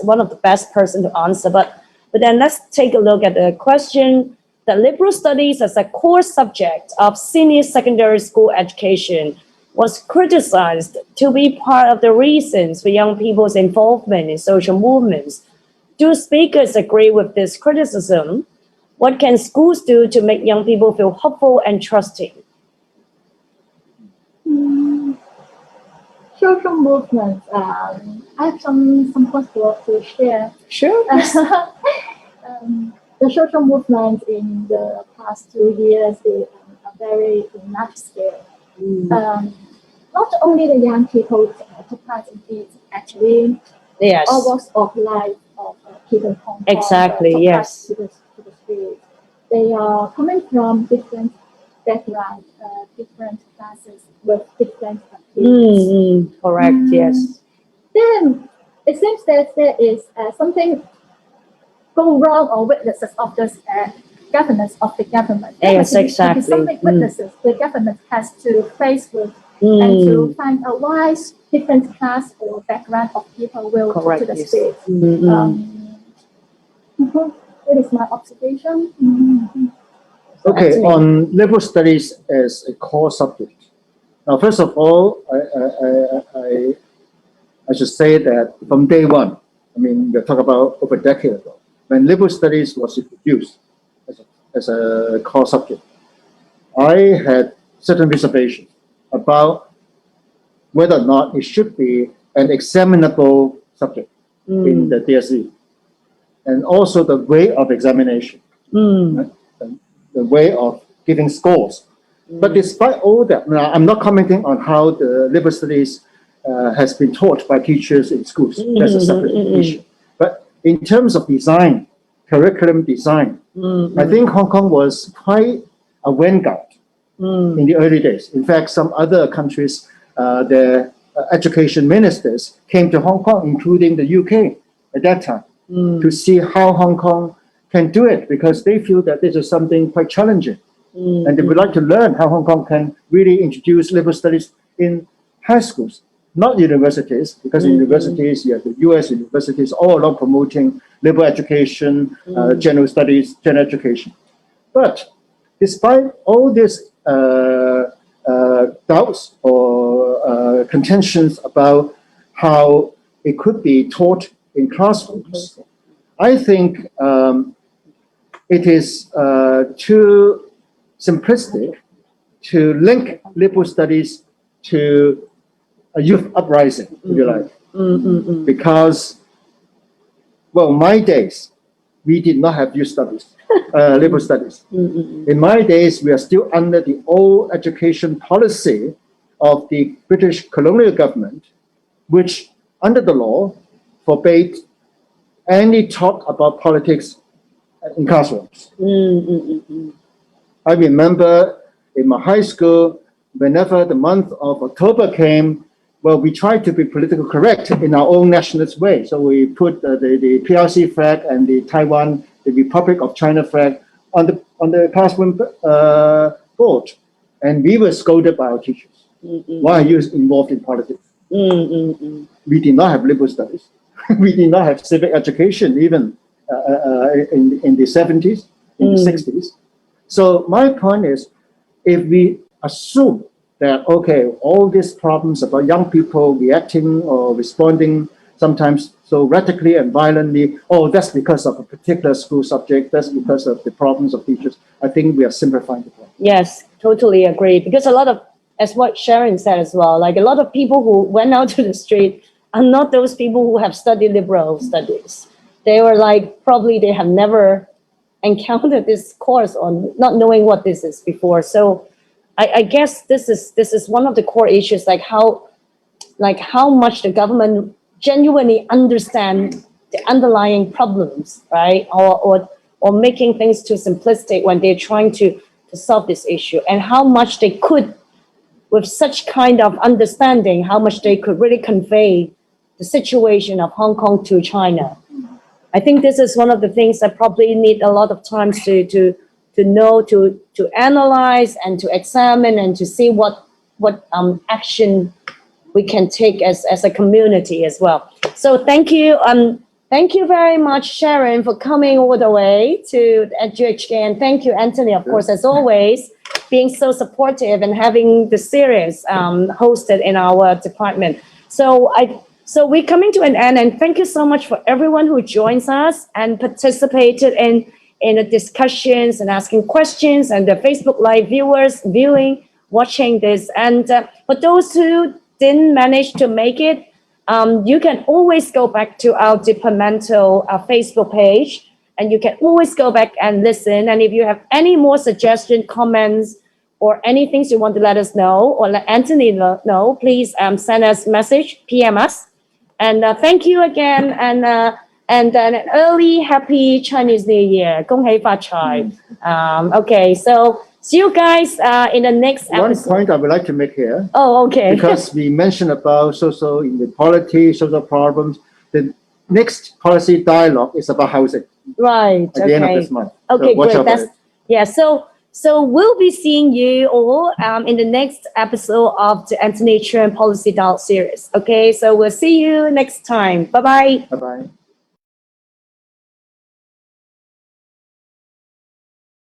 one of the best person to answer. But then let's take a look at the question. The liberal studies as a core subject of senior secondary school education was criticized to be part of the reasons for young people's involvement in social movements. Do speakers agree with this criticism? What can schools do to make young people feel hopeful and trusting? Social movements. I have some thoughts to share. Sure. The social movements in the past 2 years are very large scale. Not only the young people took part in it, actually, Yes. all walks of life of people in Hong Kong. Exactly, yes. To the street. They are coming from different backgrounds, different classes with different opinions. Correct, yes. Then it seems that there is something go wrong or weaknesses of the governance of the government. Yes, exactly. Some weaknesses the government has to face with and to find out why different class or background of people will go to the street. It is my observation. Okay, on liberal studies as a core subject. Now, first of all, I should say that from day one, we're talking about over a decade ago, when liberal studies was introduced as a core subject, I had certain reservations about whether or not it should be an examinable subject in the DSE. And also the way of examination, right? The way of giving scores. But despite all that, now I'm not commenting on how the liberal studies has been taught by teachers in schools. That's a separate issue. But in terms of design, curriculum design, I think Hong Kong was quite a vanguard in the early days. In fact, some other countries, their education ministers came to Hong Kong, including the UK at that time, to see how Hong Kong can do it, because they feel that this is something quite challenging. And they would like to learn how Hong Kong can really introduce liberal studies in high schools, not universities, because in universities, you have the US universities all along promoting liberal education, general studies, general education. But despite all these doubts or contentions about how it could be taught in classrooms, I think it is too simplistic to link liberal studies to a youth uprising, if you like. Because, well, my days, we did not have youth studies, liberal studies. In my days, we are still under the old education policy of the British colonial government, which under the law forbade any talk about politics in classrooms. I remember in my high school, whenever the month of October came, well, we tried to be politically correct in our own nationalist way. So we put the PRC flag and the Taiwan, the Republic of China flag on the classroom board. And we were scolded by our teachers. Why are you involved in politics? We did not have liberal studies. We did not have civic education even in the 70s, in the 60s. So my point is, if we assume that, okay, all these problems about young people reacting or responding sometimes so radically and violently, oh, that's because of a particular school subject, that's because of the problems of teachers, I think we are simplifying the problem. Yes, totally agree. Because a lot of, as what Sharon said as well, like a lot of people who went out to the street are not those people who have studied liberal studies. They were like, probably they have never encountered this course on not knowing what this is before. So I guess this is one of the core issues, like how much the government genuinely understand the underlying problems, right? Or making things too simplistic when they're trying to solve this issue, and how much they could, with such kind of understanding, how much they could really convey the situation of Hong Kong to China. I think this is one of the things that probably need a lot of time to know, to analyze and to examine and to see what action we can take as a community as well. So thank you very much, Sharon, for coming all the way to EdUHK, and thank you, Anthony, of course, as always, being so supportive and having the series hosted in our department. So we're coming to an end, and thank you so much for everyone who joins us and participated in the discussions and asking questions, and the Facebook Live viewers watching this. And for those who didn't manage to make it, you can always go back to our departmental Facebook page, and you can always go back and listen. And if you have any more suggestions, comments, or anything you want to let us know, or let Anthony know, please send us a message, PM us. And thank you again, and an early happy Chinese New Year. 恭喜發財. Okay, so see you guys in the next episode. One point I would like to make here. Oh, okay. Because we mentioned about social inequality, social problems. The next policy dialogue is about housing. Right. At the end of this month. Okay, so watch great. out for it. Yeah. So we'll be seeing you all in the next episode of the Anthony Cheung Policy Dialogue series. Okay, so we'll see you next time. Bye-bye. Bye-bye.